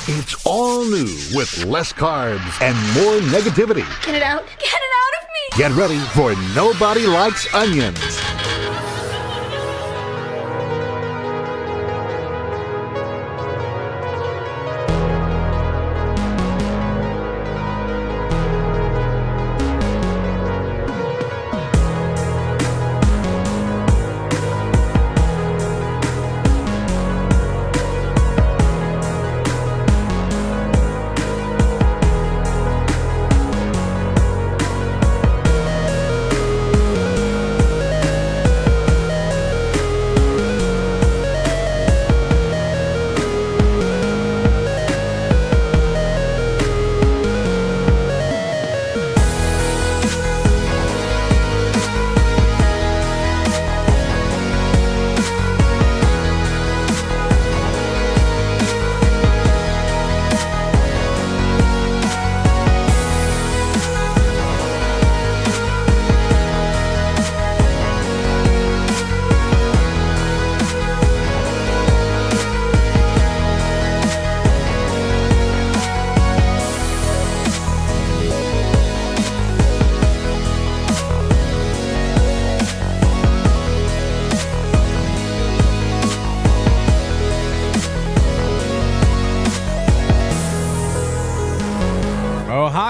It's all new with less carbs and more negativity. Get it out. Get it out of me. Get ready for Nobody Likes Onions.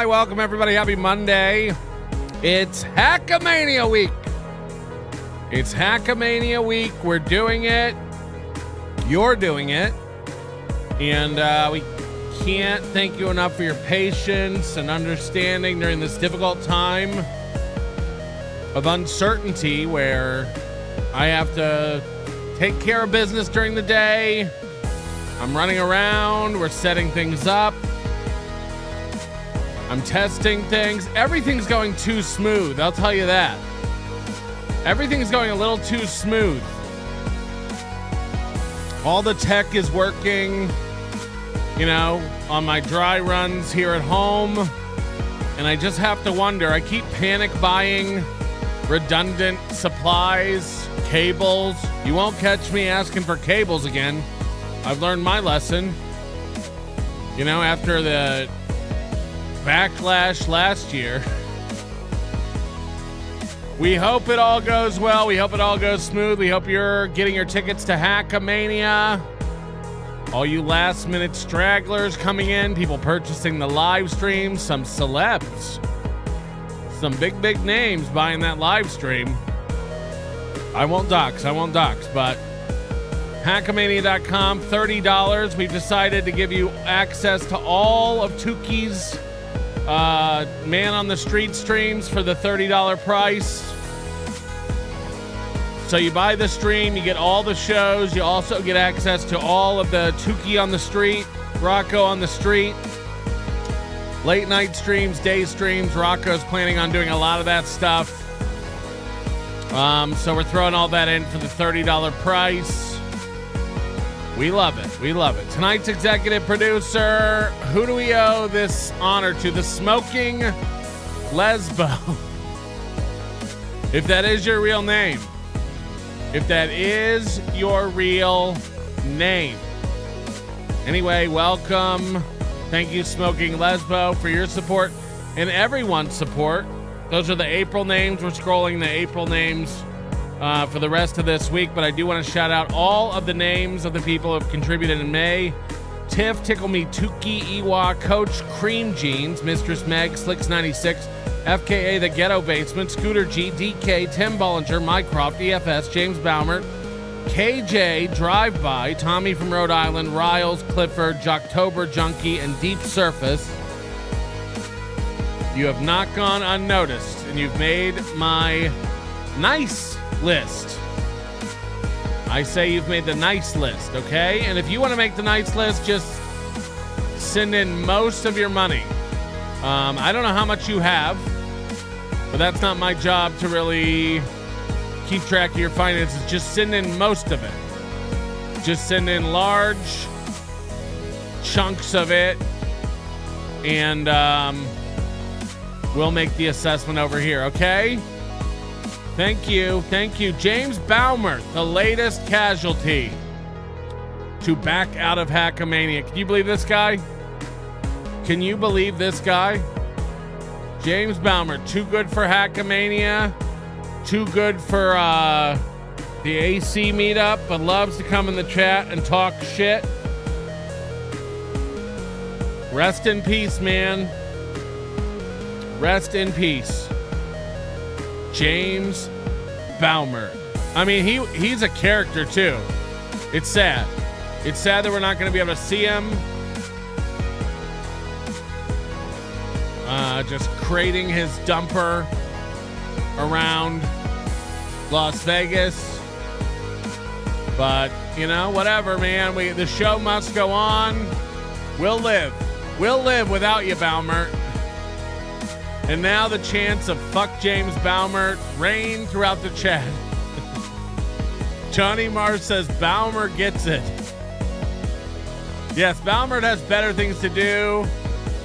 Welcome, everybody. Happy Monday. It's Hackamania week. It's Hackamania week. We're doing it. You're doing it. And we can't thank you enough for your patience and understanding during this difficult time of uncertainty where I have to take care of business during the day. I'm running around. We're setting things up. I'm testing things. Everything's going too smooth, I'll tell you that. Everything's going a little too smooth. All the tech is working, on my dry runs here at home. And I just have to wonder, I keep panic buying redundant supplies, cables. You won't catch me asking for cables again. I've learned my lesson. After the backlash last year. We hope it all goes well. We hope it all goes smooth. We hope you're getting your tickets to Hackamania. All you last minute stragglers coming in, people purchasing the live stream, some celebs, some big names buying that live stream. I won't dox, but Hackamania.com, $30. We've decided to give you access to all of Tuki's Man on the Street streams for the $30 price. So you buy the stream, you get all the shows. You also get access to all of the Tuki on the Street, Rocco on the Street, late night streams, day streams. Rocco's planning on doing a lot of that stuff. So we're throwing all that in for the $30 price. We love it. We love it. Tonight's executive producer, who do we owe this honor to? The Smoking Lesbo. If that is your real name. If that is your real name. Anyway, welcome. Thank you, Smoking Lesbo, for your support and everyone's support. Those are the April names. We're scrolling the April names for the rest of this week, but I do want to shout out all of the names of the people who have contributed in May. Tiff, Tickle Me, Tuki, Iwa, Coach, Cream Jeans, Mistress Meg, Slicks96, FKA, The Ghetto Basement, Scooter G, DK, Tim Bollinger, Mycroft, EFS, James Baumert, KJ, Drive-By, Tommy from Rhode Island, Riles, Clifford, Jocktober, Junkie, and Deep Surface. You have not gone unnoticed, and you've made my nice list. I say you've made the nice list, okay? And if you want to make the nice list, just send in most of your money. I don't know how much you have, but that's not my job to really keep track of your finances. Just send in most of it. Just send in large chunks of it, and we'll make the assessment over here, okay? Thank you. Thank you. James Baumert, the latest casualty to back out of Hackamania. Can you believe this guy? Can you believe this guy? James Baumer, too good for Hackamania, too good for the AC meetup, but loves to come in the chat and talk shit. Rest in peace, man. Rest in peace. James Baumer. I mean, he's a character too. It's sad. It's sad that we're not going to be able to see him. Just crating his dumper around Las Vegas. But, you know, whatever, man. The show must go on. We'll live. We'll live without you, Baumer. And now the chants of fuck James Baumer reign throughout the chat. Johnny Mars says Baumer gets it. Yes, Baumer has better things to do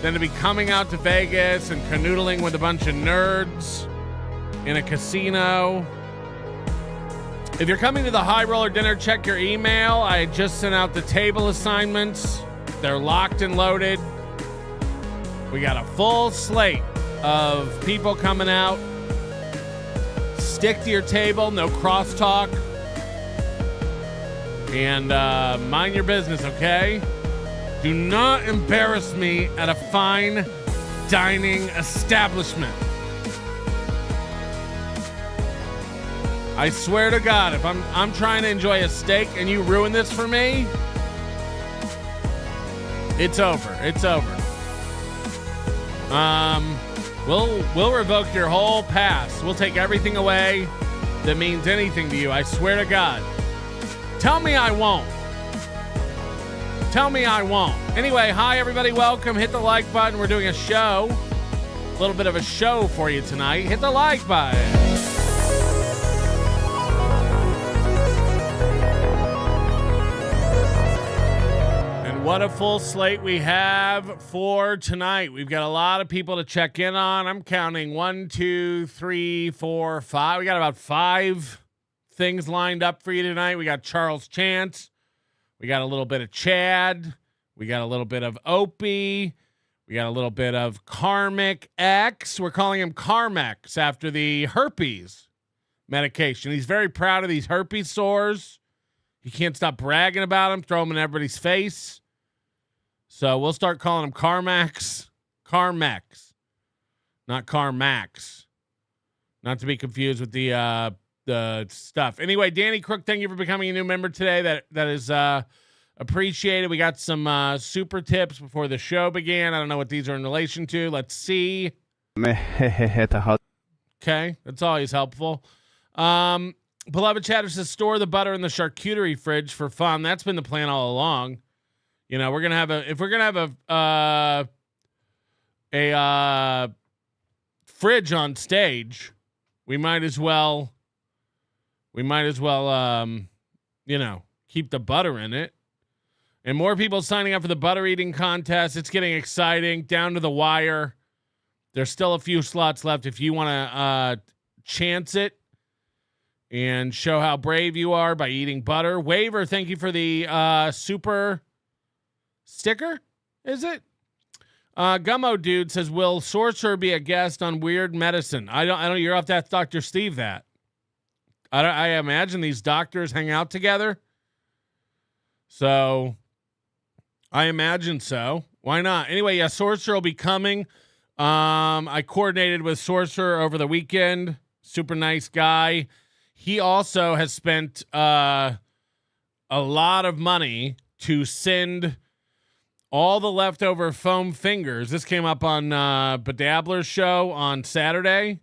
than to be coming out to Vegas and canoodling with a bunch of nerds in a casino. If you're coming to the High Roller Dinner, check your email. I just sent out the table assignments. They're locked and loaded. We got a full slate of people coming out. Stick to your table, no crosstalk. And mind your business, okay? Do not embarrass me at a fine dining establishment. I swear to God, if I'm trying to enjoy a steak and you ruin this for me, it's over. It's over. We'll revoke your whole pass. We'll take everything away that means anything to you. I swear to God. Tell me I won't. Tell me I won't. Anyway, hi everybody, welcome. Hit the like button. We're doing a show. A little bit of a show for you tonight. Hit the like button. And what a full slate we have for tonight. We've got a lot of people to check in on. I'm counting 1, 2, 3, 4, 5. We got about 5 things lined up for you tonight. We got Charles Chance. We got a little bit of Chad. We got a little bit of Opie. We got a little bit of Karmex. We're calling him Karmex after the herpes medication. He's very proud of these herpes sores. He can't stop bragging about them, throw them in everybody's face. So we'll start calling him Karmex. Karmex, not Karmax. Not to be confused with the stuff. Anyway, Danny Crook, thank you for becoming a new member today. That is appreciated. We got some super tips before the show began. I don't know what these are in relation to. Let's see. Okay, that's always helpful. Beloved Chatter says store the butter in the charcuterie fridge for fun. That's been the plan all along. You know, we're gonna have a fridge on stage. We might as well, you know, keep the butter in it. And more people signing up for the butter eating contest. It's getting exciting, down to the wire. There's still a few slots left if you want to chance it and show how brave you are by eating butter. Waver, thank you for the super sticker. Is it? Gummo Dude says, will Sorcerer be a guest on Weird Medicine? I don't, you're off to ask Dr. Steve that. I imagine these doctors hang out together. So I imagine so. Why not? Anyway, yeah, Sorcerer will be coming. I coordinated with Sorcerer over the weekend. Super nice guy. He also has spent a lot of money to send all the leftover foam fingers. This came up on Dabbleverse show on Saturday.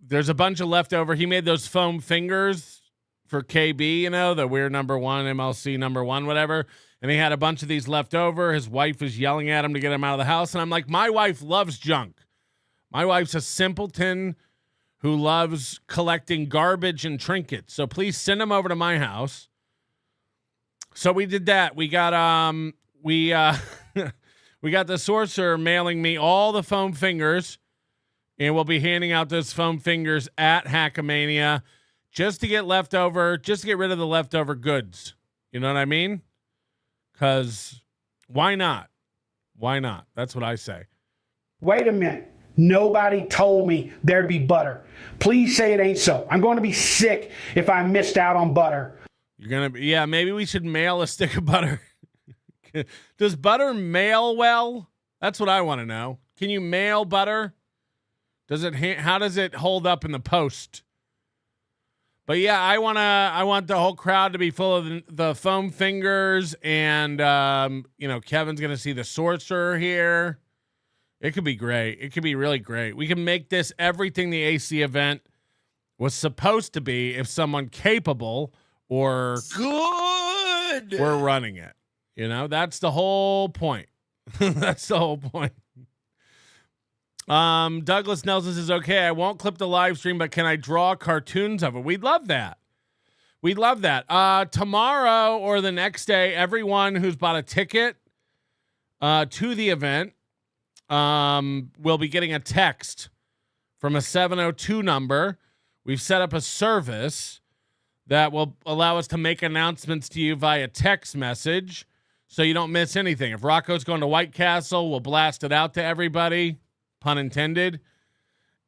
There's a bunch of leftover. He made those foam fingers for KB, you know, the weird number 1, MLC number 1, whatever. And he had a bunch of these left over. His wife was yelling at him to get him out of the house. And I'm like, my wife loves junk. My wife's a simpleton who loves collecting garbage and trinkets. So please send them over to my house. So we did that. We got we got the Sorcerer mailing me all the foam fingers, and we'll be handing out those foam fingers at Hackamania. just to get leftover, just to get rid of the leftover goods. You know what I mean? Because why not? Why not? That's what I say. Wait a minute. Nobody told me there'd be butter. Please say it ain't so. I'm going to be sick if I missed out on butter. You're going to be, yeah, maybe we should mail a stick of butter. Does butter mail well? That's what I want to know. Can you mail butter? How does it hold up in the post? But yeah, I want the whole crowd to be full of the foam fingers, and Kevin's going to see the sorcerer here. It could be great. It could be really great. We can make this everything the AC event was supposed to be if someone capable or good were running it. That's the whole point. That's the whole point. Douglas Nelson says, okay, I won't clip the live stream, but can I draw cartoons of it? We'd love that. We'd love that. Tomorrow or the next day, everyone who's bought a ticket to the event will be getting a text from a 702 number. We've set up a service that will allow us to make announcements to you via text message so you don't miss anything. If Rocco's going to White Castle, we'll blast it out to everybody, pun intended.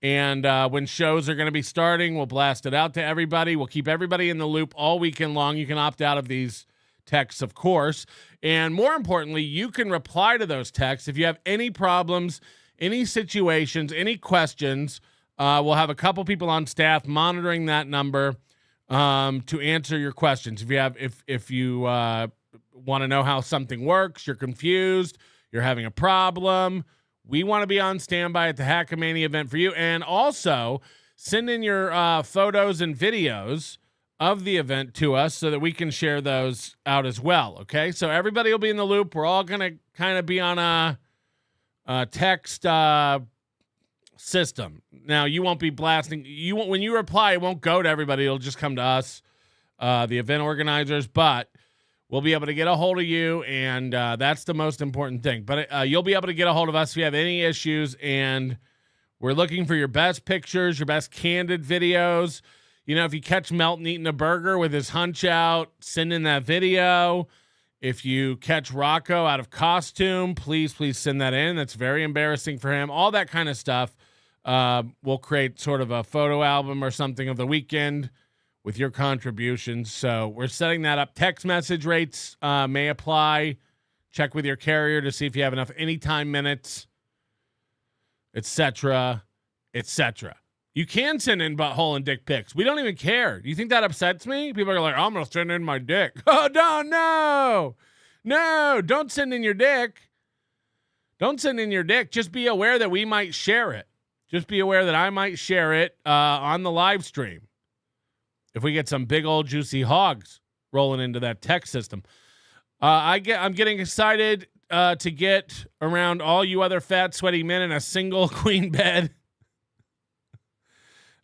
And when shows are going to be starting, we'll blast it out to everybody. We'll keep everybody in the loop all weekend long. You can opt out of these texts, of course. And more importantly, you can reply to those texts. If you have any problems, any situations, any questions, we'll have a couple people on staff monitoring that number to answer your questions. If you want to know how something works, you're confused, you're having a problem, we want to be on standby at the Hackamania event for you. And also send in your photos and videos of the event to us so that we can share those out as well. Okay, so everybody will be in the loop. We're all going to kind of be on a text system. Now, you won't be blasting. When you reply, it won't go to everybody. It'll just come to us, the event organizers. But we'll be able to get a hold of you, and that's the most important thing. But you'll be able to get a hold of us if you have any issues, and we're looking for your best pictures, your best candid videos. If you catch Melton eating a burger with his hunch out, send in that video. If you catch Rocco out of costume, please send that in. That's very embarrassing for him. All that kind of stuff. We'll create sort of a photo album or something of the weekend with your contributions. So we're setting that up. Text message rates may apply. Check with your carrier to see if you have enough anytime minutes, etc., etc. You can send in butthole and dick pics. We don't even care. Do you think that upsets me? People are like, I'm going to send in my dick. Oh, no, don't send in your dick. Don't send in your dick. Just be aware that we might share it. Just be aware that I might share it on the live stream if we get some big old juicy hogs rolling into that text system. I'm getting excited to get around all you other fat, sweaty men in a single queen bed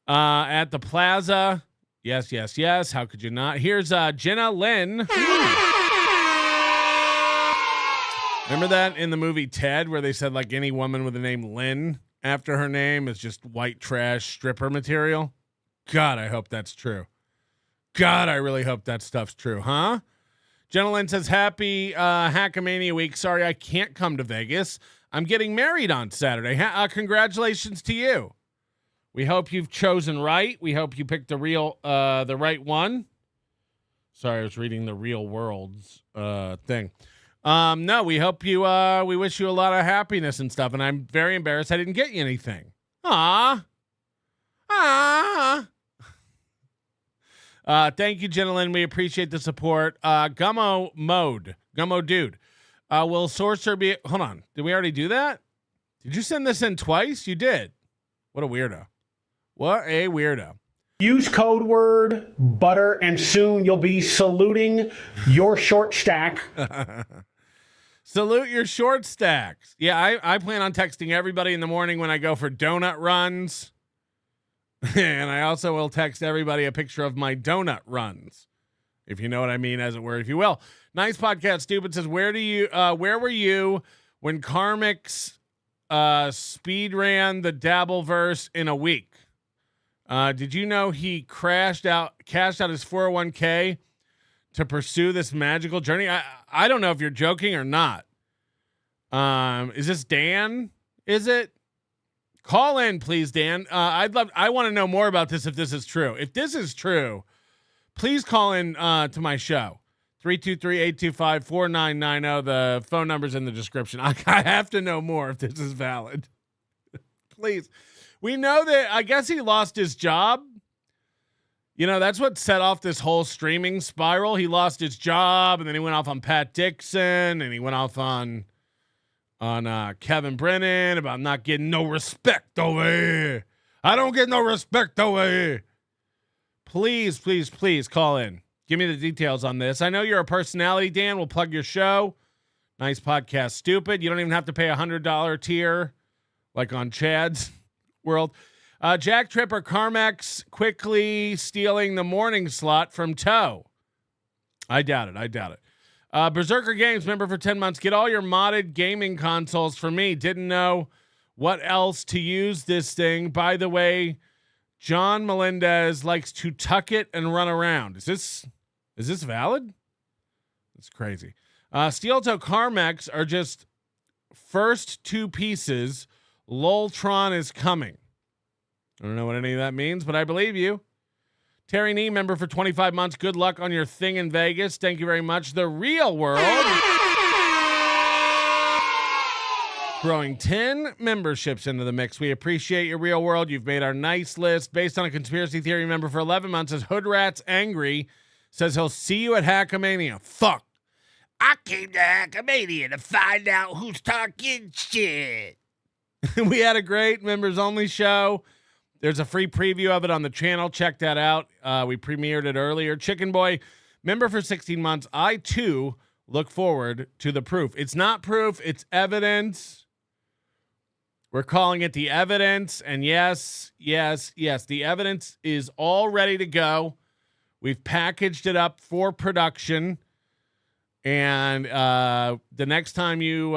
at the plaza. Yes. How could you not? Here's Jenna Lynn. Remember that in the movie Ted where they said like any woman with the name Lynn after her name is just white trash stripper material? God, I hope that's true. God, I really hope that stuff's true, huh? Jenna Lynn says, happy Hackamania week. Sorry, I can't come to Vegas. I'm getting married on Saturday. Congratulations to you. We hope you've chosen right. We hope you picked the right one. Sorry, I was reading the Real Worlds thing. No, we hope you, we wish you a lot of happiness and stuff. And I'm very embarrassed I didn't get you anything. Thank you, gentlemen. We appreciate the support. Gummo Dude. Will Sorcerer be, hold on. Did we already do that? Did you send this in twice? You did. What a weirdo. Use code word butter and soon you'll be saluting your short stack. Salute your short stacks. Yeah, I plan on texting everybody in the morning when I go for donut runs. And I also will text everybody a picture of my donut runs, if you know what I mean, as it were, if you will. Nice podcast, Stupid says, where were you when Karmex speed ran the Dabbleverse in a week? Did you know he cashed out his 401k to pursue this magical journey? I don't know if you're joking or not. Is this Dan? Is it? Call in, please, Dan. I want to know more about this if this is true. If this is true, please call in to my show. 323-825-4990. The phone number's in the description. I have to know more if this is valid. Please. We know that I guess he lost his job. You know, that's what set off this whole streaming spiral. He lost his job, and then he went off on Pat Dixon, and he went off on Kevin Brennan about not getting no respect over here. I don't get no respect over here. Please, please, please call in. Give me the details on this. I know you're a personality, Dan. We'll plug your show. Nice podcast, stupid. You don't even have to pay $100 tier like on Chad's world. Jack Tripper Karmex quickly stealing the morning slot from Toe. I doubt it. Berserker Games, member for 10 months. Get all your modded gaming consoles for me. Didn't know what else to use this thing. By the way, John Melendez likes to tuck it and run around. Is this valid? It's crazy. Steel Toe Karmex are just first two pieces. Loltron is coming. I don't know what any of that means, but I believe you. Terry Nee, member for 25 months. Good luck on your thing in Vegas. Thank you very much. The Real World. Throwing 10 memberships into the mix. We appreciate your Real World. You've made our nice list. Based on a conspiracy theory member for 11 months, says Hood Rat's angry. Says he'll see you at Hackamania. Fuck. I came to Hackamania to find out who's talking shit. We had a great members only show. There's a free preview of it on the channel. Check that out. We premiered it earlier. Chicken Boy, member for 16 months. I, too, look forward to the proof. It's not proof. It's evidence. We're calling it the evidence. And yes, the evidence is all ready to go. We've packaged it up for production. And the next time you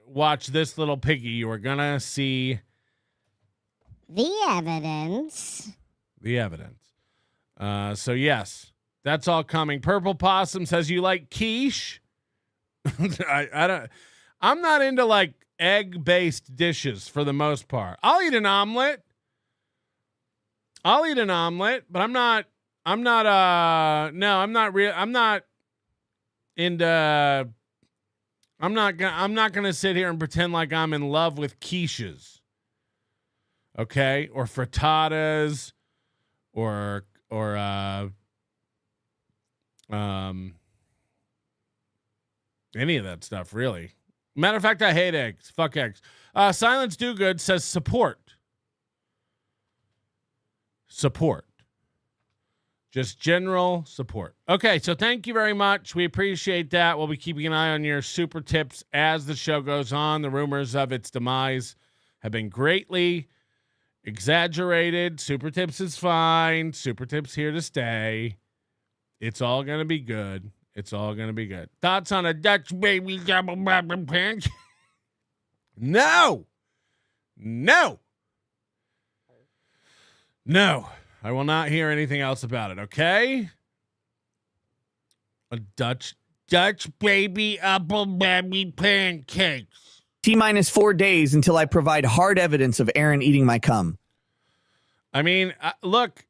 watch this little piggy, you are going to see the evidence. So yes, that's all coming. Purple Possum says you like quiche. I'm not into like egg-based dishes for the most part. I'll eat an omelet, but I'm not gonna sit here and pretend like I'm in love with quiches. Okay, or frittatas, or any of that stuff, really. Matter of fact, I hate eggs. Fuck eggs. Silence Do Good says support. Just general support. Okay, so thank you very much. We appreciate that. We'll be keeping an eye on your super tips as the show goes on. The rumors of its demise have been greatly exaggerated. Super tips is fine. Super tips here to stay. It's all going to be good. Thoughts on a Dutch baby double pancake? No. I will not hear anything else about it, okay? A Dutch baby apple baby pancakes. T-minus 4 days until I provide hard evidence of Aaron eating my cum. I mean, look,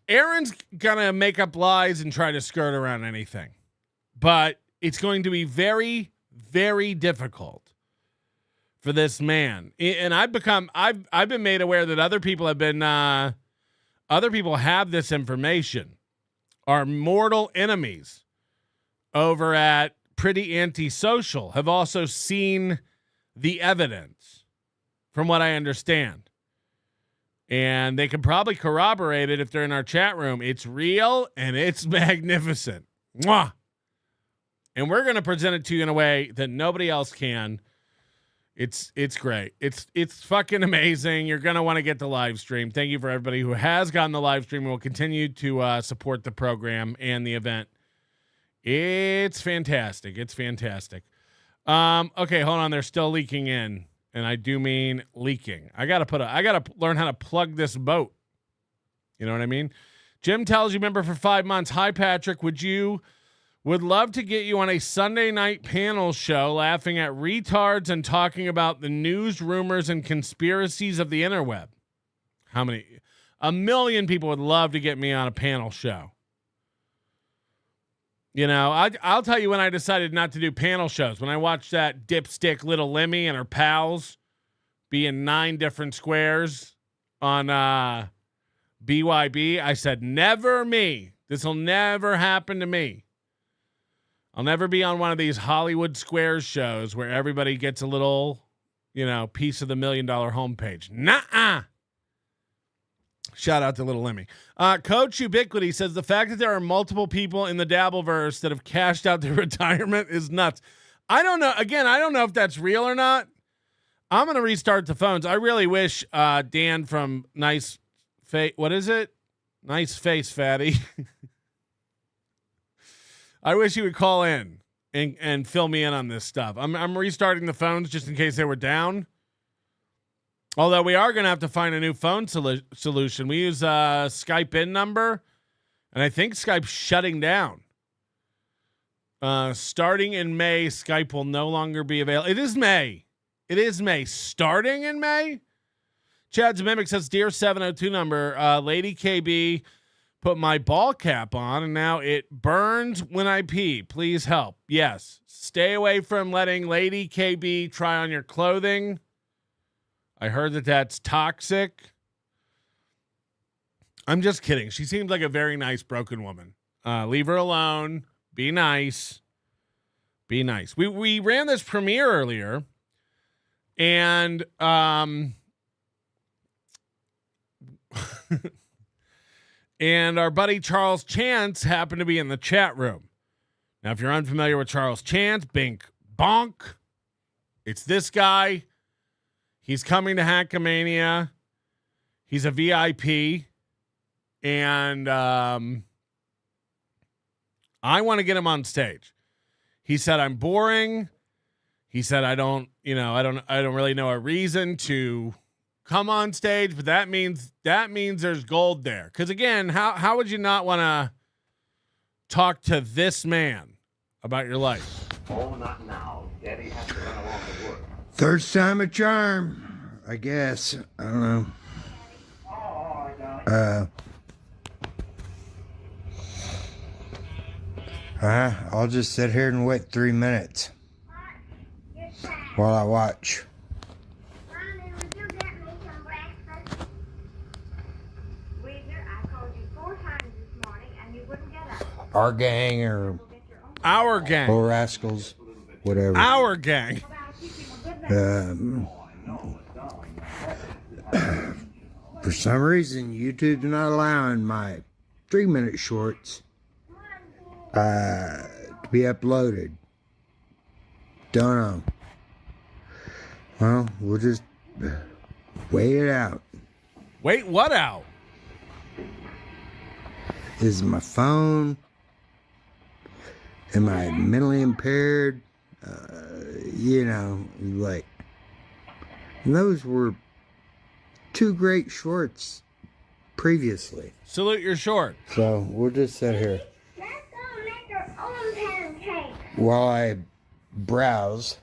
Aaron's gonna make up lies and try to skirt around anything, but it's going to be very, very difficult for this man. And I've been made aware that other people have this information. Our mortal enemies over at Pretty Antisocial have also seen the evidence, from what I understand. And they can probably corroborate it if they're in our chat room. It's real and it's magnificent. Mwah! And we're going to present it to you in a way that nobody else can. It's great. It's fucking amazing. You're going to want to get the live stream. Thank you for everybody who has gotten the live stream and will continue to support the program and the event. It's fantastic. Okay, hold on. They're still leaking in, and I do mean leaking. I gotta learn how to plug this boat. You know what I mean? Jim tells you, member for 5 months. Hi, Patrick. Would love to get you on a Sunday night panel show laughing at retards and talking about the news, rumors, and conspiracies of the interweb. How many? 1 million people would love to get me on a panel show. You know, I'll tell you when I decided not to do panel shows. When I watched that dipstick Little Lemmy and her pals be in 9 different squares on BYB, I said, never me. This will never happen to me. I'll never be on one of these Hollywood Squares shows where everybody gets a little, piece of the $1 million homepage. Nuh-uh. Shout out to Little Lemmy. Coach Ubiquity says the fact that there are multiple people in the Dabbleverse that have cashed out their retirement is nuts. I don't know. Again, I don't know if that's real or not. I'm going to restart the phones. I really wish Dan from Nice Face, what is it? Nice Face Fatty. I wish he would call in and fill me in on this stuff. I'm restarting the phones just in case they were down. Although we are going to have to find a new phone solution. We use a Skype in number, and I think Skype's shutting down. Starting in May, Skype will no longer be available. It is May. Starting in May? Chad's Mimic says, Dear 702 number, Lady KB put my ball cap on, and now it burns when I pee. Please help. Yes. Stay away from letting Lady KB try on your clothing. I heard that that's toxic. I'm just kidding. She seems like a very nice broken woman. Leave her alone. Be nice. Be nice. We ran this premiere earlier, and and our buddy Charles Chance happened to be in the chat room. Now, if you're unfamiliar with Charles Chance, bink bonk. It's this guy. He's coming to Hackamania. He's a VIP. And I want to get him on stage. He said, I'm boring. He said, I don't really know a reason to come on stage, but that means there's gold there. Because again, how would you not want to talk to this man about your life? Oh, not now. Daddy has to run along to work. Third time a charm, I guess. I don't know. I'll just sit here and wait 3 minutes while I watch. Mommy, would you get me some breakfast? Weezer, I called you 4 times this morning and you wouldn't get up. Our gang or Our gang. Bull Rascals, whatever. Our gang. For some reason, YouTube's not allowing my 3-minute shorts to be uploaded. Don't know. Well, we'll just wait it out. Wait, what out? Is my phone? Am I mentally impaired? Those were 2 great shorts previously. Salute your short. So we'll just sit here Let's go make our own pancakes. while I browse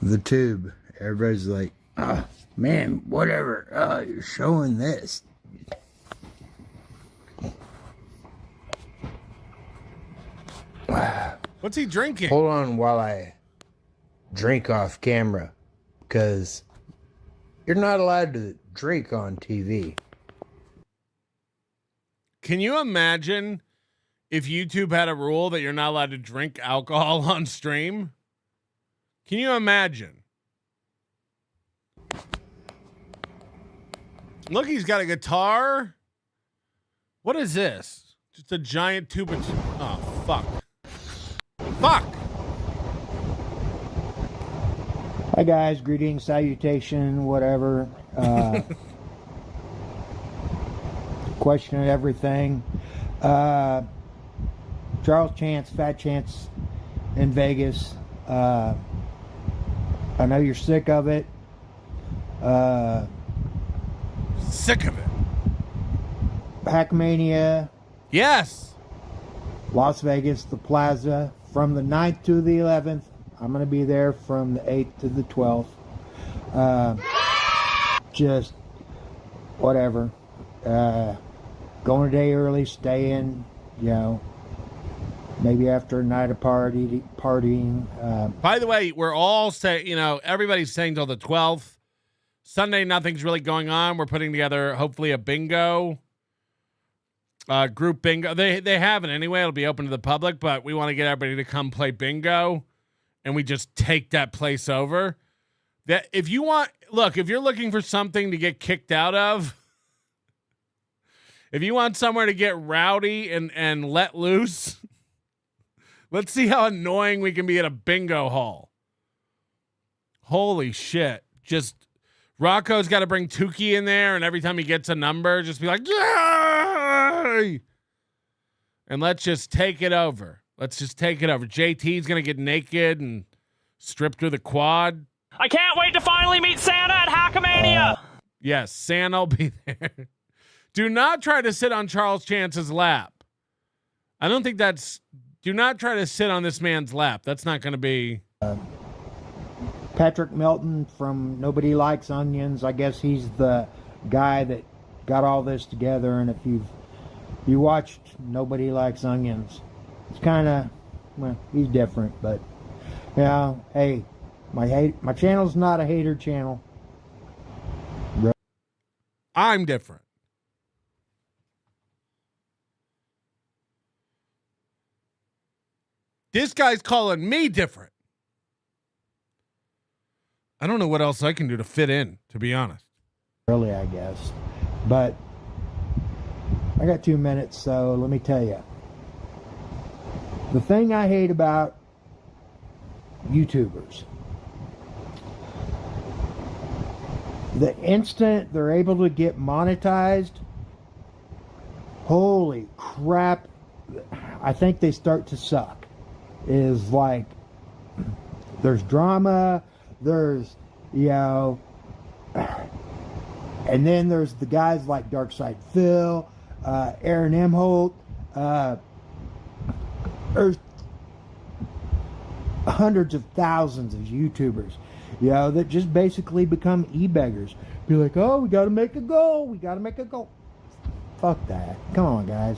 the tube. Everybody's like, oh, man, whatever. You're showing this. What's he drinking? Hold on while I drink off camera, because you're not allowed to drink on TV. Can you imagine if YouTube had a rule that you're not allowed to drink alcohol on stream? Can you imagine? Look, he's got a guitar. What is this? Just a giant tube of... Oh, fuck. Fuck! Hi guys, greetings, salutation, whatever. Question and everything. Charles Chance, Fat Chance in Vegas. I know you're sick of it. Sick of it. Hackamania, Yes. Las Vegas, the Plaza, from the 9th to the 11th. I'm going to be there from the 8th to the 12th. Just whatever. Going a day early, staying, maybe after a night of partying. By the way, we're all saying, everybody's saying till the 12th. Sunday, nothing's really going on. We're putting together, hopefully, a bingo. Group bingo. They have it anyway. It'll be open to the public, but we want to get everybody to come play bingo, and we just take that place over. That if you're looking for something to get kicked out of, if you want somewhere to get rowdy and let loose, let's see how annoying we can be at a bingo hall. Holy shit. Just Rocco's got to bring Tukey in there, and every time he gets a number, just be like, yay! And let's just take it over. JT's going to get naked and strip through the quad. I can't wait to finally meet Santa at Hackamania! Yes, Santa will be there. Do not try to sit on Charles Chance's lap. Do not try to sit on this man's lap. That's not going to be... Patrick Melton from Nobody Likes Onions. I guess he's the guy that got all this together. And if you watched Nobody Likes Onions, it's kind of, he's different. But, hey, my channel's not a hater channel. I'm different. This guy's calling me different. I don't know what else I can do to fit in, to be honest. Really, I guess. But I got 2 minutes, so let me tell you. The thing I hate about YouTubers, the instant they're able to get monetized, holy crap, I think they start to suck. Is like, there's drama, there's, and then there's the guys like Darkside Phil, Aaron Imholte, there's hundreds of thousands of YouTubers, that just basically become e-beggars. Be like, oh, we got to make a goal. Fuck that. Come on, guys.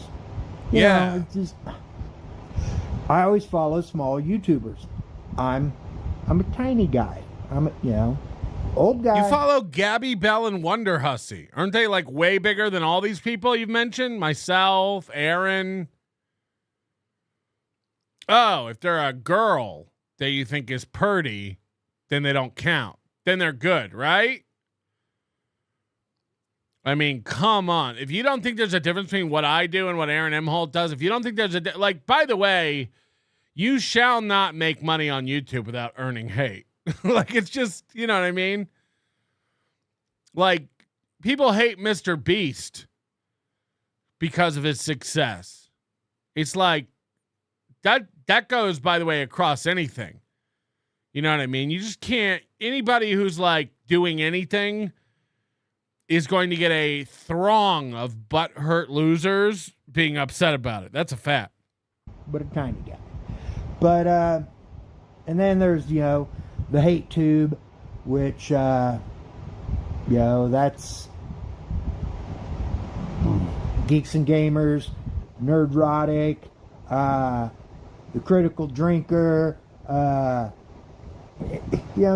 I always follow small YouTubers. I'm a tiny guy. I'm a, old guy. You follow Gabby Bell and Wonder Hussy. Aren't they like way bigger than all these people you've mentioned? Myself, Aaron. Oh, if they're a girl that you think is purty, then they don't count. Then they're good, right? I mean, come on. If you don't think there's a difference between what I do and what Aaron Imholt does, if you don't think there's by the way, you shall not make money on YouTube without earning hate. Like, it's just, you know what I mean? Like, people hate Mr. Beast because of his success. It's like, that goes, by the way, across anything. You know what I mean? You just can't, anybody who's like doing anything is going to get a throng of butthurt losers being upset about it. That's a fact. But a tiny guy. But, and then there's, the hate tube, which, that's Geeks and Gamers, Nerdrotic, The Critical Drinker,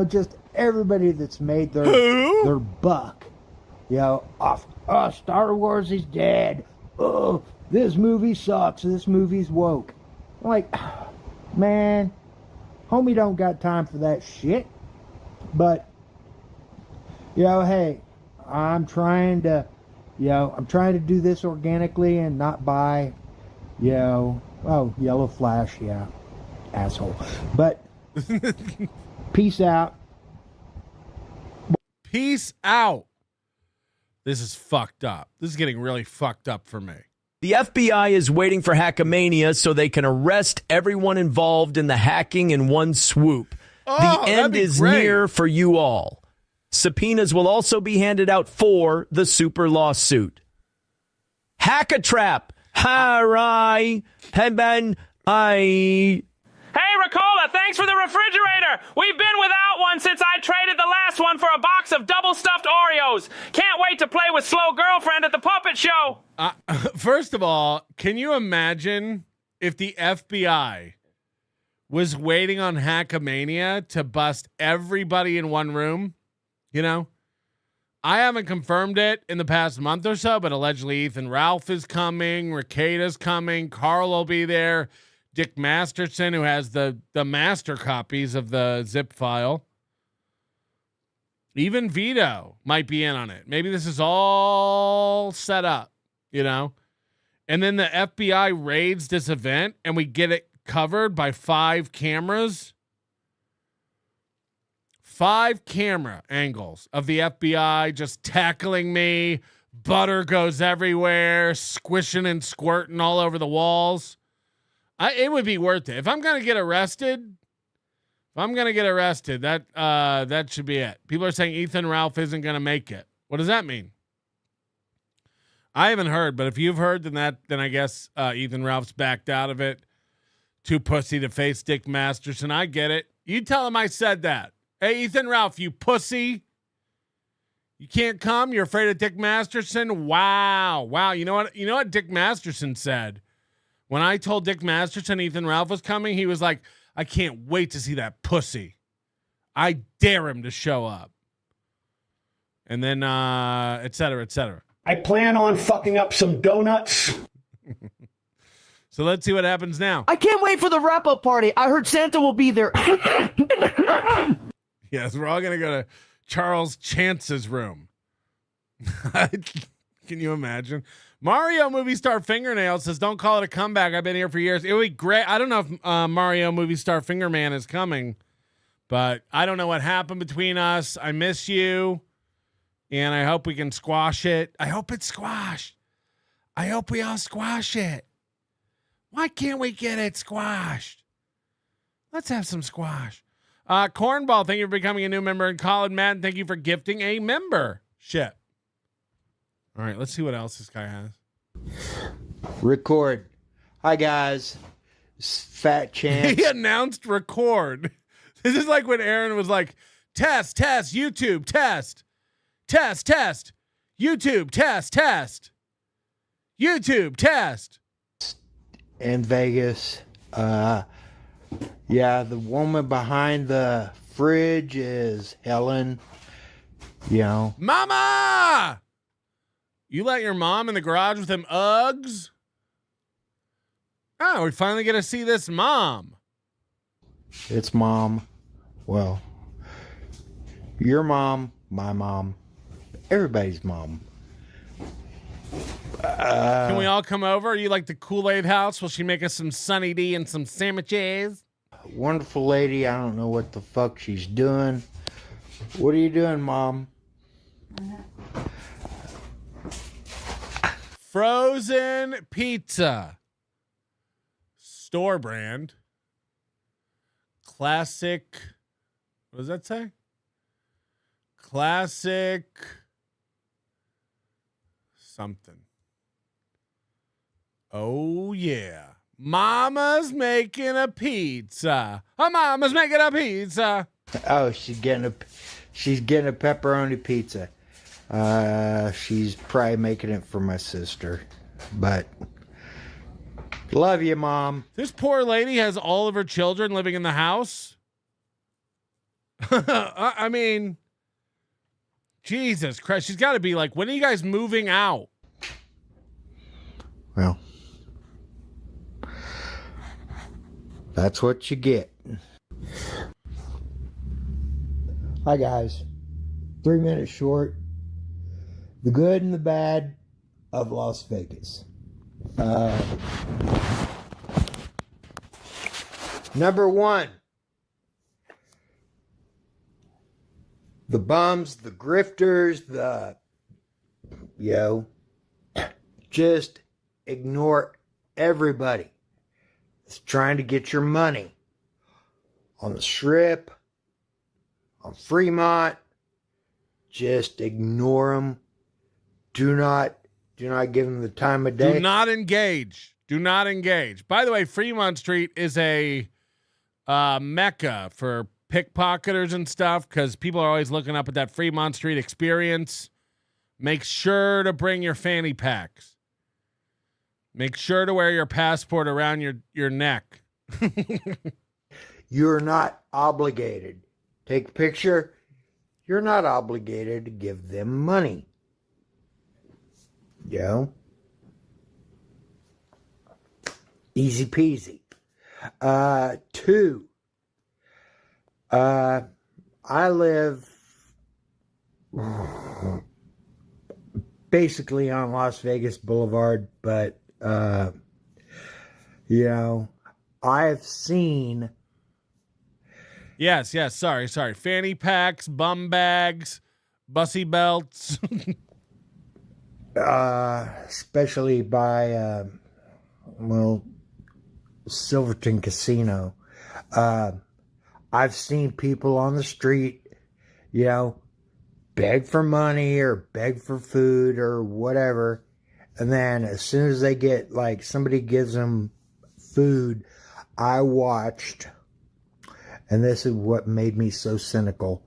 just everybody that's made their buck. Star Wars is dead. Oh, this movie sucks. This movie's woke. I'm like, man, homie don't got time for that shit. But, hey, I'm trying to do this organically and not buy, Yellow Flash, asshole. But, peace out. Peace out. This is fucked up. This is getting really fucked up for me. The FBI is waiting for Hackamania so they can arrest everyone involved in the hacking in one swoop. The end is near for you all. Subpoenas will also be handed out for the super lawsuit. Hack-a-trap. Hi, Heben, hi. Hey, Ricola, thanks for the refrigerator. We've been without one since I traded the last one for a box of double-stuffed Oreos. Can't wait to play with Slow Girlfriend at the puppet show. First of all, can you imagine if the FBI was waiting on Hackamania to bust everybody in one room? You know, I haven't confirmed it in the past month or so, but allegedly Ethan Ralph is coming, Ricado's coming, Carl will be there, Dick Masterson, who has the master copies of the zip file. Even Vito might be in on it. Maybe this is all set up, you know? And then the FBI raids this event and we get it covered by 5 cameras. 5 camera angles of the FBI just tackling me. Butter goes everywhere, squishing and squirting all over the walls. It would be worth it. If I'm going to get arrested, that should be it. People are saying Ethan Ralph isn't going to make it. What does that mean? I haven't heard, but if you've heard, then I guess Ethan Ralph's backed out of it. Too pussy to face Dick Masterson. I get it. You tell him I said that. Hey, Ethan Ralph, you pussy. You can't come? You're afraid of Dick Masterson? Wow. You know what Dick Masterson said? When I told Dick Masterson Ethan Ralph was coming, he was like, I can't wait to see that pussy. I dare him to show up. And then, et cetera, et cetera. I plan on fucking up some donuts. So let's see what happens now. I can't wait for the wrap-up party. I heard Santa will be there. Yes, we're all going to go to Charles Chance's room. Can you imagine? Mario Movie Star Fingernail says, don't call it a comeback. I've been here for years. It would be great. I don't know if Mario Movie Star Fingerman is coming, but I don't know what happened between us. I miss you, and I hope we can squash it. I hope it's squashed. I hope we all squash it. Why can't we get it squashed? Let's have some squash. Cornball, thank you for becoming a new member. And Colin Madden, thank you for gifting a membership. All right, let's see what else this guy has. Record. Hi, guys. Fat Chance. He announced record. This is like when Aaron was like, test, YouTube, test, YouTube, test, YouTube, test. In Vegas. Yeah, the woman behind the fridge is Helen. You know. Mama! You let your mom in the garage with them Uggs? Oh, we finally get to see this mom. It's mom. Well, your mom, my mom, everybody's mom. Can we all come over? Are you like the Kool-Aid house? Will she make us some Sunny D and some sandwiches? Wonderful lady. I don't know what the fuck she's doing. What are you doing, Mom? Frozen pizza. Store brand. Classic. What does that say? Classic something. Oh, yeah. Mama's making a pizza. Oh, Mama's making a pizza. Oh, she's getting a pepperoni pizza. She's probably making it for my sister. But love you, Mom. This poor lady has all of her children living in the house. I mean, Jesus Christ. She's got to be like, when are you guys moving out? Well, that's what you get. Hi, guys. 3 minutes short. The good and the bad of Las Vegas. Number one. The bums, the grifters, just ignore everybody that's trying to get your money on the Strip, on Fremont, just ignore them. Do not give them the time of day. Do not engage. Do not engage. By the way, Fremont Street is a mecca for pickpocketers and stuff because people are always looking up at that Fremont Street experience. Make sure to bring your fanny packs. Make sure to wear your passport around your neck. You're not obligated. Take a picture. You're not obligated to give them money. You know? Easy peasy. 2. I live basically on Las Vegas Boulevard, but you know, I've seen. Yes. Sorry. Fanny packs, bum bags, bussy belts. Especially by, Silverton Casino. I've seen people on the street, you know, beg for money or beg for food or whatever. And then as soon as they get, like, somebody gives them food, I watched, and this is what made me so cynical.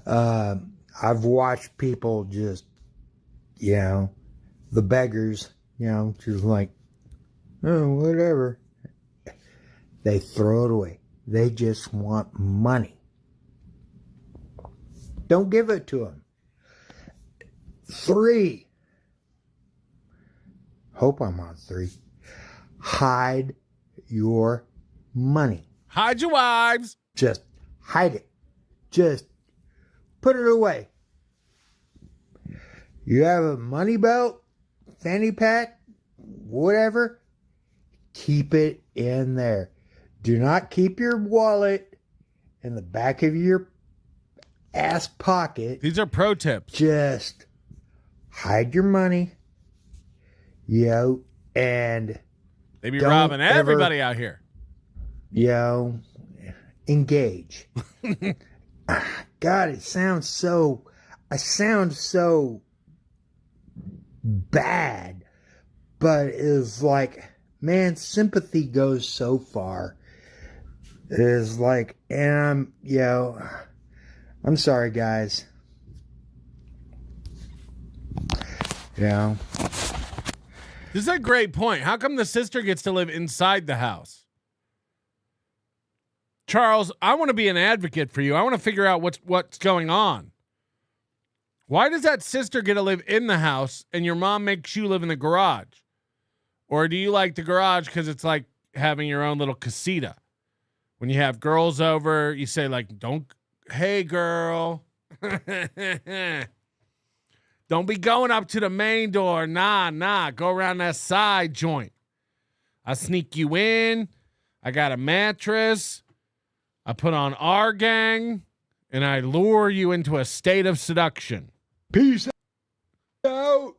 I've watched people just, you know, the beggars, you know, just like, oh, whatever. They throw it away. They just want money. Don't give it to them. 3. Hope I'm on 3. Hide your money. Hide your wives. Just hide it. Just put it away. You have a money belt, fanny pack, whatever, keep it in there. Do not keep your wallet in the back of your ass pocket. These are pro tips. Just hide your money, you know, and they be robbing everybody out here. You know, engage. God, I sound so bad, but it's like, man, sympathy goes so far. It's like, and I'm sorry, guys. You know, this is a great point. How come the sister gets to live inside the house? Charles, I want to be an advocate for you. I want to figure out what's going on. Why does that sister get to live in the house and your mom makes you live in the garage? Or do you like the garage because it's like having your own little casita? When you have girls over, you say like, hey girl, don't be going up to the main door. Nah, go around that side joint. I sneak you in. I got a mattress. I put on our gang and I lure you into a state of seduction. Peace out.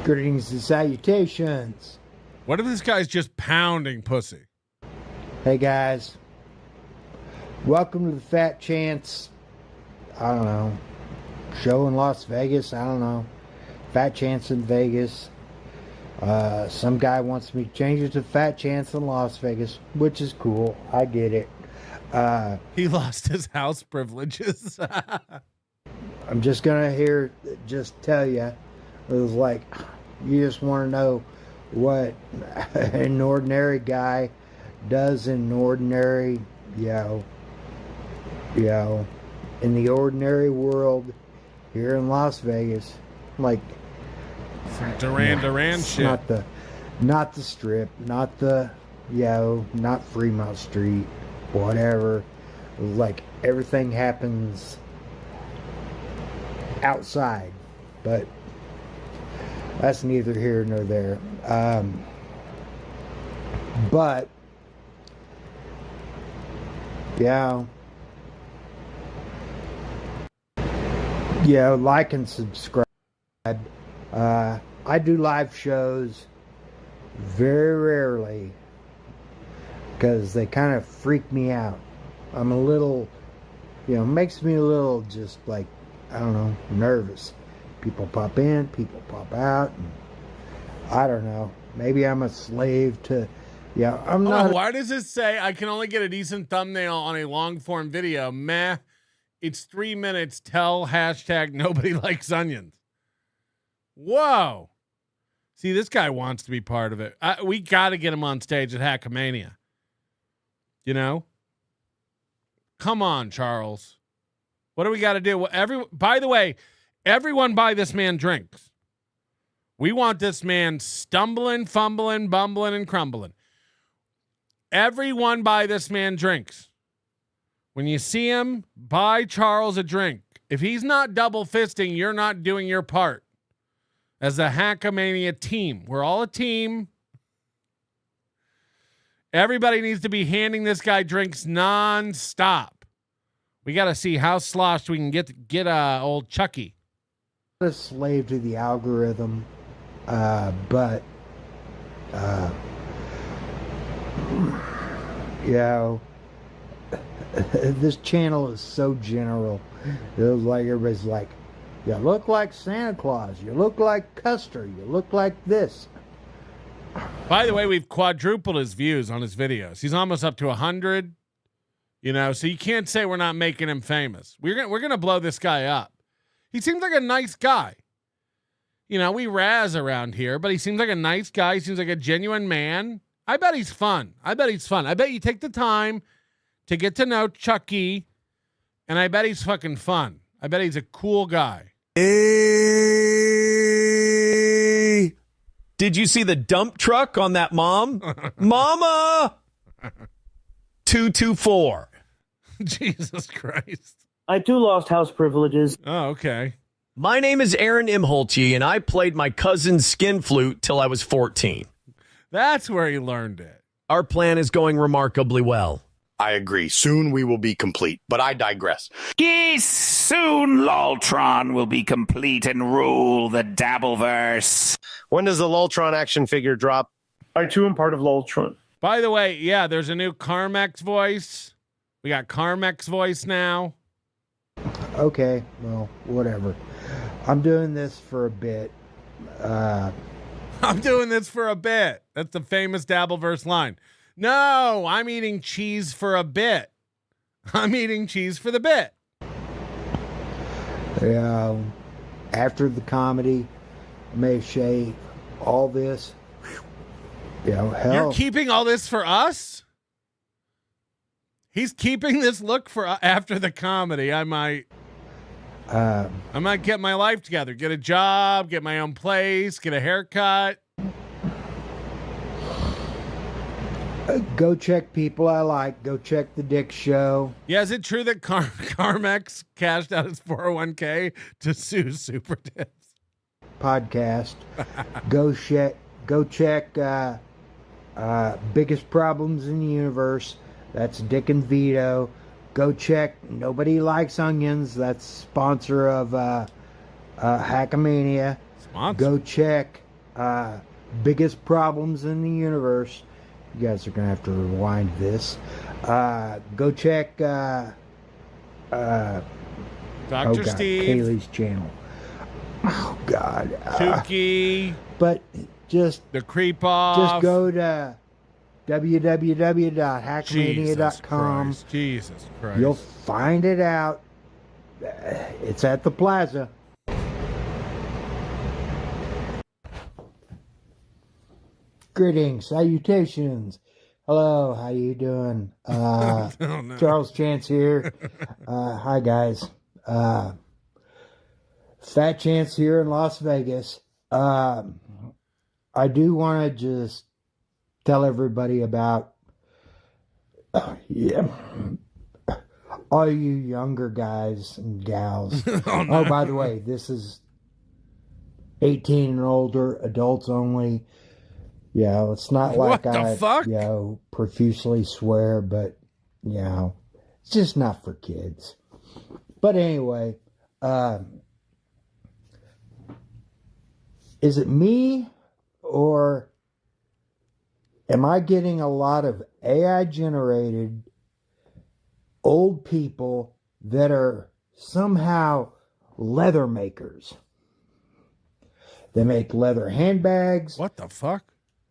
Greetings and salutations. What if this guy's just pounding pussy? Hey guys, welcome to the Fat Chance, I don't know, show in Las Vegas. I don't know, Fat Chance in Vegas. Some guy wants me to change it to Fat Chance in Las Vegas, which is cool. I get it. He lost his house privileges. I'm just gonna tell you, it was like, you just want to know what an ordinary guy does in ordinary, in the ordinary world here in Las Vegas, like Duran shit. Not the Strip, not Fremont Street, whatever. Like, everything happens outside, but that's neither here nor there. But like and subscribe. I do live shows very rarely because they kind of freak me out. I'm a little makes me a little just like, I don't know, nervous. People pop in, people pop out, and I don't know. Maybe I'm a slave to, I'm not. Why does it say I can only get a decent thumbnail on a long form video? Meh. It's 3 minutes. Tell hashtag nobody likes onions. Whoa. See, this guy wants to be part of it. We got to get him on stage at Hackamania. Come on, Charles. What do we got to do? By the way, everyone buy this man drinks. We want this man stumbling, fumbling, bumbling, and crumbling. Everyone buy this man drinks. When you see him, buy Charles a drink. If he's not double fisting, you're not doing your part. As a Hackamania team. We're all a team. Everybody needs to be handing this guy drinks nonstop. We got to see how sloshed we can get old Chucky. A slave to the algorithm, but this channel is so general. It was like everybody's like, you look like Santa Claus, you look like Custer, you look like this. By the way, we've quadrupled his views on his videos. He's almost up to 100. So you can't say we're not making him famous. We're gonna blow this guy up. He seems like a nice guy. We razz around here, but he seems like a nice guy. He seems like a genuine man. I bet he's fun. I bet you take the time to get to know Chucky, and I bet he's fucking fun. I bet he's a cool guy. Hey, did you see the dump truck on that mom? Mama! 224. Jesus Christ. I too lost house privileges. Oh, okay. My name is Aaron Imholte, and I played my cousin's skin flute till I was 14. That's where he learned it. Our plan is going remarkably well. I agree. Soon we will be complete, but I digress. Yes, soon Loltron will be complete and rule the Dabbleverse. When does the Loltron action figure drop? I too am part of Loltron. By the way, there's a new Karmex voice. We got Karmex voice now. Okay, well, whatever. I'm doing this for a bit. I'm doing this for a bit. That's the famous Dabbleverse line. No, I'm eating cheese for a bit. I'm eating cheese for the bit. After the comedy, I may shave all this. Hell. You're keeping all this for us? He's keeping this look for after the comedy. I might get my life together, get a job, get my own place, get a haircut. Go check people I like. Go check the Dick Show. Yeah, is it true that Karmex cashed out his 401k to sue Super Tips? Podcast. Go check Biggest Problems in the Universe. That's Dick and Vito. Go check Nobody Likes Onions. That's sponsor of Hackamania. Sponsor. Go check Biggest Problems in the Universe. You guys are going to have to rewind this. Go check Dr. Steve. Kaylee's channel. Oh, God. Tukey. But just... The Creep Off. Just go to www.hackamania.com. Jesus Christ. You'll find it out. It's at the plaza. Greetings, salutations. Hello, how you doing? Oh, no. Charles Chance here. Hi, guys. Fat Chance here in Las Vegas. I do want to just tell everybody about, all you younger guys and gals. Oh, no. Oh, by the way, this is 18 and older, adults only. It's not like I, profusely swear, but, it's just not for kids. But anyway, is it me, or am I getting a lot of AI-generated old people that are somehow leather makers. They make leather handbags. What the fuck?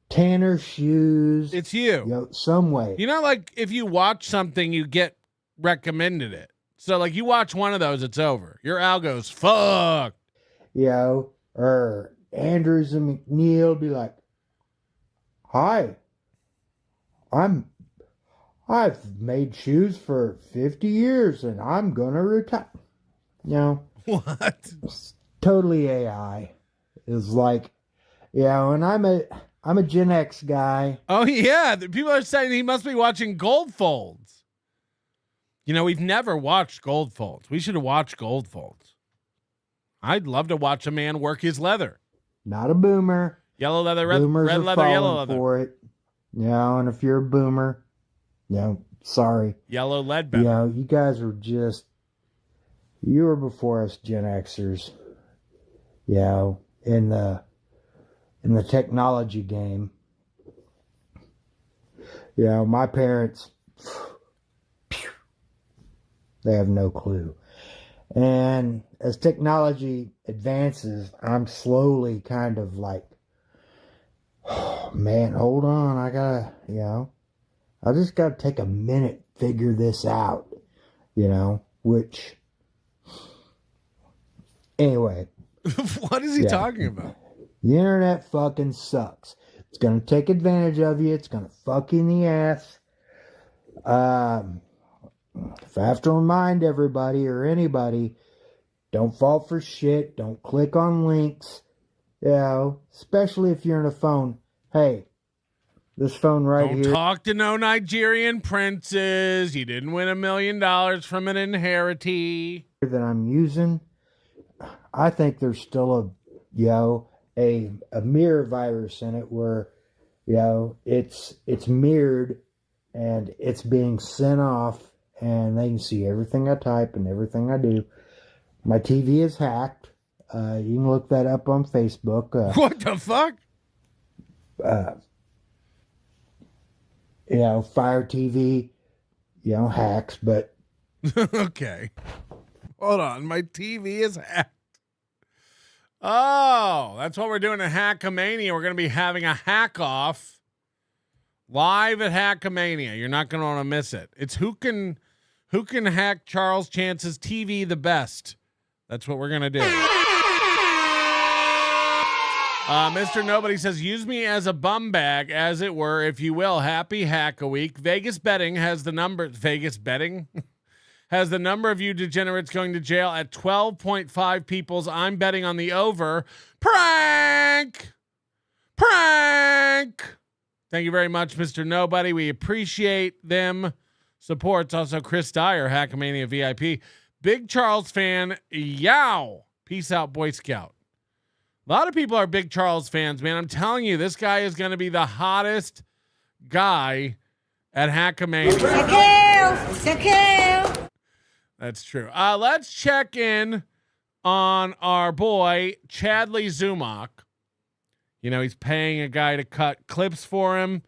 Tanner shoes. It's you. Some way. You know, like if you watch something, you get recommended it. So like you watch one of those, it's over. Your algo's fucked. Or Andrews and McNeil be like, hi, I've made shoes for 50 years and I'm gonna retire. What? It's totally AI. It's like, and I'm a Gen X guy. Oh yeah, the people are saying he must be watching Goldfolds. We've never watched Goldfolds. We should have watched Goldfolds. I'd love to watch a man work his leather. Not a boomer. Yellow leather, red leather, yellow leather. For it. And if you're a boomer, sorry. Yellow lead better. You guys were you were before us Gen Xers. In the technology game. My parents, they have no clue. And as technology advances, I'm slowly kind of like, oh, man, hold on. I just got to take a minute, figure this out, which, anyway. What is he talking about? The internet fucking sucks. It's going to take advantage of you. It's going to fuck you in the ass. If I have to remind everybody or anybody, don't fall for shit. Don't click on links. Especially if you're on a phone. Hey, this phone Don't here. talk to no Nigerian princes. You didn't win $1 million from an inheritee. That I'm using. I think there's still a mirror virus in it where, it's mirrored and it's being sent off and they can see everything I type and everything I do. My TV is hacked. You can look that up on Facebook. What the fuck? Fire TV, hacks, but. Okay. Hold on. My TV is hacked. Oh, that's what we're doing at Hackamania. We're going to be having a hack off live at Hackamania. You're not going to want to miss it. It's who can hack Charles Chance's TV the best. That's what we're going to do. Mr. Nobody says, use me as a bum bag, as it were, if you will. Happy Hack a Week. Vegas betting has the number. Vegas betting? Has the number of you degenerates going to jail at 12.5 peoples. I'm betting on the over. Prank! Thank you very much, Mr. Nobody. We appreciate them. Supports also Chris Dyer, Hackamania VIP. Big Charles fan. Yow. Peace out, Boy Scout. A lot of people are big Charles fans, man. I'm telling you, this guy is going to be the hottest guy at Hackamania. That's true. Let's check in on our boy, Chadley Zumach. He's paying a guy to cut clips for him.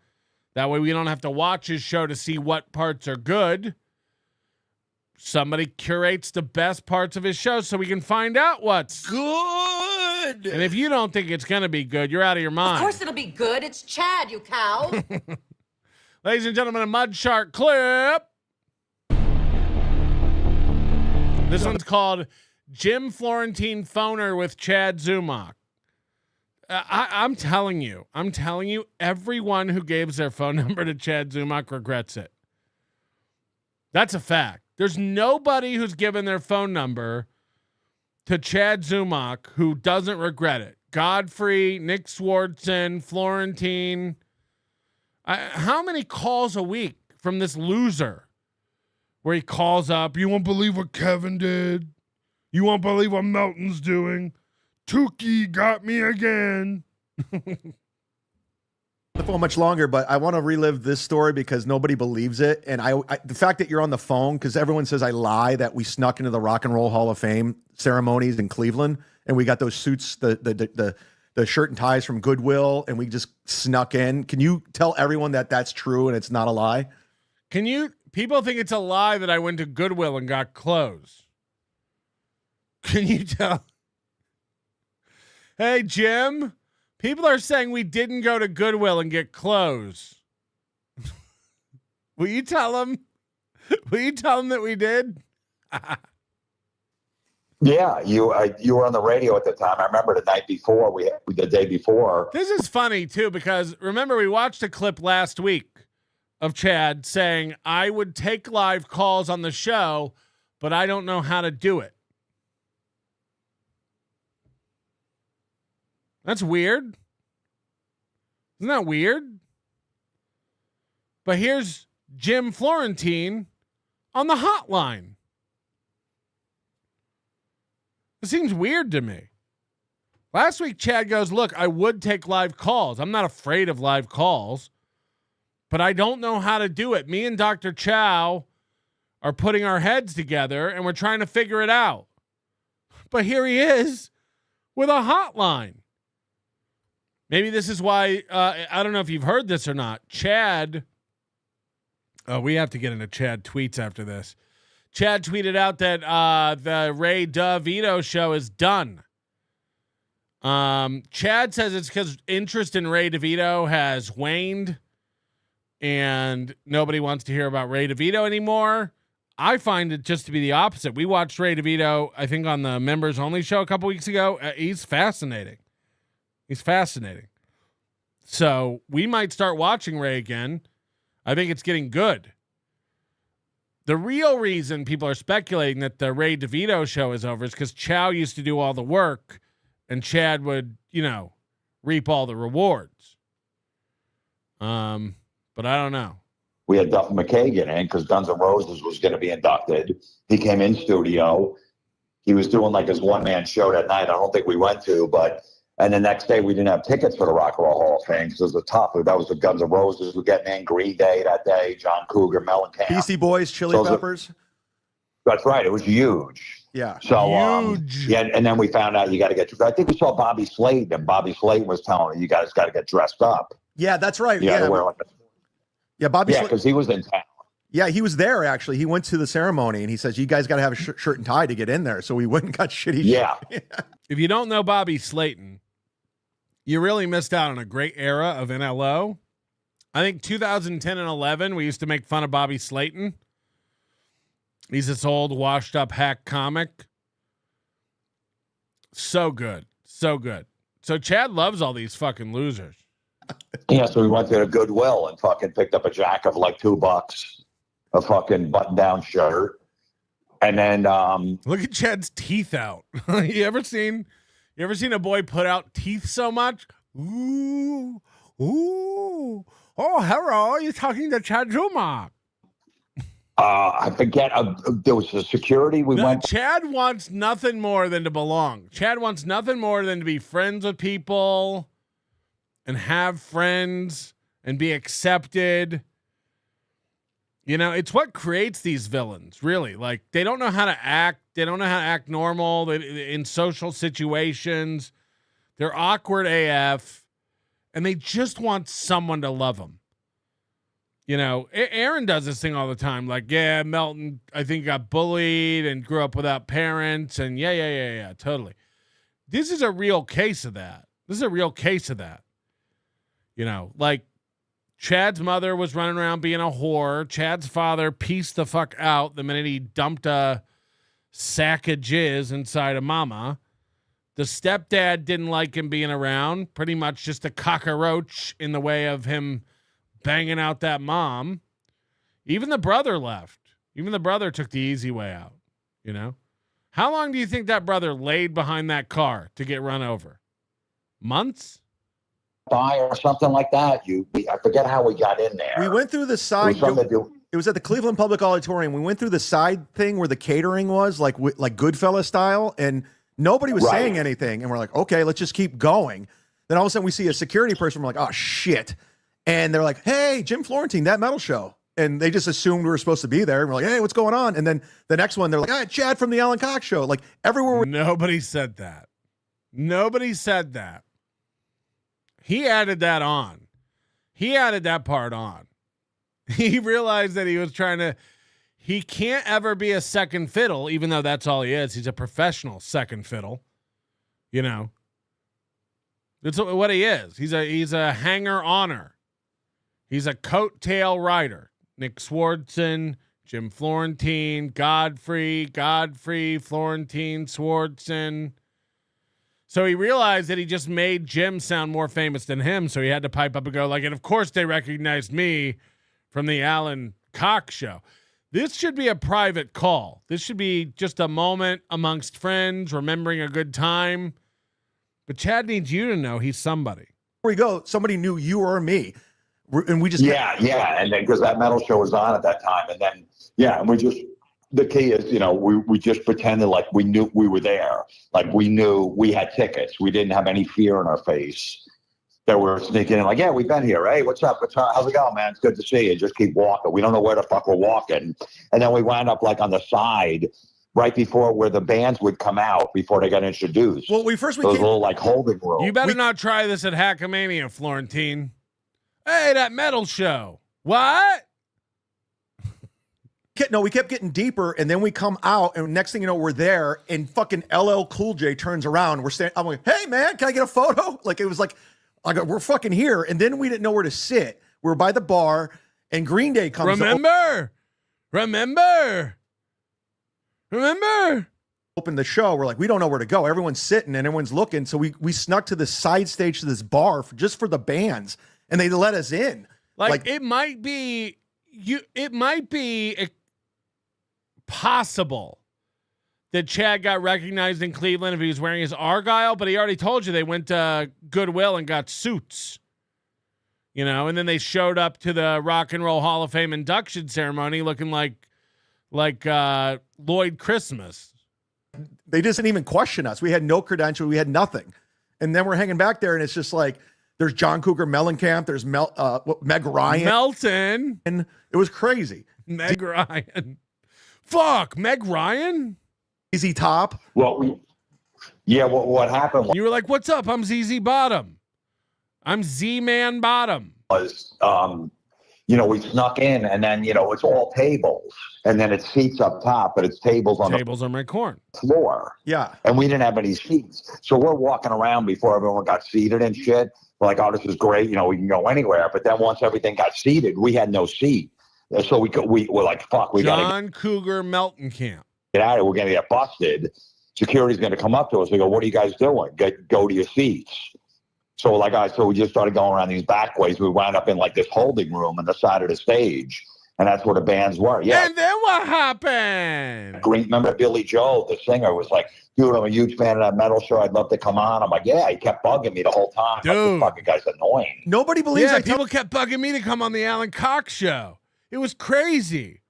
That way we don't have to watch his show to see what parts are good. Somebody curates the best parts of his show so we can find out what's good. And if you don't think it's going to be good, you're out of your mind. Of course it'll be good. It's Chad, you cow. Ladies and gentlemen, a Mud Shark clip. This one's called Jim Florentine Phoner with Chad Zumach. I'm telling you, everyone who gave their phone number to Chad Zumach regrets it. That's a fact. There's nobody who's given their phone number to Chad Zumach who doesn't regret it. Godfrey, Nick Swartzen, Florentine. How many calls a week from this loser where he calls up, you won't believe what Kevin did. You won't believe what Melton's doing. Tukey got me again. The phone much longer, but I want to relive this story because nobody believes it. And I the fact that you're on the phone, because everyone says I lie, that we snuck into the Rock and Roll Hall of Fame ceremonies in Cleveland and we got those suits, the shirt and ties from Goodwill, and we just snuck in. Can you tell everyone that that's true and it's not a lie? People think it's a lie that I went to Goodwill and got clothes. Can you tell? Hey, Jim, people are saying we didn't go to Goodwill and get clothes. Will you tell them? Will you tell them that we did? Yeah, you were on the radio at the time. I remember the night before, the day before. This is funny, too, because remember we watched a clip last week of Chad saying, I would take live calls on the show, but I don't know how to do it. That's weird. Isn't that weird? But here's Jim Florentine on the hotline. It seems weird to me. Last week, Chad goes, look, I would take live calls. I'm not afraid of live calls, but I don't know how to do it. Me and Dr. Chow are putting our heads together, and we're trying to figure it out. But here he is with a hotline. Maybe this is why, I don't know if you've heard this or not. Chad, we have to get into Chad tweets after this. Chad tweeted out that the Ray DeVito show is done. Chad says it's because interest in Ray DeVito has waned and nobody wants to hear about Ray DeVito anymore. I find it just to be the opposite. We watched Ray DeVito, I think, on the members only show a couple weeks ago. He's fascinating. He's fascinating. So we might start watching Ray again. I think it's getting good. The real reason people are speculating that the Ray DeVito show is over is because Chow used to do all the work and Chad would, reap all the rewards. But I don't know. We had Duff McKagan in because Guns N' Roses was going to be inducted. He came in studio. He was doing like his one-man show that night. I don't think we went to, and the next day we didn't have tickets for the Rock and Roll Hall of Fame because it was a tough. That was the Guns N' Roses were getting in, Green Day that day, John Cougar, Mellencamp. Beastie Boys, Chili Peppers. That's right. It was huge. Yeah. So, huge. And then we found out you got to get. I think we saw Bobby Slade, and Bobby Slade was telling you guys got to get dressed up. Yeah, that's right. You Yeah, wear Bobby. Yeah, because he was in town. Yeah, he was there actually. He went to the ceremony and he says, "You guys got to have a shirt and tie to get in there." So we went and got shitty. Yeah. If you don't know Bobby Slayton, you really missed out on a great era of NLO. I think 2010 and 11, we used to make fun of Bobby Slayton. He's this old, washed-up hack comic. So good. So good. So Chad loves all these fucking losers. Yeah, so we went to a Goodwill and fucking picked up a jack of like $2, a fucking button-down shirt. And then look at Chad's teeth out. You ever seen a boy put out teeth so much? Ooh. Oh, hello. You're talking to Chad Zuma. I forget. There was a security. Chad wants nothing more than to belong. Chad wants nothing more than to be friends with people and have friends and be accepted. It's what creates these villains, really. Like, they don't know how to act. They don't know how to act normal in social situations. They're awkward AF, and they just want someone to love them. Aaron does this thing all the time. Like, yeah, Melton, I think, got bullied and grew up without parents. And yeah, totally. This is a real case of that. Like, Chad's mother was running around being a whore. Chad's father pieced the fuck out the minute he dumped a sack of jizz inside of mama. The stepdad didn't like him being around. Pretty much just a cockroach in the way of him banging out that mom. Even the brother left. Even the brother took the easy way out. How long do you think that brother laid behind that car to get run over? Months? By or something like that. I forget how we got in there. We went through the side. It was at the Cleveland Public Auditorium. We went through the side thing where the catering was, like Goodfella style, and nobody was saying anything. And we're like, okay, let's just keep going. Then all of a sudden we see a security person. We're like, oh shit. And they're like, hey, Jim Florentine, that metal show. And they just assumed we were supposed to be there. And we're like, hey, what's going on? And then the next one, they're like, Chad from the Alan Cox show. Like everywhere. Nobody said that. Nobody said that. He added that on. He added that part on. He realized that he can't ever be a second fiddle, even though that's all he is. He's a professional second fiddle. You know, that's what he is. He's a hanger-oner. He's a coattail rider. Nick Swardson, Jim Florentine, Godfrey, Florentine, Swardson. So he realized that he just made Jim sound more famous than him. So he had to pipe up and go and of course they recognized me from the Alan Cox show. This should be a private call. This should be just a moment amongst friends, remembering a good time. But Chad needs you to know he's somebody. Before we go, somebody knew you or me. And we just yeah, and then because that metal show was on at that time, and then and we just the key is we just pretended like we knew we were there, like we knew we had tickets. We didn't have any fear in our face that we're sneaking in. Like, yeah, we've been here. Hey, what's up? How's it going, man? It's good to see you. Just keep walking. We don't know where the fuck we're walking, and then we wound up like on the side. Right before where the bands would come out before they got introduced. Well, those little like holding rooms. You better not try this at Hackamania, Florentine. Hey, that metal show. What? No, we kept getting deeper, and then we come out, and next thing you know, we're there, and fucking LL Cool J turns around. We're standing. I'm like, hey man, can I get a photo? Like it was like we're fucking here, and then we didn't know where to sit. We were by the bar, and Green Day comes. Remember. Open the show. We're like, we don't know where to go. Everyone's sitting and everyone's looking. So we snuck to the side stage to this bar just for the bands, and they let us in. Like it might be possible that Chad got recognized in Cleveland if he was wearing his Argyle, but he already told you they went to Goodwill and got suits. And then they showed up to the Rock and Roll Hall of Fame induction ceremony looking like Lloyd Christmas. They just didn't even question us. We had no credential. We had nothing. And then we're hanging back there, and it's just like, there's John Cougar Mellencamp. There's Meg Ryan. Melton. And it was crazy. Meg Ryan. Fuck, Meg Ryan? ZZ Top. Well, what happened you were like, what's up? I'm ZZ Bottom. I'm Z-Man Bottom. We snuck in, and then, it's all tables, and then it's seats up top, but it's tables on on my corn floor. Yeah. And we didn't have any seats. So we're walking around before everyone got seated and shit. We're like, oh, this is great. We can go anywhere. But then once everything got seated, we had no seat. So we were like, fuck, we got John Cougar Mellencamp. Get out of here. We're going to get busted. Security's going to come up to us. We go, what are you guys doing? Go to your seats. So we just started going around these back ways. We wound up in like this holding room on the side of the stage. And that's where the bands were. Yeah. And then what happened? Remember Billy Joel, the singer, was like, dude, I'm a huge fan of that metal show. I'd love to come on. I'm like, yeah, he kept bugging me the whole time. Dude. Like, this fucking guy's annoying. Nobody believes that. People kept bugging me to come on the Alan Cox show. It was crazy.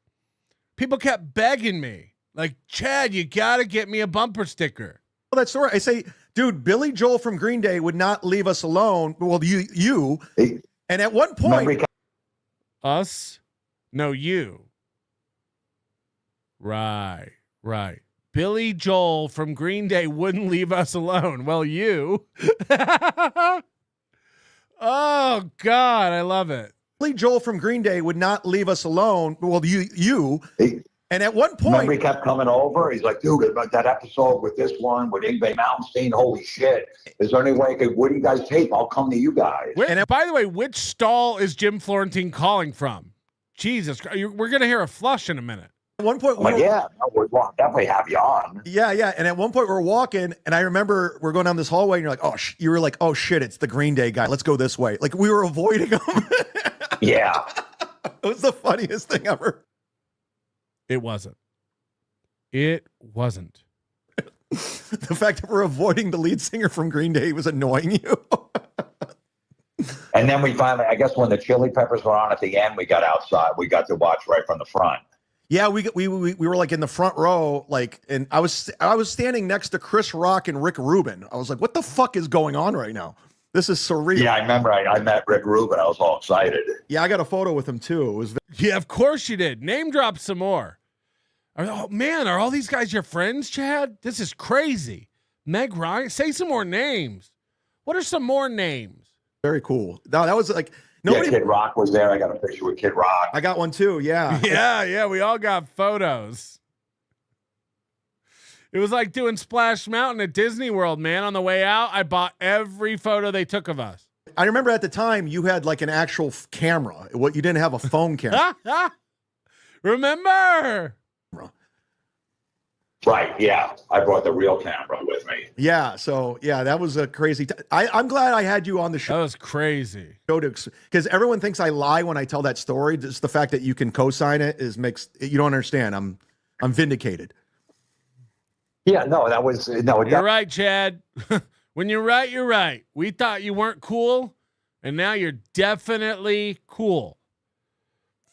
People kept begging me. Like, Chad, you got to get me a bumper sticker. Well, that story, I say, dude, Billy Joel from Green Day would not leave us alone. Well, you. And at one point. Us? No, you. Right. Billy Joel from Green Day wouldn't leave us alone. Well, you. Oh, God, I love it. Billy Joel from Green Day would not leave us alone. Well, you. And at one point. Remember he kept coming over. He's like, dude, about that episode with this one with Ingve Malmsteen, holy shit. Is there any way where do you guys tape? I'll come to you guys. And by the way, which stall is Jim Florentine calling from? Jesus, we're going to hear a flush in a minute. At one point, we'll definitely have you on. Yeah. And at one point we're walking, and I remember we're going down this hallway, and you're like, you were like, oh shit, it's the Green Day guy. Let's go this way. Like we were avoiding him. Yeah. It was the funniest thing ever. It wasn't. The fact that we're avoiding the lead singer from Green Day was annoying you. And then we finally, I guess when the Chili Peppers were on at the end, we got outside. We got to watch right from the front. Yeah, we were like in the front row, like, and I was standing next to Chris Rock and Rick Rubin. I was like, what the fuck is going on right now? This is surreal. Yeah, I remember I met Rick Rubin. I was all excited. Yeah, I got a photo with him too. It was yeah, of course you did. Name drop some more. Oh man, are all these guys your friends, Chad? This is crazy. Meg Ryan, say some more names. What are some more names? Very cool. No, that was like, Yeah, Kid Rock was there. I got a picture with Kid Rock. I got one too. Yeah. Yeah. We all got photos. It was like doing Splash Mountain at Disney World, man. On the way out, I bought every photo they took of us. I remember at the time you had like an actual camera. What you didn't have a phone camera. Remember? Right, yeah. I brought the real camera with me. Yeah, so yeah, that was a crazy. I'm glad I had you on the show. That was crazy. Because everyone thinks I lie when I tell that story. Just the fact that you can co-sign it makes you don't understand. I'm vindicated. Yeah, no, that was no. You're right, Chad. When you're right, you're right. We thought you weren't cool, and now you're definitely cool.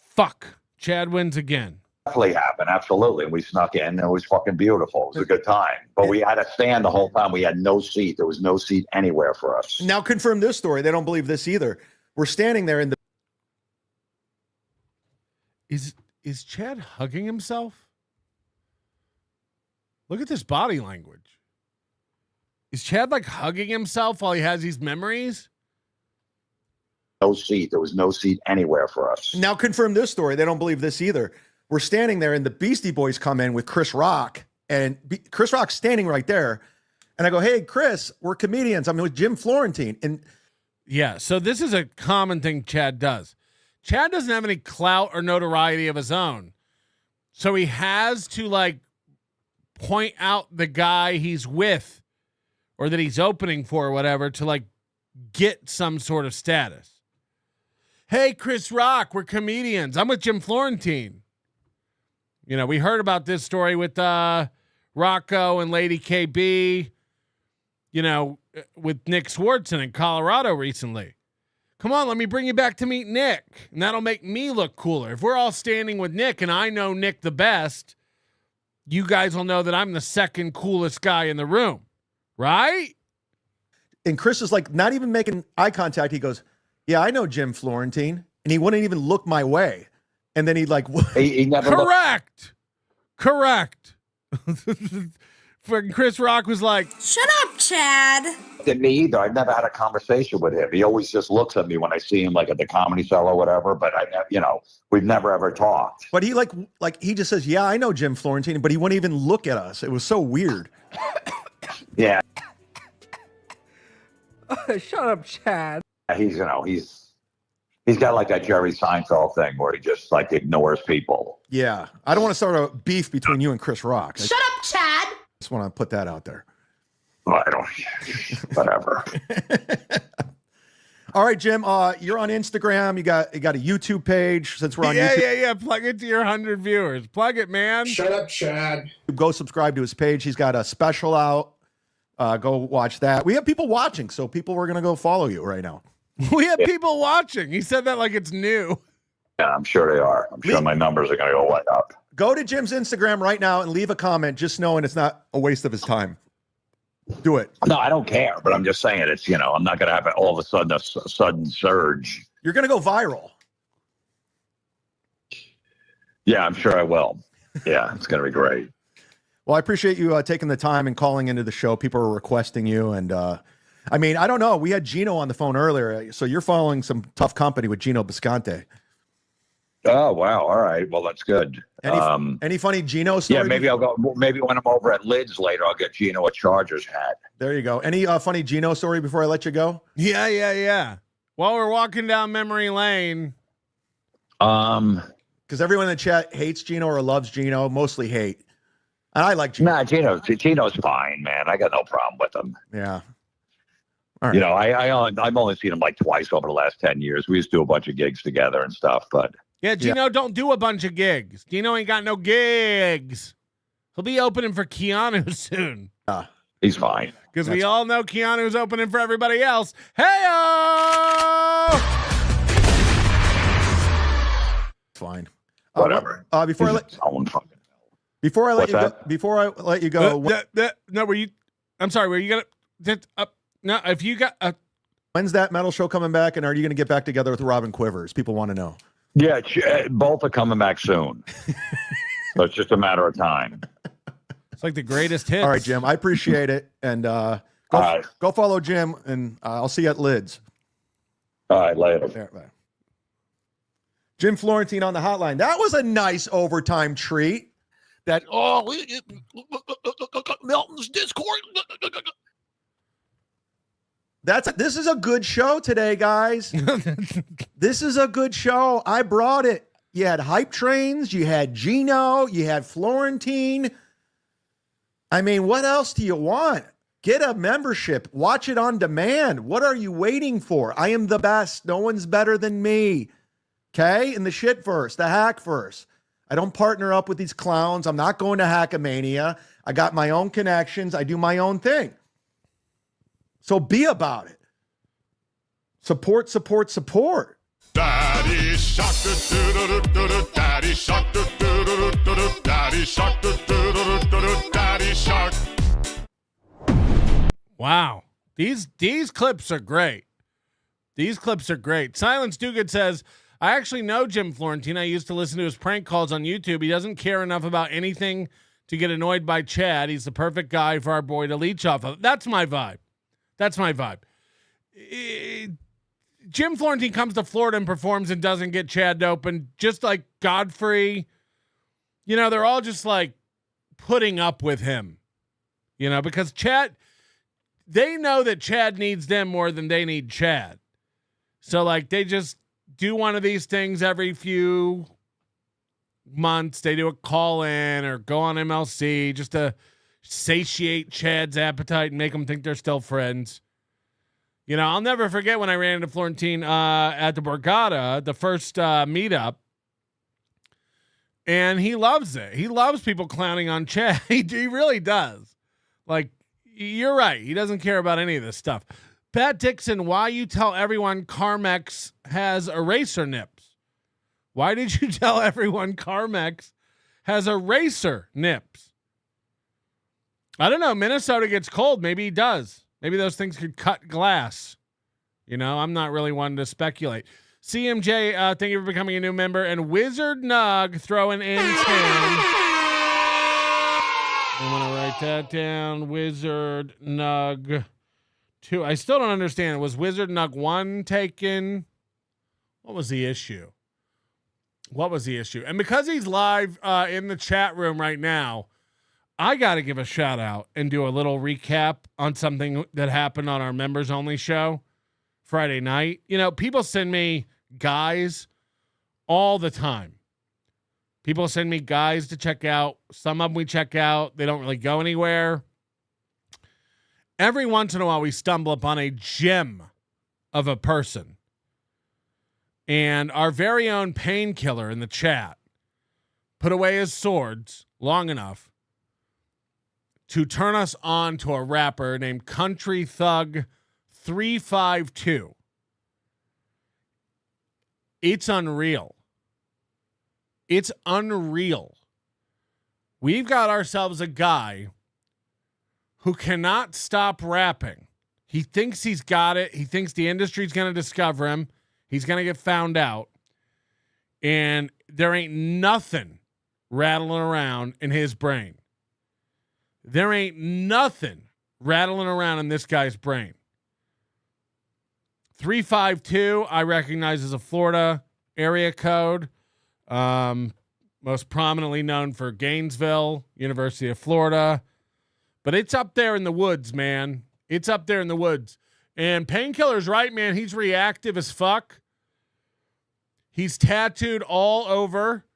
Fuck. Chad wins again. Definitely happened, absolutely. And we snuck in. It was fucking beautiful. It was a good time. But we had to stand the whole time. We had no seat. There was no seat anywhere for us. Now confirm this story. They don't believe this either. We're standing there in the. Is Chad hugging himself? Look at this body language. Is Chad like hugging himself while he has these memories? No seat. There was no seat anywhere for us. Now confirm this story. They don't believe this either. We're standing there and the Beastie Boys come in with Chris Rock and Chris Rock's standing right there. And I go, hey, Chris, we're comedians. I'm with Jim Florentine. And yeah, so this is a common thing Chad does. Chad doesn't have any clout or notoriety of his own. So he has to like point out the guy he's with or that he's opening for or whatever to like get some sort of status. Hey, Chris Rock, we're comedians. I'm with Jim Florentine. You know, we heard about this story with Rocco and Lady KB, you know, with Nick Swartzen in Colorado recently. Come on, let me bring you back to meet Nick. And that'll make me look cooler. If we're all standing with Nick and I know Nick the best, you guys will know that I'm the second coolest guy in the room. Right? And Chris is like not even making eye contact. He goes, yeah, I know Jim Florentine. And he wouldn't even look my way. And then he like, he never Correct. Fucking Chris Rock was like, shut up, Chad. Didn't me either. I've never had a conversation with him. He always just looks at me when I see him like at the Comedy Cell or whatever. But we've never ever talked. But he like he just says, yeah, I know Jim Florentine, but he wouldn't even look at us. It was so weird. Yeah. Shut up, Chad. He's got like that Jerry Seinfeld thing where he just like ignores people. Yeah. I don't want to start a beef between you and Chris Rock. Shut up, Chad. Just want to put that out there. Well, I don't, whatever. All right, Jim, you're on Instagram. You got a YouTube page since we're on YouTube. Yeah. Plug it to your 100 viewers. Plug it, man. Shut up, Chad. Go subscribe to his page. He's got a special out. Go watch that. We have people watching, so people are going to go follow you right now. We have people watching. He said that like it's new. Yeah, I'm sure they are. I'm sure my numbers are going to go way up. Go to Jim's Instagram right now and leave a comment, just knowing it's not a waste of his time. Do it. No, I don't care, but I'm just saying it's, I'm not going to have all of a sudden surge. You're going to go viral. Yeah, I'm sure I will. Yeah, it's going to be great. Well, I appreciate you taking the time and calling into the show. People are requesting you. And I mean, I don't know. We had Gino on the phone earlier. So you're following some tough company with Gino Bisconte. Oh, wow. All right. Well, that's good. Any funny Gino story? Yeah, maybe I'll go. Maybe when I'm over at Lids later, I'll get Gino a Chargers hat. There you go. Any funny Gino story before I let you go? Yeah. While we're walking down memory lane. Because everyone in the chat hates Gino or loves Gino, mostly hate. And I like Gino. Nah, Gino's fine, man. I got no problem with him. Yeah. All right. I've only seen him like twice over the last 10 years. We used to do a bunch of gigs together and stuff, but. Yeah, Gino don't do a bunch of gigs. Gino ain't got no gigs. He'll be opening for Keanu soon. He's fine. Because we all know Keanu's opening for everybody else. Hey-o! Fine. Whatever. Before I let you go. No, were you? I'm sorry. Were you gonna? No, if you got. When's that metal show coming back, and are you going to get back together with Robin Quivers? People want to know. Yeah, both are coming back soon. So it's just a matter of time. It's like the greatest hits. All right, Jim. I appreciate it, and go follow Jim, and I'll see you at Lids. All right, later. Yeah, bye. Jim Florentine on the hotline. That was a nice overtime treat. Milton's Discord. This is a good show today, guys. This is a good show. I brought it. You had hype trains, you had Gino, you had Florentine. I mean, what else do you want? Get a membership. Watch it on demand. What are you waiting for? I am the best. No one's better than me. Okay? In the shitverse, the hackverse. I don't partner up with these clowns. I'm not going to Hackamania. I got my own connections. I do my own thing. So be about it. Support, support, support. Daddy shark, daddy shark, daddy shark, daddy shark. Wow. These clips are great. These clips are great. Silence Duguid says, I actually know Jim Florentine. I used to listen to his prank calls on YouTube. He doesn't care enough about anything to get annoyed by Chad. He's the perfect guy for our boy to leech off of. That's my vibe. That's my vibe. Jim Florentine comes to Florida and performs and doesn't get Chad open, just like Godfrey. You know, they're all just like putting up with him, you know, because Chad, they know that Chad needs them more than they need Chad. So, like, they just do one of these things every few months. They do a call in or go on MLC just to satiate Chad's appetite and make him think they're still friends. You know, I'll never forget when I ran into Florentine at the Borgata, the first meetup, and he loves it. He loves people clowning on Chad. He really does. Like, you're right. He doesn't care about any of this stuff. Pat Dixon, why you tell everyone Karmex has eraser nips? Why did you tell everyone Karmex has eraser nips? I don't know. Minnesota gets cold. Maybe he does. Maybe those things could cut glass. You know, I'm not really one to speculate. CMJ, thank you for becoming a new member. And Wizard Nug throwing in 10. I'm going to write that down. Wizard Nug 2. I still don't understand. Was Wizard Nug 1 taken? What was the issue? What was the issue? And because he's live in the chat room right now, I got to give a shout out and do a little recap on something that happened on our members only show Friday night. You know, people send me guys all the time. People send me guys to check out. Some of them we check out. They don't really go anywhere. Every once in a while we stumble upon a gem of a person. And our very own Painkiller in the chat put away his swords long enough to turn us on to a rapper named Country Thug 352. It's unreal. It's unreal. We've got ourselves a guy who cannot stop rapping. He thinks he's got it. He thinks the industry's going to discover him. He's going to get found out. And there ain't nothing rattling around in his brain. There ain't nothing rattling around in this guy's brain. 352, I recognize as a Florida area code. Most prominently known for Gainesville, University of Florida. But it's up there in the woods, man. It's up there in the woods. And Painkiller's right, man. He's reactive as fuck. He's tattooed all over.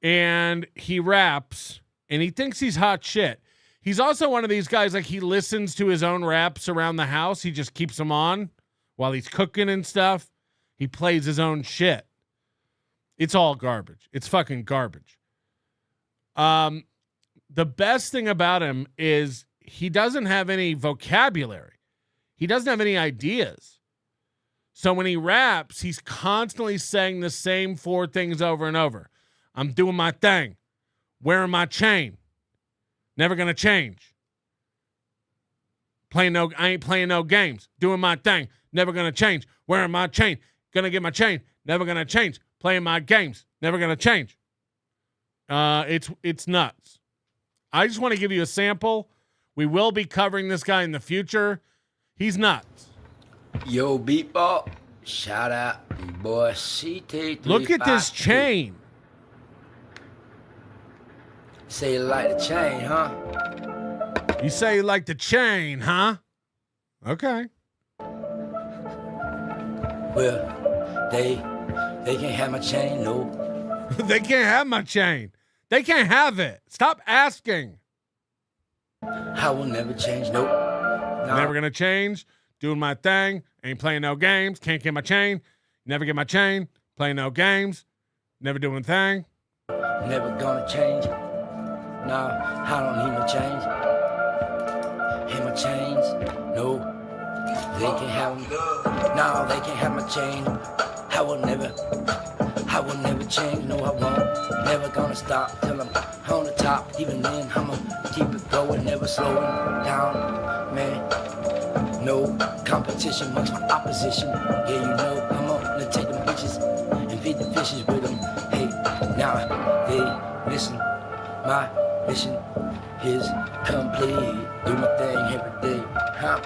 And he raps. And he thinks he's hot shit. He's also one of these guys, like, he listens to his own raps around the house. He just keeps them on while he's cooking and stuff. He plays his own shit. It's all garbage. It's fucking garbage. The best thing about him is he doesn't have any vocabulary. He doesn't have any ideas. So when he raps, he's constantly saying the same 4 things over and over. I'm doing my thing. Wearing my chain. Never gonna change. I ain't playing no games. Doing my thing. Never gonna change. Wearing my chain. Gonna get my chain. Never gonna change. Playing my games. Never gonna change. It's nuts. I just want to give you a sample. We will be covering this guy in the future. He's nuts. Yo, Beatball. Shout out, boy. CT3. Look at this chain. Say you like the chain, huh? You say you like the chain, huh? Okay. Well, they can't have my chain, no. They can't have my chain. They can't have it. Stop asking. I will never change, nope. Nah. Never gonna change. Doing my thing. Ain't playing no games. Can't get my chain. Never get my chain. Playing no games. Never doing thing. Never gonna change. Nah, I don't need no change. Hey, my chains, no. They can't have them. No, they can't have my chain. I will never change. No, I won't. Never gonna stop till I'm on the top. Even then, I'ma keep it going, never slowing down, man. No competition amongst my opposition. Yeah, you know, I'm gonna take them bitches and feed the fishes with them. Hey, now they listen. My mission is complete. Do my thing every day. I'm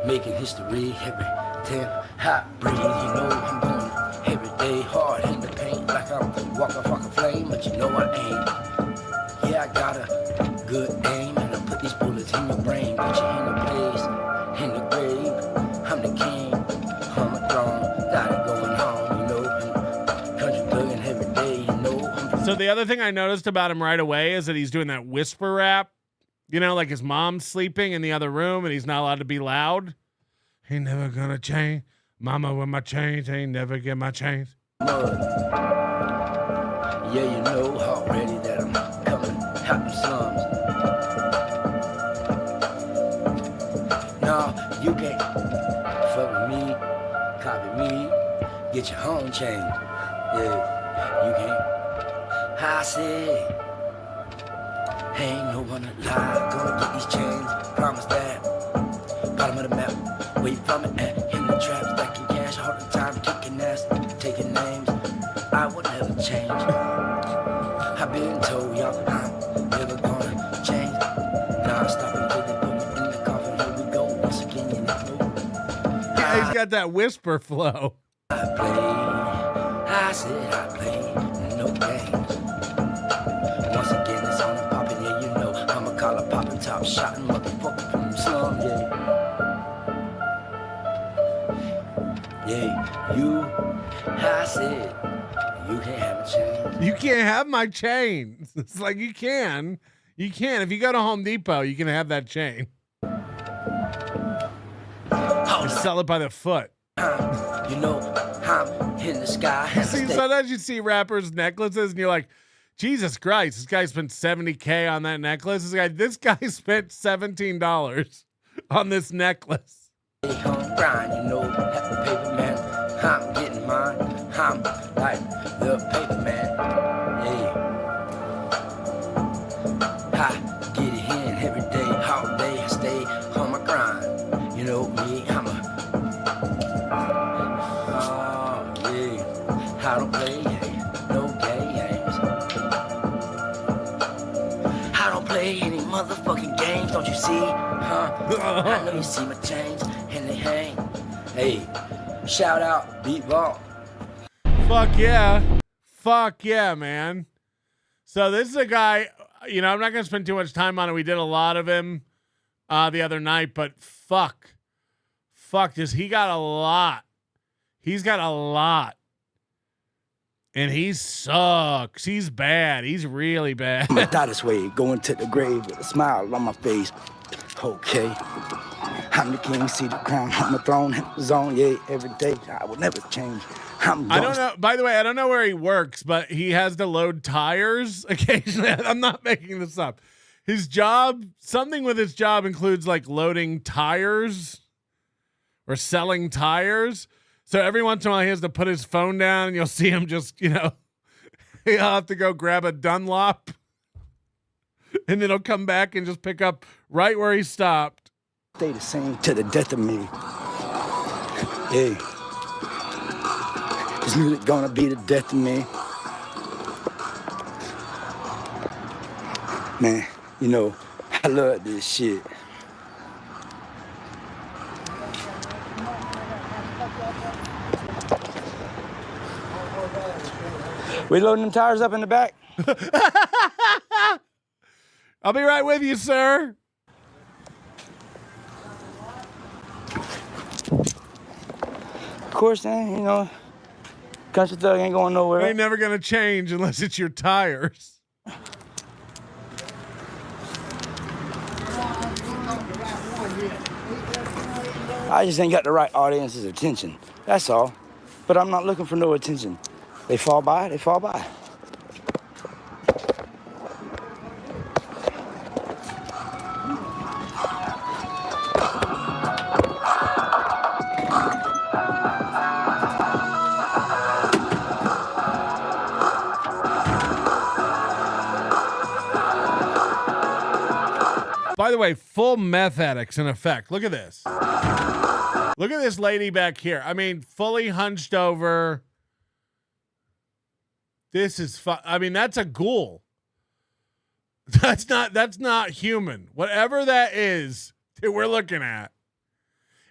making history every time I breathe. You know I'm going every day hard in the paint like I'm walking fucking flame, but you know I ain't. Yeah, I got a good aim and I put these bullets in your brain. Put you in a place, in the grave. I'm the king, on my throne. Got it going on, you know. And country thugging every day, you know. So the other thing I noticed about him right away is that he's doing that whisper rap. You know, like his mom's sleeping in the other room and he's not allowed to be loud. Ain't never gonna change. Mama with my chains, ain't never get my chains. Yeah, you know already that I'm coming out the slums. No, you can't fuck with me, copy me, get your own chain. Yeah, you can't. I say, ain't no one alive gonna get these chains. Promise that. Bottom of the map, where you from it at? In the trap, stacking cash all the time, kicking ass, taking names. I would never change. I've been told y'all I'm never gonna change. Nah, stop it, they put me in the coffin. Here we go once again in the mood. Yeah, he's got that whisper flow. I said I play no games. Once again, it's on and popping, yeah, you know. I'ma call a popping top shot and motherfucker from the slum, yeah. Yeah, I said, you can't have a chain. You can't have my chain. It's like you can. You can. If you go to Home Depot, you can have that chain. You sell it by the foot. You know, I'm in the sky. See, sometimes you see rappers' necklaces and you're like, Jesus Christ, this guy spent $70K on that necklace. This guy spent $17 on this necklace. Grind, you know, the paper man. I'm getting mine. I'm like the paper man. Yeah. I get it in every day, all day. I stay on my grind. You know me, I'm a. Oh, yeah. I don't play no games. I don't play any motherfucking games, don't you see? Huh? I know you see my chains and they hang. Hey, shout out, Beat Vault. Fuck yeah. Fuck yeah, man. So this is a guy, you know, I'm not going to spend too much time on it. We did a lot of him the other night, but fuck this. He got a lot. He's got a lot. And he sucks. He's bad. He's really bad. I'm a this way, going to the grave with a smile on my face. Okay. I'm the king, see the crown on my throne, zone, yeah, every day. I will never change. I don't know. By the way, I don't know where he works, but he has to load tires occasionally. I'm not making this up. His job, something with his job includes like loading tires or selling tires. So every once in a while he has to put his phone down and you'll see him just, you know, he'll have to go grab a Dunlop and then he'll come back and just pick up right where he stopped. Stay the same to the death of me. Hey. Is music gonna be the death of me? Man, you know, I love this shit. We loading them tires up in the back? I'll be right with you, sir. Of course, then, you know, country thug ain't going nowhere. Ain't never gonna change unless it's your tires. I just ain't got the right audience's attention. That's all. But I'm not looking for no attention. They fall by, they fall by. By the way, full meth addicts in effect. Look at this. Look at this lady back here. I mean, fully hunched over. This is fun. I mean, that's a ghoul. That's not human. Whatever that is that we're looking at.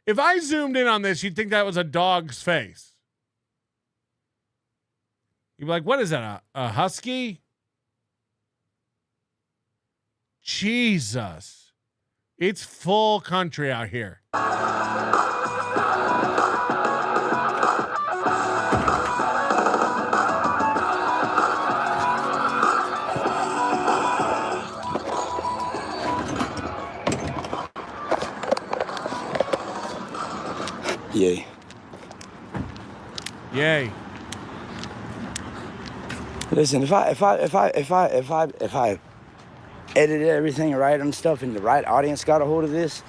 If I zoomed in on this, you'd think that was a dog's face. You'd be like, what is that? A husky? Jesus. It's full country out here. Yay. Yay. Listen, if I edited everything right and stuff and the right audience got a hold of this,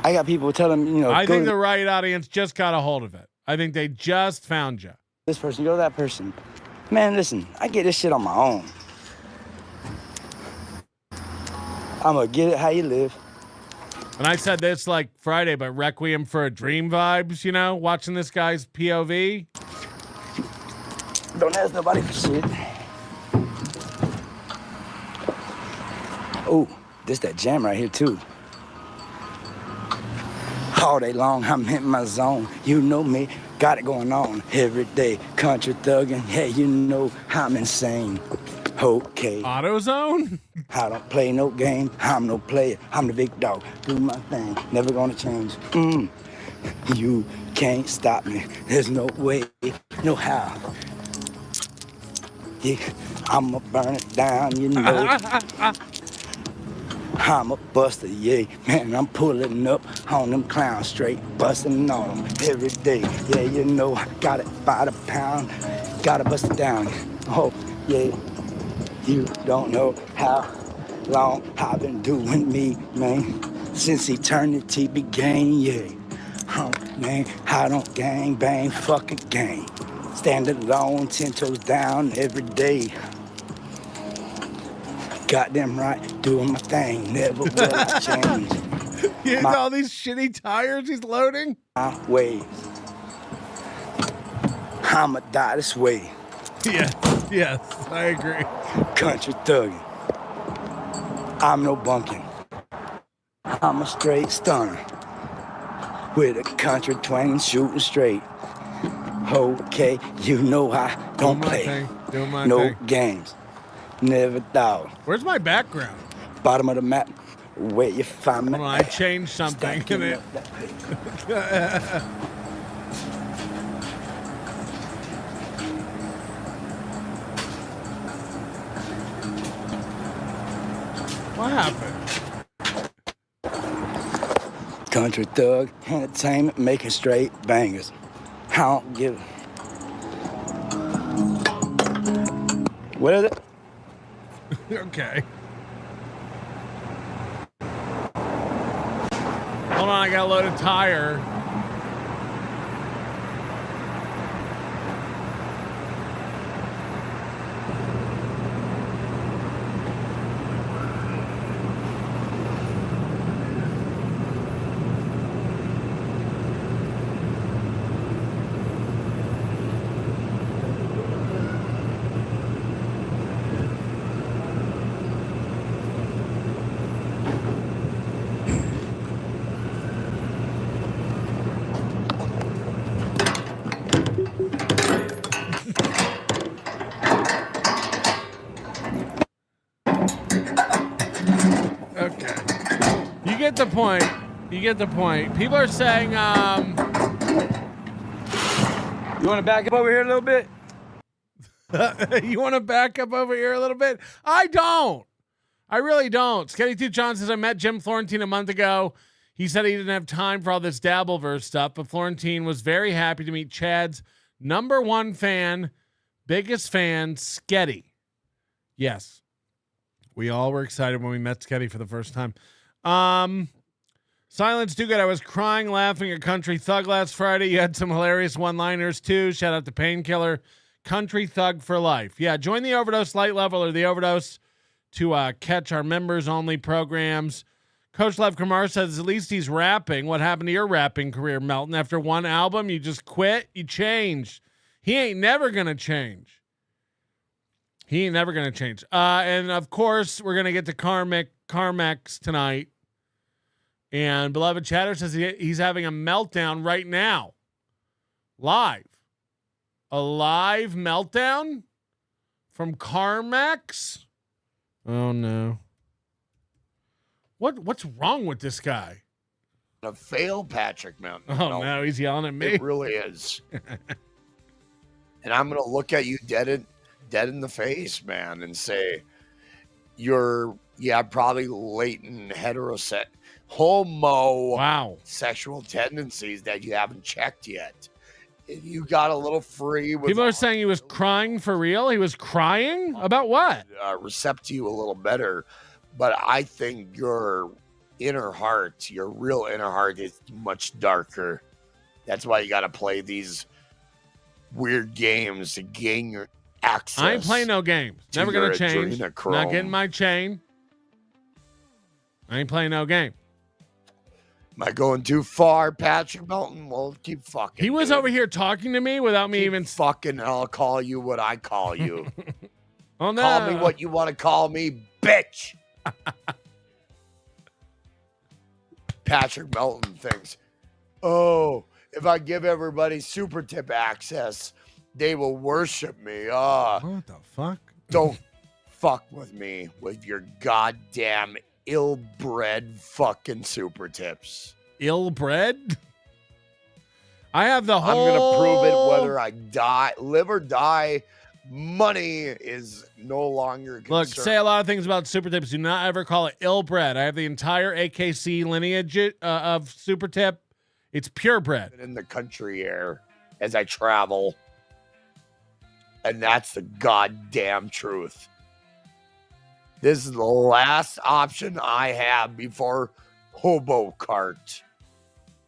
I got people telling me, you know, I think the right audience just got a hold of it. I think they just found you. This person, go to that person. Man, listen, I get this shit on my own. I'm gonna get it how you live. And I said this like Friday, but Requiem for a Dream vibes, you know, watching this guy's POV. Don't ask nobody for shit. Oh, this that jam right here too. All day long, I'm in my zone. You know me, got it going on every day. Country thugging, hey, you know I'm insane. Okay. AutoZone? I don't play no game. I'm no player. I'm the big dog. Do my thing. Never gonna change. You can't stop me. There's no way, no how. Yeah, I'ma burn it down, you know. I'm a buster, yeah. Man, I'm pulling up on them clowns straight, busting on them every day. Yeah, you know, I got it by the pound. Gotta bust it down. Oh, yeah. You don't know how long I've been doing me, man. Since eternity began, yeah. Oh, man, I don't gang bang, fuck a gang. Stand alone, 10 toes down every day. Goddamn right, doing my thing, never will I change. You know all these shitty tires he's loading? My ways. I'ma die this way. Yes, I agree. Country thugging. I'm no bunking. I'm a straight stunner. With a country twang shooting straight. Okay, you know I don't play. No games. Never thought. Where's my background? Bottom of the map. Where you find me. Hold on, I changed something in it. What happened? Country thug, entertainment, making straight bangers. I don't give a... What is it? Okay. Hold on, I got a load of tire. the point. You get the point. People are saying, You want to back up over here a little bit? you want to back up over here a little bit? I don't. I really don't. Sketty2 John says, I met Jim Florentine a month ago. He said he didn't have time for all this Dabbleverse stuff, but Florentine was very happy to meet Chad's #1 fan, biggest fan, Sketty. Yes. We all were excited when we met Sketty for the first time. Silence Do Good. I was crying laughing at Country Thug last Friday. You had some hilarious one-liners too. Shout out to Painkiller. Country Thug for life. Yeah, join the Overdose Light Level or the Overdose to catch our members-only programs. Coach Lev Kamar says, at least he's rapping. What happened to your rapping career, Melton? After one album, you just quit? You changed. He ain't never going to change. He ain't never going to change. And, of course, we're going to get to Karmex tonight. And Beloved Chatter says he's having a meltdown right now. Live. A live meltdown from Karmex? Oh, no. What's wrong with this guy? To fail Patrick Mountain. Oh, no, he's yelling at me. It really is. And I'm going to look at you dead in the face, man, and say, you're, probably latent sexual tendencies that you haven't checked yet. If you got a little free with people are saying he was crying for real. He was crying about what? Recept to you a little better, but I think your inner heart, your real inner heart, is much darker. That's why you got to play these weird games to gain your access. I ain't playing no games. Never gonna change. Not getting my chain. I ain't playing no game. Am I going too far, Patrick Melton? Well, keep fucking. He was over here talking to me without me even fucking. I'll call you what I call you. Oh no! Call me what you want to call me, bitch. Patrick Melton thinks, oh, if I give everybody super tip access, they will worship me. What the fuck? Don't fuck with me with your goddamn ill-bred fucking super tips. Ill-bred? I have the whole... I'm going to prove it whether I live or die. Money is no longer a concern. Look, say a lot of things about super tips. Do not ever call it ill-bred. I have the entire AKC lineage of super tip. It's purebred. In the country air as I travel. And that's the goddamn truth. This is the last option I have before Hobo Cart.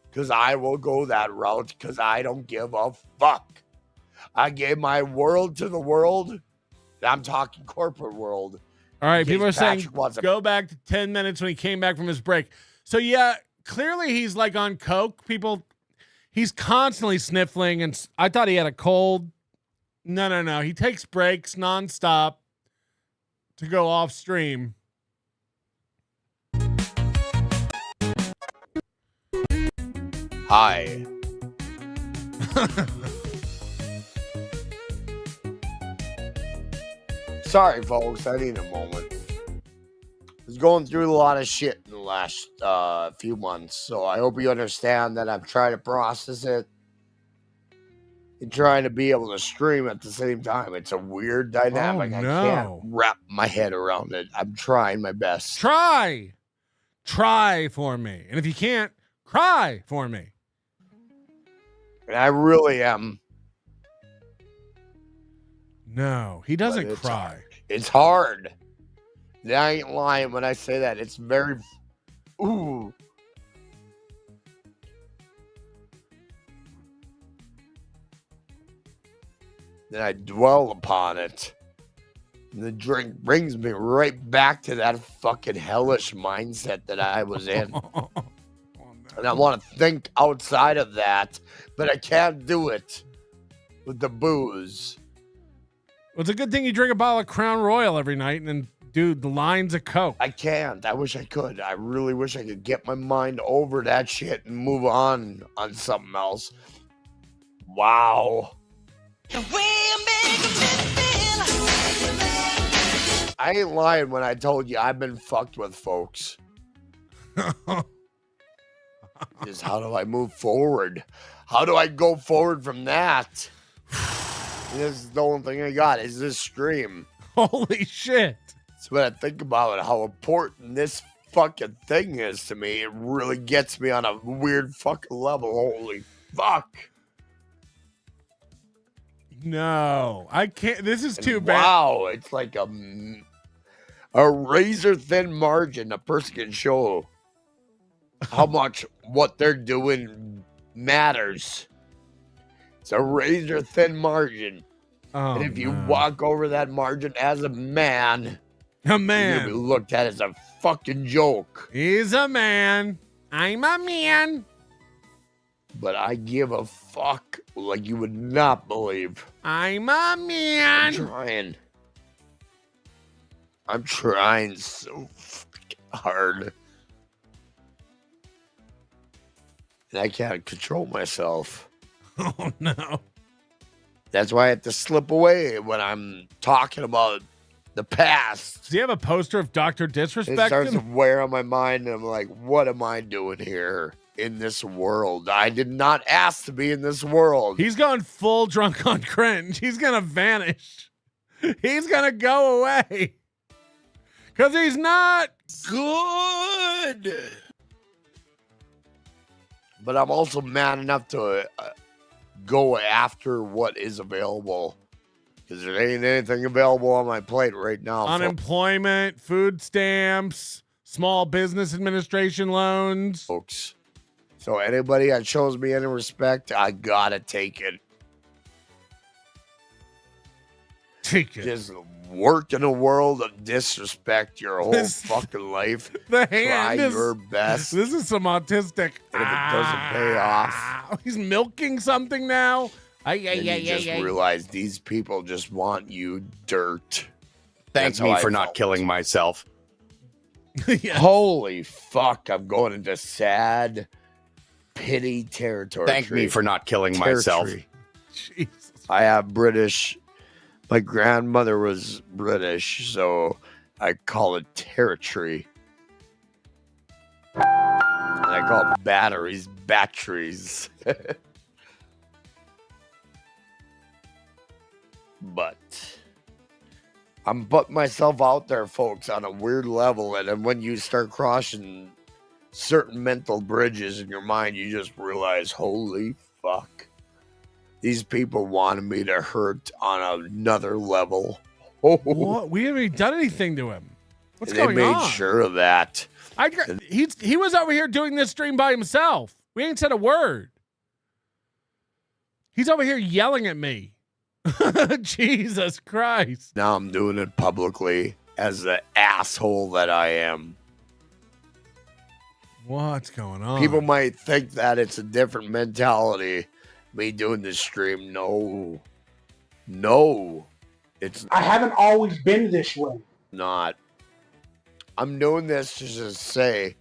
Because I will go that route because I don't give a fuck. I gave my world to the world. I'm talking corporate world. All right, people are saying go back to 10 minutes when he came back from his break. So, yeah, clearly he's like on coke. He's constantly sniffling, and I thought he had a cold. No. He takes breaks nonstop to go off stream. Hi. Sorry, folks. I need a moment. I was going through a lot of shit in the last few months, so I hope you understand that I'm trying to process it and trying to be able to stream at the same time. It's a weird dynamic. Oh, no. I can't wrap my head around it. I'm trying my best. Try for me. And if you can't, cry for me. And I really am. No, he doesn't cry. Hard. It's hard. I ain't lying when I say that. It's very... Ooh. Then I dwell upon it. And the drink brings me right back to that fucking hellish mindset that I was in. And I want to think outside of that, but I can't do it with the booze. Well, it's a good thing you drink a bottle of Crown Royal every night and then do the lines of coke. I can't. I wish I could. I really wish I could get my mind over that shit and move on something else. Wow. I ain't lying when I told you I've been fucked with, folks. Just how do I move forward? How do I go forward from that? This is the only thing I got is this stream. Holy shit. So when I think about how important this fucking thing is to me, it really gets me on a weird fucking level. Holy fuck. No, I can't. This is too bad. Wow, it's like a razor thin margin. A person can show how much what they're doing matters. It's a razor thin margin. Oh, and if you walk over that margin as a man, you're gonna be looked at as a fucking joke. He's a man. I'm a man. But I give a fuck like you would not believe. I'm a man. I'm trying so fucking hard. And I can't control myself. Oh, no. That's why I have to slip away when I'm talking about the past. Does he have a poster of Dr. Disrespect? It starts to wear on my mind, and I'm like, what am I doing here in this world? I did not ask to be in this world. He's going full drunk on cringe. He's going to vanish. He's going to go away. Because he's not good. But I'm also man enough to go after what is available. Because there ain't anything available on my plate right now. Unemployment, food stamps, small business administration loans. Folks. So anybody that shows me any respect, I gotta take it. Take it. Just work in a world of disrespect your whole fucking life. The Try hand is your best. This is some autistic. And if it doesn't pay off, he's milking something now. you just realize these people just want you dirt. Thank me for not killing myself. Yes. Holy fuck, I'm going into sad pity territory. Thank me for not killing myself. Jesus. I have British. My grandmother was British, so I call it territory. And I call batteries batteries. But I'm putting myself out there, folks, on a weird level. And then when you start crossing certain mental bridges in your mind, you just realize, holy fuck. These people wanted me to hurt on another level. What? We haven't even done anything to him. What's going on? They made sure of that. He was over here doing this stream by himself. We ain't said a word. He's over here yelling at me. Jesus Christ. Now I'm doing it publicly as the asshole that I am. What's going on? People might think that it's a different mentality. Me doing this stream, no, it's I haven't always been this way. not. I'm doing this to just say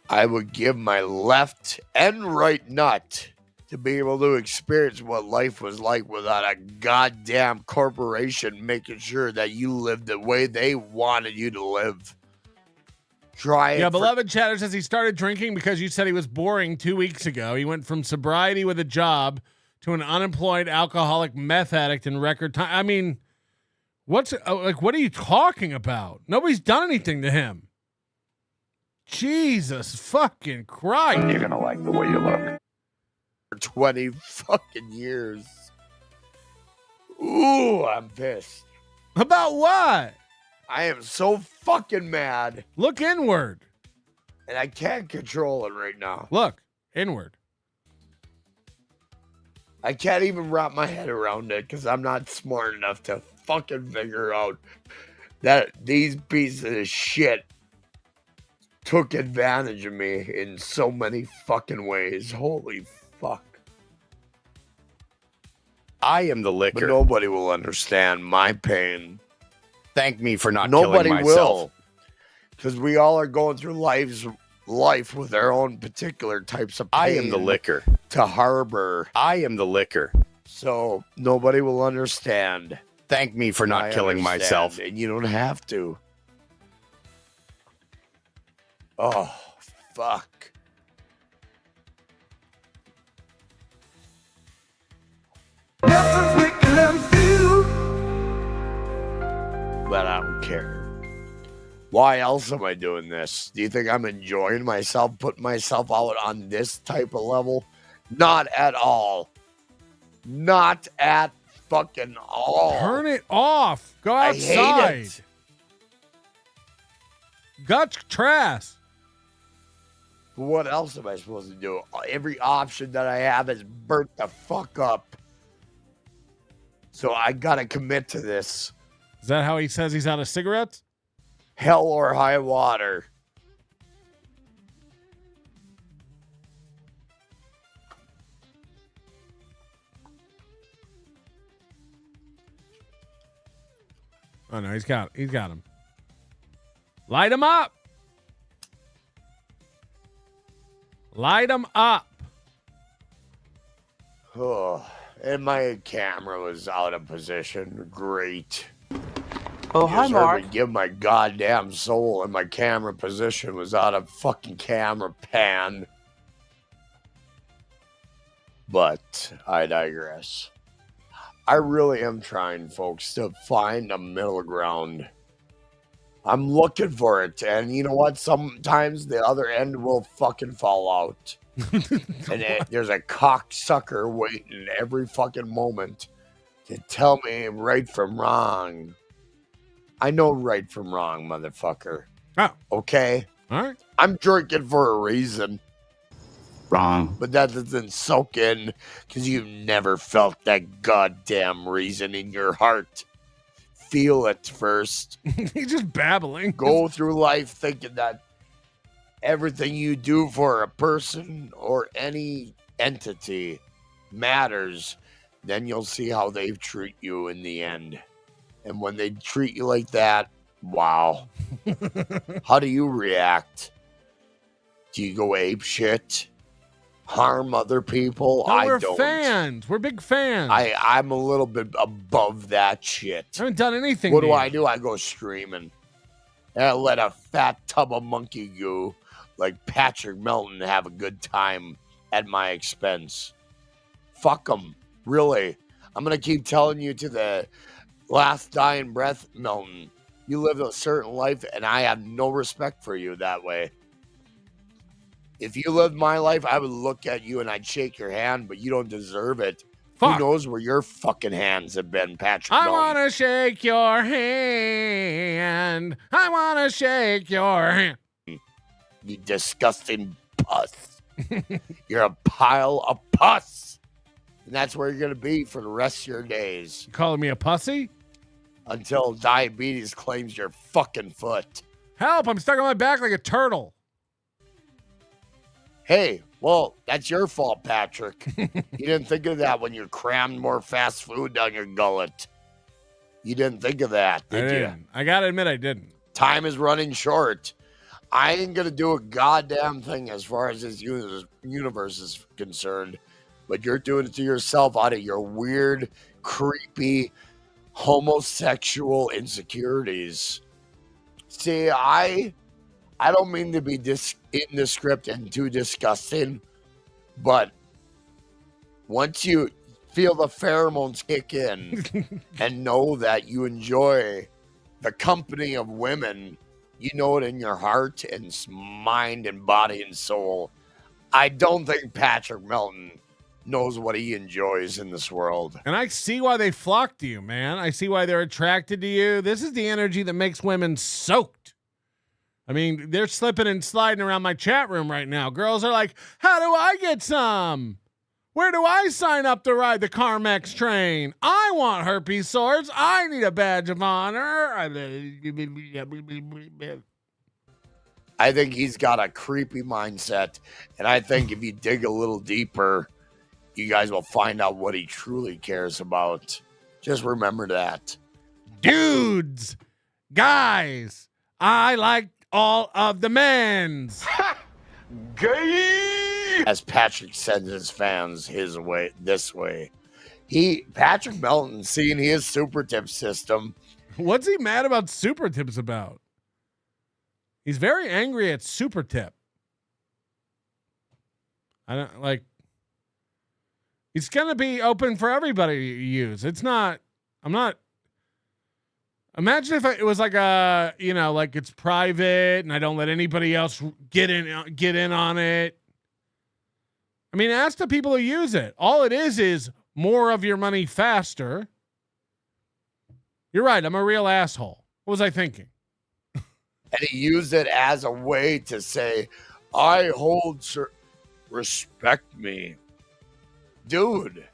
I would give my left and right nut to be able to experience what life was like without a goddamn corporation making sure that you lived the way they wanted you to live. Try it. Yeah, beloved chatter says he started drinking because you said he was boring 2 weeks ago. He went from sobriety with a job to an unemployed alcoholic meth addict in record time. I mean, what are you talking about? Nobody's done anything to him. Jesus fucking Christ. You're going to like the way you look. For 20 fucking years. Ooh, I'm pissed. About what? I am so fucking mad. Look inward. And I can't control it right now. Look inward. I can't even wrap my head around it because I'm not smart enough to fucking figure out that these pieces of shit took advantage of me in so many fucking ways. Holy fuck. I am the liquor. But nobody will understand my pain. Thank me for not Nobody killing myself. will. Because we all are going through life with our own particular types of pain. I am the liquor. To harbor. I am the liquor. So nobody will understand. Thank me for not killing myself. And you don't have to. Oh, fuck. them feel. But I don't care. Why else am I doing this? Do you think I'm enjoying myself, putting myself out on this type of level? Not at all. Not at fucking all. Turn it off. Go outside. I hate it. Gut trash. What else am I supposed to do? Every option that I have is burnt the fuck up. So I gotta commit to this. Is that how he says he's out of cigarettes? Hell or high water. Oh no, he's got him. Light him up. Light him up. Oh, and my camera was out of position. Great. Oh, You hi, just heard Mark. me give my goddamn soul, and my camera position was out of fucking camera pan. But I digress. I really am trying, folks, to find a middle ground. I'm looking for it, and you know what? Sometimes the other end will fucking fall out. And there's a cocksucker waiting every fucking moment to tell me right from wrong. I know right from wrong, motherfucker. Oh. Okay? All right. I'm drinking for a reason. Wrong. But that doesn't soak in because you've never felt that goddamn reason in your heart. Feel it first. He's just babbling. Go through life thinking that everything you do for a person or any entity matters. Then you'll see how they treat you in the end. And when they treat you like that, wow. How do you react? Do you go ape shit? Harm other people? No, we're I don't. fans. We're big fans. I'm a little bit above that shit. I haven't done anything. What to do you. I do? I go screaming. And I let a fat tub of monkey goo like Patrick Melton have a good time at my expense. Fuck them. Really. I'm going to keep telling you to the last dying breath, Melton. You live a certain life, and I have no respect for you that way. If you lived my life, I would look at you and I'd shake your hand, but you don't deserve it. Fuck. Who knows where your fucking hands have been, Patrick I Melton? want to shake your hand. I want to shake your hand. You disgusting puss. You're a pile of pus. And that's where you're going to be for the rest of your days. You calling me a pussy? Until diabetes claims your fucking foot. Help, I'm stuck on my back like a turtle. Hey, well, that's your fault, Patrick. You didn't think of that when you crammed more fast food down your gullet. You didn't think of that, did you? I got to admit I didn't. Time is running short. I ain't going to do a goddamn thing as far as this universe is concerned. But you're doing it to yourself out of your weird, creepy, homosexual insecurities. See, I don't mean to be indescript and too disgusting, but once you feel the pheromones kick in and know that you enjoy the company of women, you know it in your heart and mind and body and soul. I don't think Patrick Melton knows what he enjoys in this world. And I see why they flock to you, man. I see why they're attracted to you. This is the energy that makes women soaked. I mean, they're slipping and sliding around my chat room right now. Girls are like, how do I get some? Where do I sign up to ride the Karmex train? I want herpes sores. I need a badge of honor. I think he's got a creepy mindset. And I think if you dig a little deeper, you guys will find out what he truly cares about. Just remember that. Dudes, guys, I like all of the men's. Gay! As Patrick sends his fans his way, this way. Patrick Melton, seeing his super tip system. What's he mad about super tips about? He's very angry at super tip. I don't like. It's going to be open for everybody to use. It's not, I'm not, imagine if it was like a, like it's private and I don't let anybody else get in on it. I mean, ask the people who use it. All it is more of your money faster. You're right. I'm a real asshole. What was I thinking? And he used it as a way to say, I hold respect me. Dude,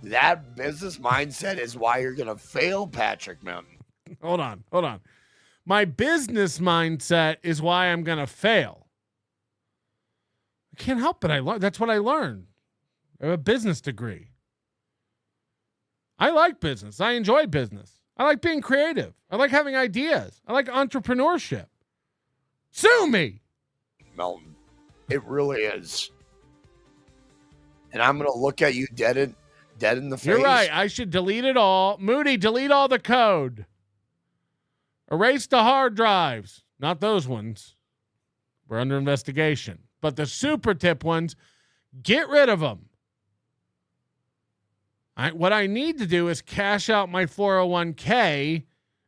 that business mindset is why you're going to fail, Patrick Mountain. Hold on. My business mindset is why I'm going to fail. I can't help it. That's what I learned. I have a business degree. I like business. I enjoy business. I like being creative. I like having ideas. I like entrepreneurship. Sue me. Melton, it really is. And I'm going to look at you dead in the face. You're right. I should delete it all. Moody, delete all the code. Erase the hard drives. Not those ones. We're under investigation. But the super tip ones, get rid of them. What I need to do is cash out my 401k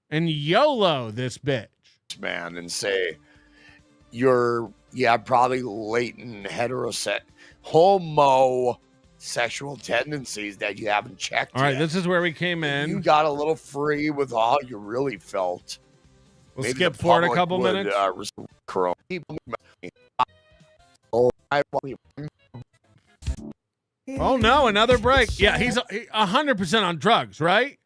and YOLO this bitch. Man, and say you're probably latent homosexual tendencies that you haven't checked. All right, yet. this is where we came in. You got a little free with how you really felt. We'll skip forward a couple minutes. Oh no, another break. Yeah, he's 100% on drugs, right?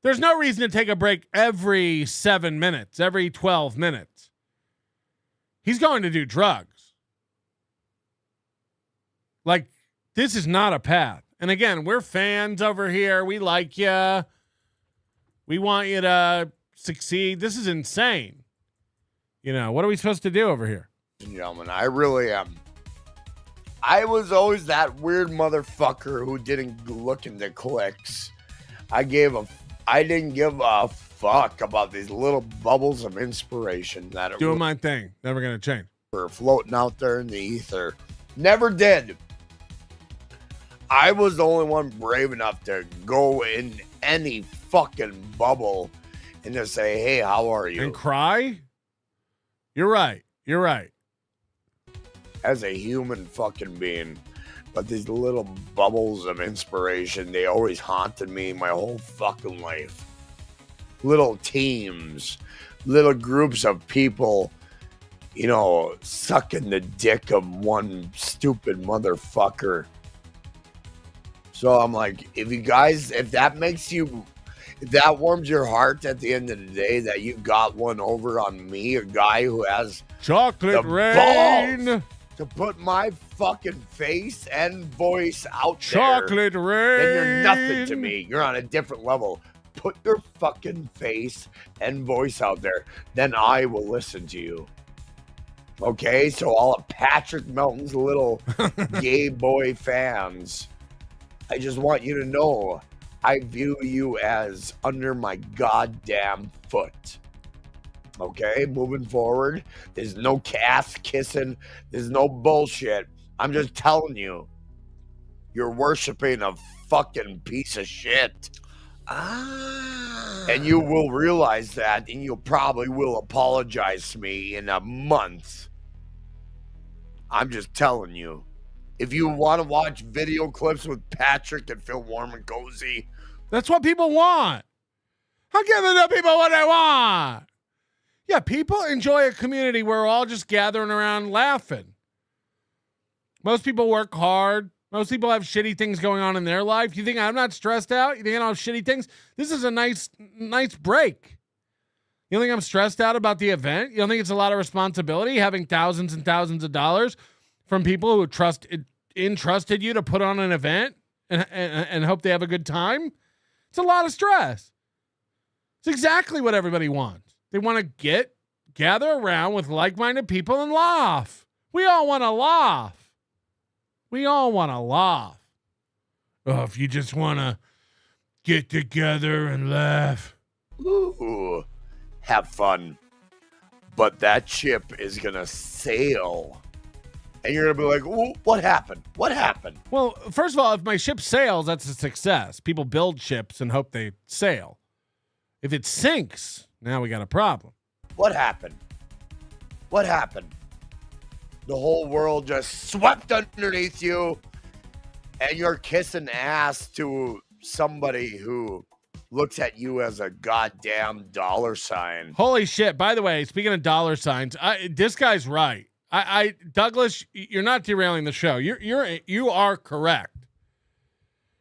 There's no reason to take a break every 7 minutes, every 12 minutes. He's going to do drugs. Like, this is not a path. And again, we're fans over here. We like you. We want you to succeed. This is insane. What are we supposed to do over here? Gentlemen, I really am. I was always that weird motherfucker who didn't look into clicks. I didn't give a fuck about these little bubbles of inspiration that are doing my thing. Never gonna change. Were floating out there in the ether. Never did. I was the only one brave enough to go in any fucking bubble and just say, "Hey, how are you?" And cry. You're right. As a human fucking being. But these little bubbles of inspiration, they always haunted me my whole fucking life. Little teams, little groups of people, sucking the dick of one stupid motherfucker. So I'm like, if that warms your heart at the end of the day that you got one over on me, a guy who has chocolate rain balls to put my fucking face and voice out chocolate there, rain, then you're nothing to me. You're on a different level. Put your fucking face and voice out there, then I will listen to you. Okay, so all of Patrick Melton's little gay boy fans, I just want you to know I view you as under my goddamn foot. Okay, moving forward, there's no ass kissing, there's no bullshit. I'm just telling you, you're worshiping a fucking piece of shit. And you will realize that, and you probably will apologize to me in a month. I'm just telling you. If you want to watch video clips with Patrick and feel warm and cozy, that's what people want. I'm giving the people what they want. Yeah, people enjoy a community where we're all just gathering around laughing. Most people work hard. Most people have shitty things going on in their life. You think I'm not stressed out? You think I don't have shitty things? This is a nice break. You don't think I'm stressed out about the event? You don't think it's a lot of responsibility having thousands and thousands of dollars from people who entrusted you to put on an event and hope they have a good time? It's a lot of stress. It's exactly what everybody wants. They want to gather around with like-minded people and laugh. We all want to laugh. Oh, if you just want to get together and laugh. Ooh, have fun. But that ship is going to sail. And you're going to be like, "Ooh, what happened? What happened?" Well, first of all, if my ship sails, that's a success. People build ships and hope they sail. If it sinks, now we got a problem. What happened? What happened? The whole world just swept underneath you, and you're kissing ass to somebody who looks at you as a goddamn dollar sign. Holy shit. By the way, speaking of dollar signs, this guy's right. Douglas, you're not derailing the show. You are correct.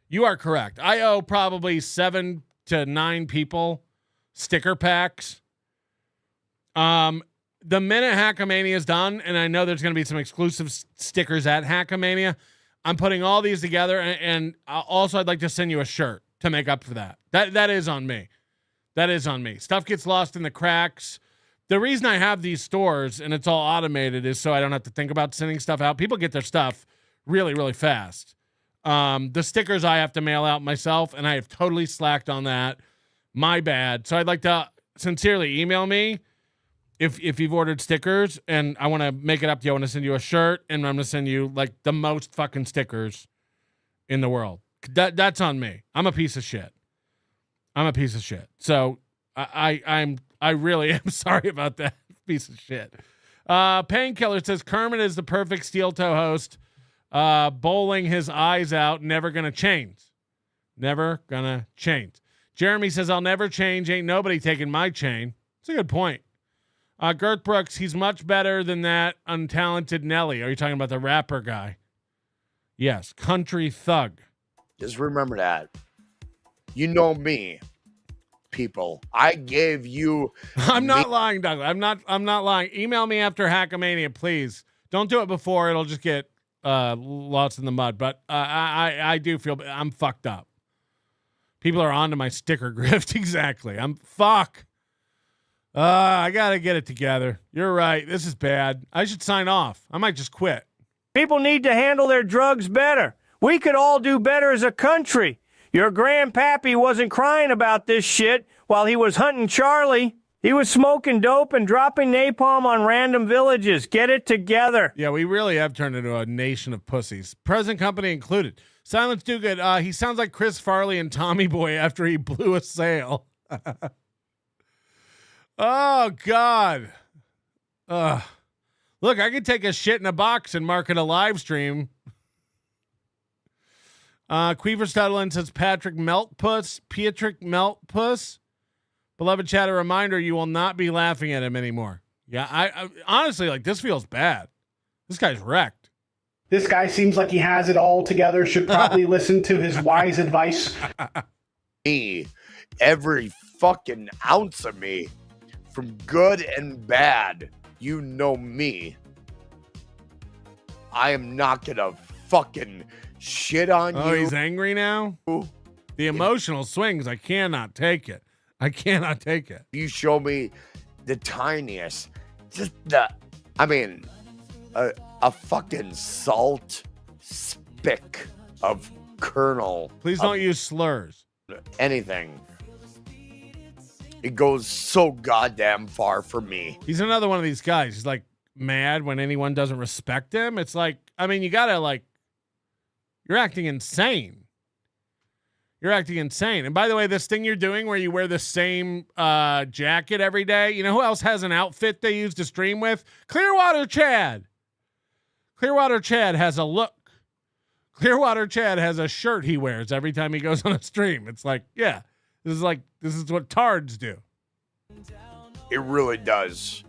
You are correct. I owe probably 7 to 9 people sticker packs. The minute Hackamania is done, and I know there's going to be some exclusive stickers at Hackamania, I'm putting all these together, and also I'd like to send you a shirt to make up for that. That is on me. That is on me. Stuff gets lost in the cracks. The reason I have these stores and it's all automated is so I don't have to think about sending stuff out. People get their stuff really, really fast. The stickers I have to mail out myself, and I have totally slacked on that. My bad. So I'd like to sincerely email me if you've ordered stickers, and I want to make it up to you. I want to send you a shirt, and I'm going to send you like the most fucking stickers in the world. That's on me. I'm a piece of shit. I'm a piece of shit. So I really am sorry about that piece of shit. Painkiller says Kermit is the perfect steel toe host. Bowling his eyes out. Never gonna change. Never gonna change. Jeremy says I'll never change. Ain't nobody taking my chain. It's a good point. Girth Brooks, he's much better than that untalented Nelly. Are you talking about the rapper guy? Yes, country thug. Just remember that. You know me, people. I gave you. I'm not lying, Douglas. I'm not lying. Email me after Hackamania, please. Don't do it before. It'll just get lost in the mud. But I do feel I'm fucked up. People are onto my sticker grift. Exactly. I'm fuck. I gotta get it together. You're right. This is bad. I should sign off. I might just quit. People need to handle their drugs better. We could all do better as a country. Your grandpappy wasn't crying about this shit while he was hunting Charlie. He was smoking dope and dropping napalm on random villages. Get it together. Yeah, we really have turned into a nation of pussies. Present company included. Silence Do Good. He sounds like Chris Farley and Tommy Boy after he blew a sail. Oh, God. Look, I could take a shit in a box and mark it a live stream. Queever Studlin says Pietrick Meltpuss. Beloved chat, a reminder, you will not be laughing at him anymore. Yeah, I honestly, like, this feels bad. This guy's wrecked. This guy seems like he has it all together. Should probably listen to his wise advice. Me, every fucking ounce of me, from good and bad. You know me. I am not gonna fucking shit on you. Oh, he's angry now? The emotional swings, I cannot take it. I cannot take it. You show me the tiniest, just a fucking salt spick of kernel. Please don't use slurs. Anything. It goes so goddamn far for me. He's another one of these guys. He's like mad when anyone doesn't respect him. It's like, I mean, you gotta you're acting insane. You're acting insane. And by the way, this thing you're doing where you wear the same jacket every day, you know who else has an outfit they use to stream with? Clearwater Chad. Clearwater Chad has a look. Clearwater Chad has a shirt he wears every time he goes on a stream. It's like, yeah, this is what tards do. It really does.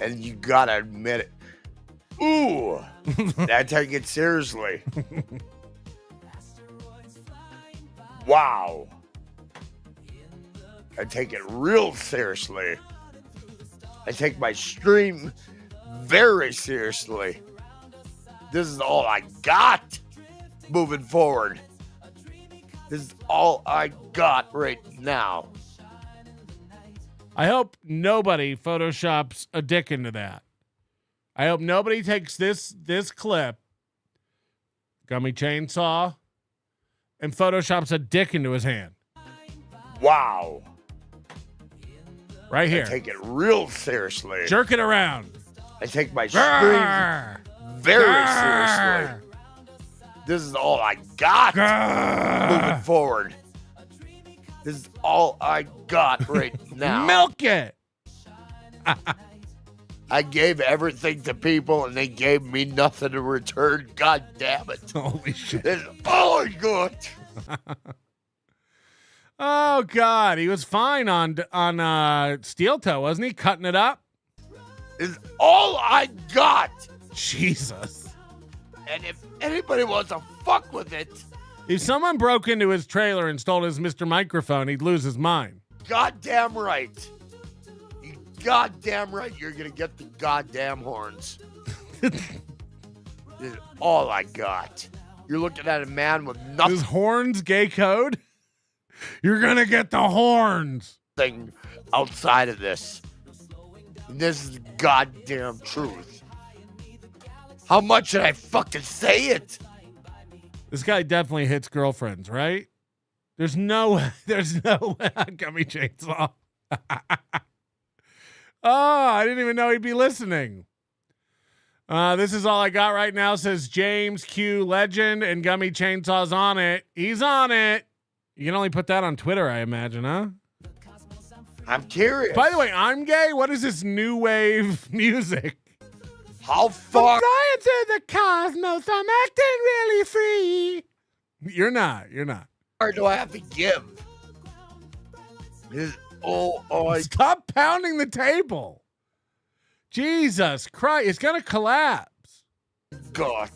And you gotta admit it. Ooh, I take it seriously. Wow. I take it real seriously. I take my stream very seriously. This is all I got moving forward. This is all I got right now. I hope nobody photoshops a dick into that. I hope nobody takes this clip, gummy chainsaw, and photoshops a dick into his hand. Wow. Right here. I take it real seriously. Jerk it around. I take my screams very seriously. This is all I got moving forward. This is all I got right now. Milk it. I gave everything to people and they gave me nothing in return. God damn it. Holy shit. This is all I got. Oh, God. He was fine on Steel Toe, wasn't he? Cutting it up. This is all I got. Jesus. And if anybody wants to fuck with it, If someone broke into his trailer and stole his Mr. Microphone, he'd lose his mind. goddamn right. You goddamn right you're going to get the goddamn horns. This is all I got. You're looking at a man with nothing. Is horns gay code? You're going to get the horns. Thing outside of this. And this is the goddamn truth. How much should I fucking say it? This guy definitely hits girlfriends, right? There's no gummy chainsaw. Oh, I didn't even know he'd be listening. This is all I got right now, says James Q Legend, and Gummy Chainsaw's on it. He's on it. You can only put that on Twitter, I imagine, huh? I'm curious. By the way, I'm gay. What is this new wave music? How far? I'm flying to the cosmos. I'm acting really free. You're not. Or do I have to give? Stop pounding the table. Jesus Christ. It's going to collapse. God.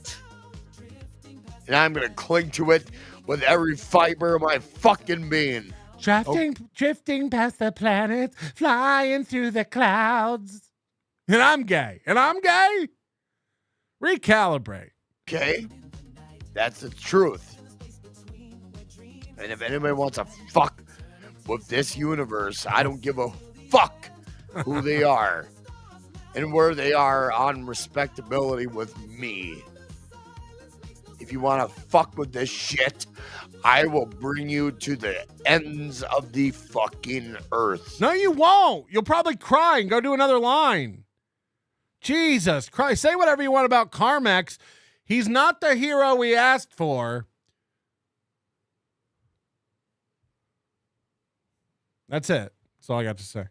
And I'm going to cling to it with every fiber of my fucking being. Drifting past the planets, flying through the clouds. And I'm gay. Recalibrate. Okay? That's the truth. And if anybody wants to fuck with this universe, I don't give a fuck who they are and where they are on respectability with me. If you want to fuck with this shit, I will bring you to the ends of the fucking earth. No, you won't. You'll probably cry and go do another line. Jesus Christ. Say whatever you want about Karmex. He's not the hero we asked for. That's it. That's all I got to say.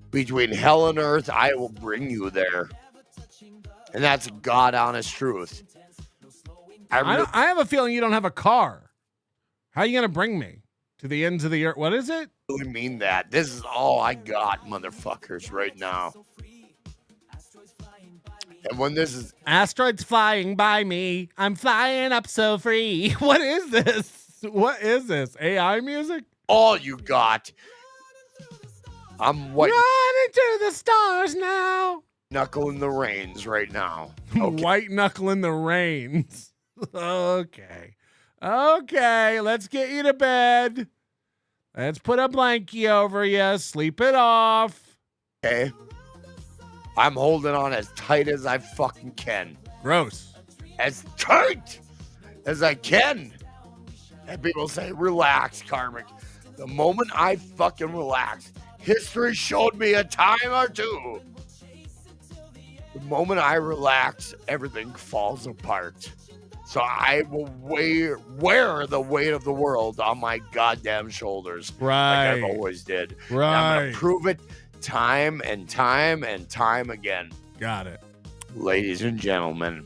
Between hell and earth, I will bring you there. And that's God honest truth. I have a feeling you don't have a car. How are you going to bring me to the ends of the earth? What is it? I really mean that. This is all I got, motherfuckers, right now. And when this is... Asteroids flying by me. I'm flying up so free. What is this? What is this? AI music? All you got. I'm white. Running to the stars now. Knuckling the reins right now. Okay. White knuckling the reins. Okay, let's get you to bed. Let's put a blankie over you. Sleep it off. Okay. I'm holding on as tight as I fucking can. Gross. As tight as I can. And people say, relax, Karmic. The moment I fucking relax, history showed me a time or two. The moment I relax, everything falls apart. So I will wear the weight of the world on my goddamn shoulders. Right. Like I've always did. Right. And I'm going to prove it time and time and time again. Got it. Ladies and gentlemen.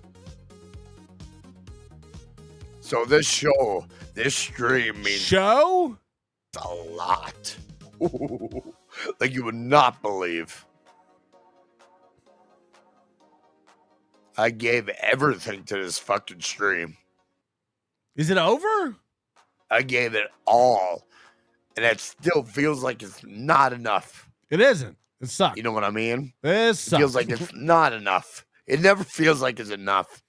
So this stream means a lot. Ooh, like you would not believe. I gave everything to this fucking stream. Is it over? I gave it all. And it still feels like it's not enough. It isn't. It sucks. You know what I mean? It sucks. It feels like it's not enough. It never feels like it's enough.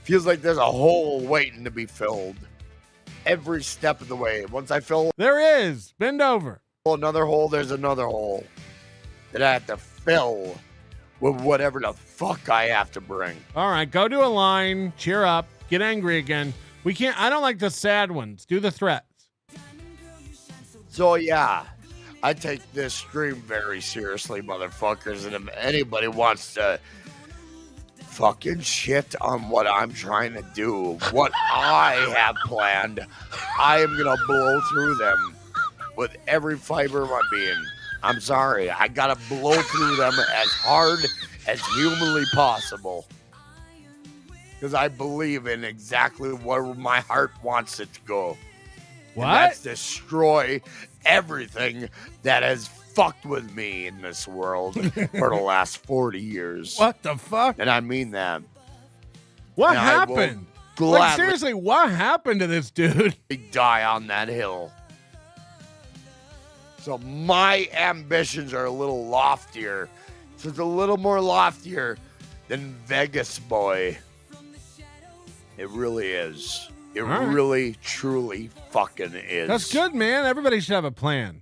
Feels like there's a hole waiting to be filled. Every step of the way. Once I fill... There is. Bend over. Another hole, there's another hole. That I have to fill with whatever the fuck I have to bring. All right, go do a line. Cheer up. Get angry again. We can't... I don't like the sad ones. Do the threats. So, yeah. I take this stream very seriously, motherfuckers, and if anybody wants to fucking shit on what I'm trying to do, what I have planned, I am gonna blow through them with every fiber of my being. I'm sorry, I gotta blow through them as hard as humanly possible. Because I believe in exactly where my heart wants it to go. What? And that's destroy everything that has fucked with me in this world for the last 40 years. What the fuck? And I mean that. What And I will happened? Like, gladly seriously, what happened to this dude? die on that hill. So my ambitions are a little loftier. So it's a little more loftier than Vegas Boy. It really is. It right. really, truly fucking is. That's good, man. Everybody should have a plan.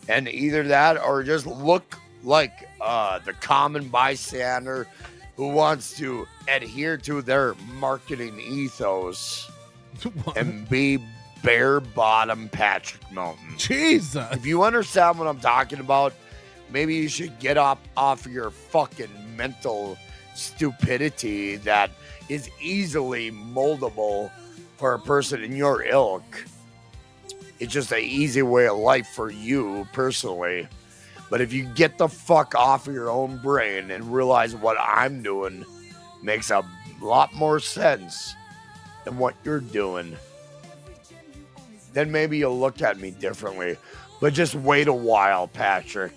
And either that or just look like the common bystander who wants to adhere to their marketing ethos and be bare bottom Patrick Mountain. Jesus. If you understand what I'm talking about, maybe you should get off your fucking mental stupidity that is easily moldable for a person in your ilk. It's just an easy way of life for you personally. But if you get the fuck off of your own brain and realize what I'm doing makes a lot more sense than what you're doing, then maybe you'll look at me differently. But just wait a while, Patrick.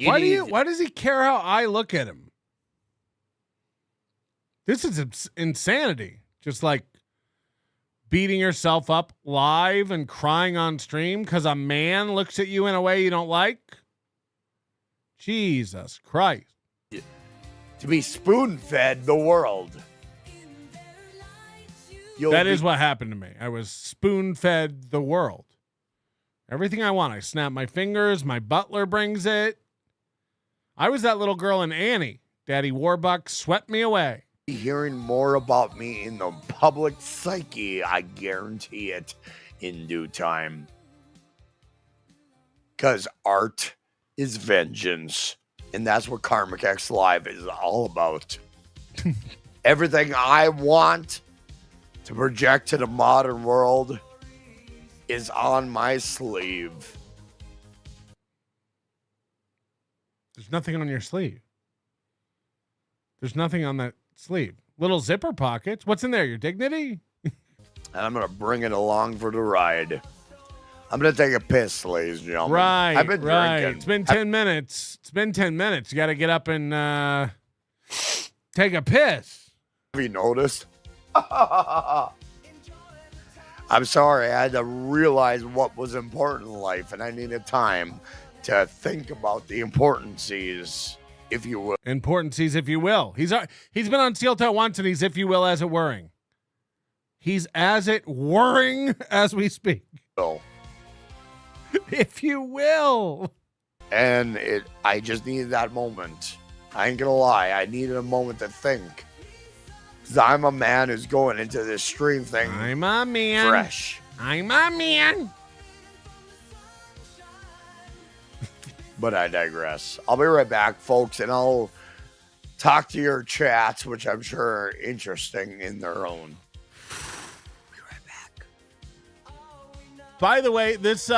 Why does he care how I look at him? This is insanity. Just like beating yourself up live and crying on stream because a man looks at you in a way you don't like. Jesus Christ. To be spoon-fed the world. That is what happened to me. I was spoon-fed the world. Everything I want. I snap my fingers. My butler brings it. I was that little girl in Annie. Daddy Warbucks swept me away. Hearing more about me in the public psyche, I guarantee it, in due time. Because art is vengeance, and that's what Karmic X Live is all about. Everything I want to project to the modern world is on my sleeve. There's nothing on your sleeve. There's nothing on that sleeve. Little zipper pockets. What's in there? Your dignity? And I'm going to bring it along for the ride. I'm going to take a piss, ladies and gentlemen. Right. I've been drinking. It's been 10 minutes. It's been 10 minutes. You got to get up and take a piss. Have you noticed? I'm sorry. I had to realize what was important in life, and I needed time to think about the importancies, if you will. Importancies, if you will. He's been on Steel Toe once, and he's, if you will, as it whirring. He's as it whirring as we speak. Oh. If you will. And I just needed that moment. I ain't gonna lie. I needed a moment to think. Because I'm a man who's going into this stream thing. I'm a man. Fresh. I'm a man. But I digress. I'll be right back, folks, and I'll talk to your chats, which I'm sure are interesting in their own. Be right back. By the way, this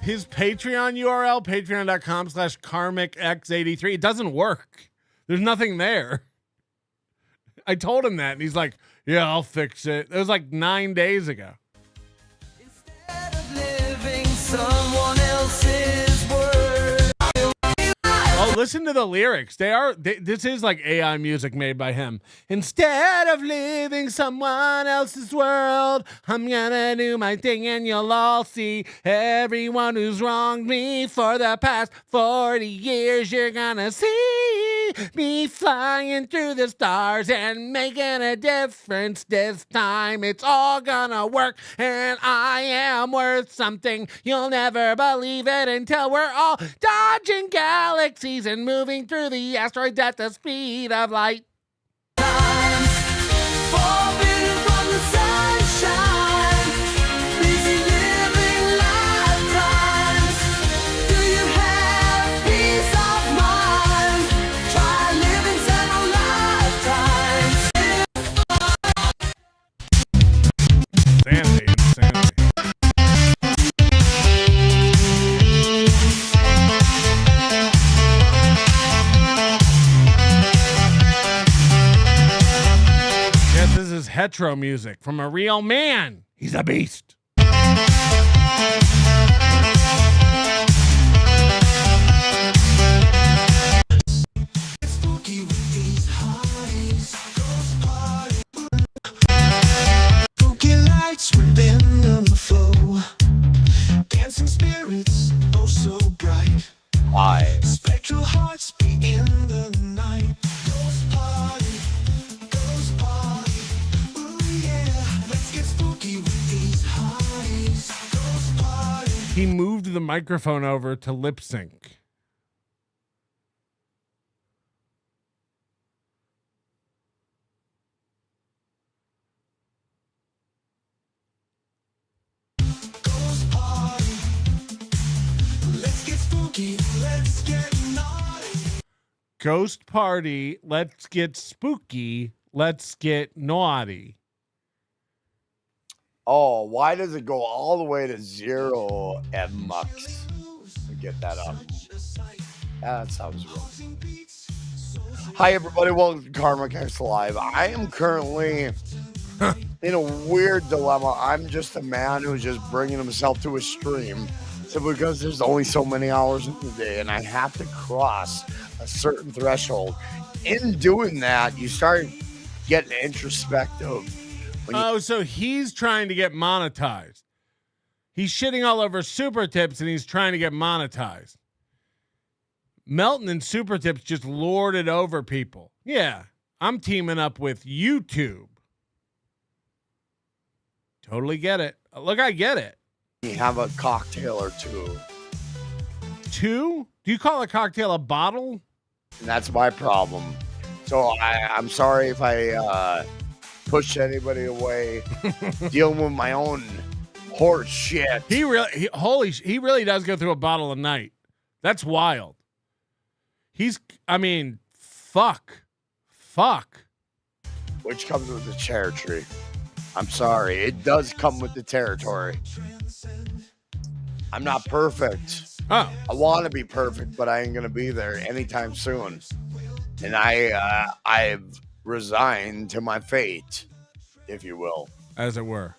his Patreon URL, patreon.com/karmicx83, it doesn't work. There's nothing there. I told him that, and he's like, yeah, I'll fix it. It was like 9 days ago. Instead of living someone else's word. Oh, listen to the lyrics. This is like AI music made by him. Instead of living someone else's world, I'm gonna do my thing and you'll all see everyone who's wronged me for the past 40 years. You're gonna see me flying through the stars and making a difference this time. It's all gonna work and I am worth something. You'll never believe it until we're all dodging galaxies and moving through the asteroids at the speed of light. Forbidden from the sunshine. Busy living lifetimes. Do hetero music from a real man. He's a beast. Spooky lights within on the flow. Dancing spirits, oh so bright. Spectral hearts be in the night. Ghost party, ooh yeah. Let's get spooky with these highs. Ghost party. He moved the microphone over to lip sync. Ghost party. Let's get spooky, let's get naughty. Ghost party. Let's get spooky. Let's get naughty. Oh, why does it go all the way to 0 MUX? Get that up. That sounds real. Hi, everybody. Welcome to Karmex Live. I am currently in a weird dilemma. I'm just a man who's just bringing himself to a stream simply because there's only so many hours in the day, and I have to cross a certain threshold. In doing that, you start getting introspective. So he's trying to get monetized. He's shitting all over Super Tips and he's trying to get monetized. Melton and Super Tips just lorded over people. Yeah, I'm teaming up with YouTube. Totally get it. Look, I get it. You have a cocktail or two. Two? Do you call a cocktail a bottle? And that's my problem. So I'm sorry if I push anybody away. Dealing with my own horse shit. He really does go through a bottle a night. That's wild. Fuck. Which comes with the territory. I'm sorry. It does come with the territory. I'm not perfect. Oh. I want to be perfect, but I ain't going to be there anytime soon. And I've resigned to my fate, if you will. As it were.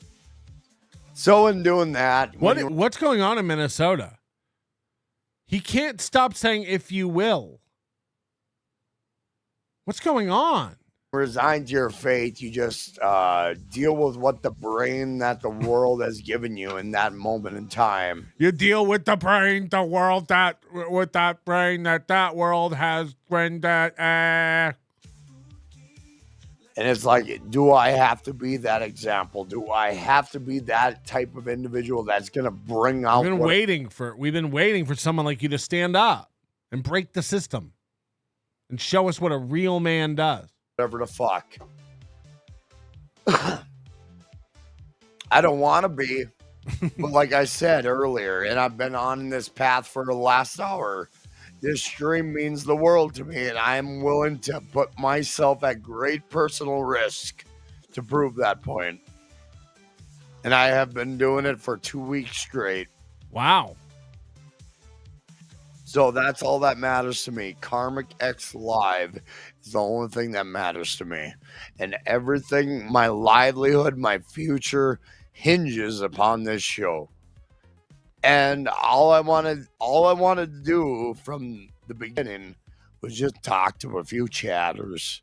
So in doing that... What's going on in Minnesota? He can't stop saying, if you will. What's going on? Resign to your fate. You just deal with what the brain that the world has given you in that moment in time. You deal with the brain, the world with that brain that world has when that. And it's like, do I have to be that example? Do I have to be that type of individual that's going to bring out? We've been waiting for someone like you to stand up and break the system and show us what a real man does. Whatever the fuck. I don't want to be, but like I said earlier, and I've been on this path for the last hour, this stream means the world to me, and I'm willing to put myself at great personal risk to prove that point. And I have been doing it for 2 weeks straight. Wow. So that's all that matters to me. Karmic X Live is the only thing that matters to me. And everything, my livelihood, my future hinges upon this show. And all I wanted to do from the beginning was just talk to a few chatters.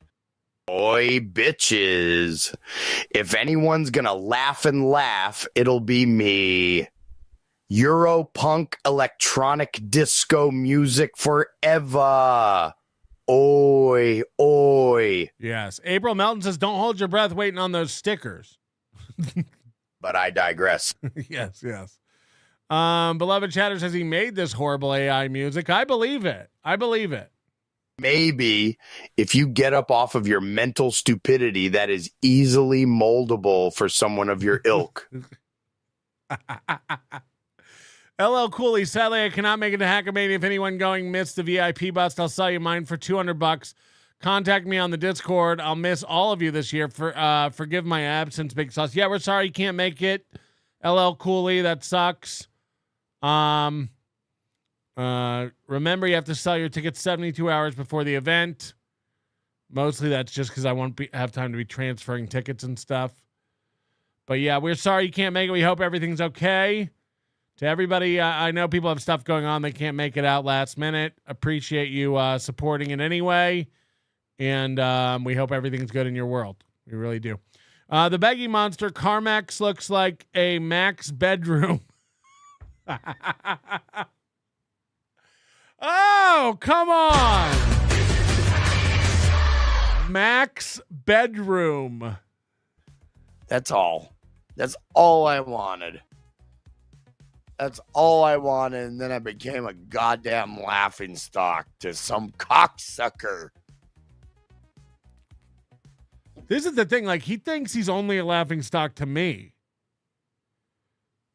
Boy, bitches. If anyone's gonna laugh and laugh, it'll be me. Europunk electronic disco music forever. Oi, oi. Yes. April Melton says, don't hold your breath waiting on those stickers. But I digress. Yes. Beloved Chatter says he made this horrible AI music. I believe it. Maybe if you get up off of your mental stupidity that is easily moldable for someone of your ilk. LL Cooley, sadly, I cannot make it to Hackamania. If anyone going missed the VIP bust, I'll sell you mine for $200. Contact me on the Discord. I'll miss all of you this year. Forgive my absence, Big Sauce. Yeah, we're sorry you can't make it. LL Cooley, that sucks. Remember, you have to sell your tickets 72 hours before the event. Mostly that's just because I won't have time to be transferring tickets and stuff. But yeah, we're sorry you can't make it. We hope everything's okay. To everybody, I know people have stuff going on. They can't make it out last minute. Appreciate you supporting it anyway. And we hope everything's good in your world. We really do. The Beggy Monster, Karmex looks like a Max bedroom. Oh, come on. Max bedroom. That's all. That's all I wanted. That's all I wanted, and then I became a goddamn laughingstock to some cocksucker. This is the thing. Like, he thinks he's only a laughingstock to me.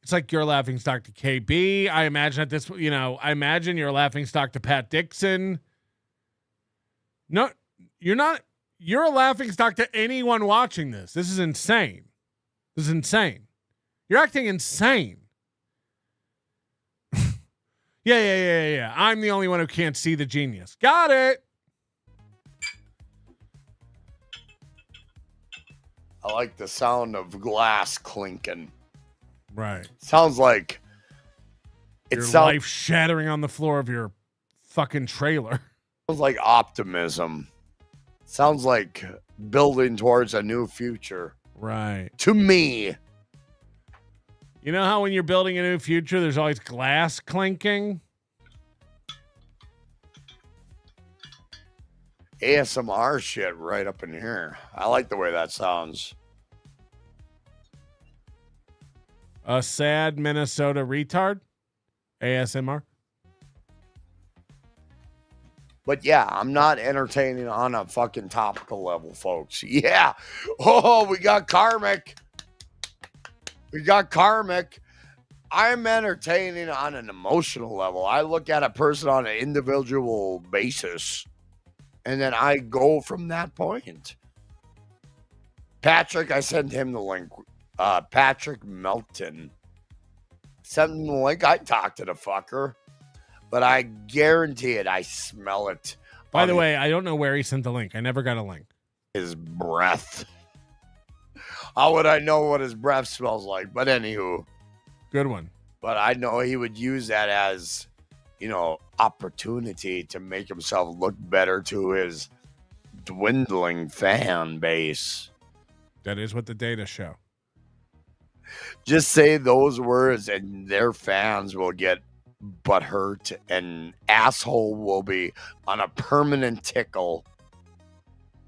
It's like you're a laughingstock to KB. I imagine at this, I imagine you're a laughingstock to Pat Dixon. No, you're not. You're a laughingstock to anyone watching this. This is insane. This is insane. You're acting insane. Yeah. I'm the only one who can't see the genius. Got it. I like the sound of glass clinking. Right. Sounds like your life shattering on the floor of your fucking trailer. Sounds like optimism. Sounds like building towards a new future. Right. To me. You know how when you're building a new future, there's always glass clinking? ASMR shit right up in here. I like the way that sounds. A sad Minnesota retard? ASMR? But yeah, I'm not entertaining on a fucking topical level, folks. Yeah. Oh, we got Karmic. I'm entertaining on an emotional level. I look at a person on an individual basis, and then I go from that point. Patrick, I sent him the link. Patrick Melton. Sent him the link. I talked to the fucker. But I guarantee it. I smell it. By the way, I don't know where he sent the link. I never got a link. His breath. How would I know what his breath smells like? But anywho. Good one. But I know he would use that as, opportunity to make himself look better to his dwindling fan base. That is what the data show. Just say those words and their fans will get butthurt and asshole will be on a permanent tickle.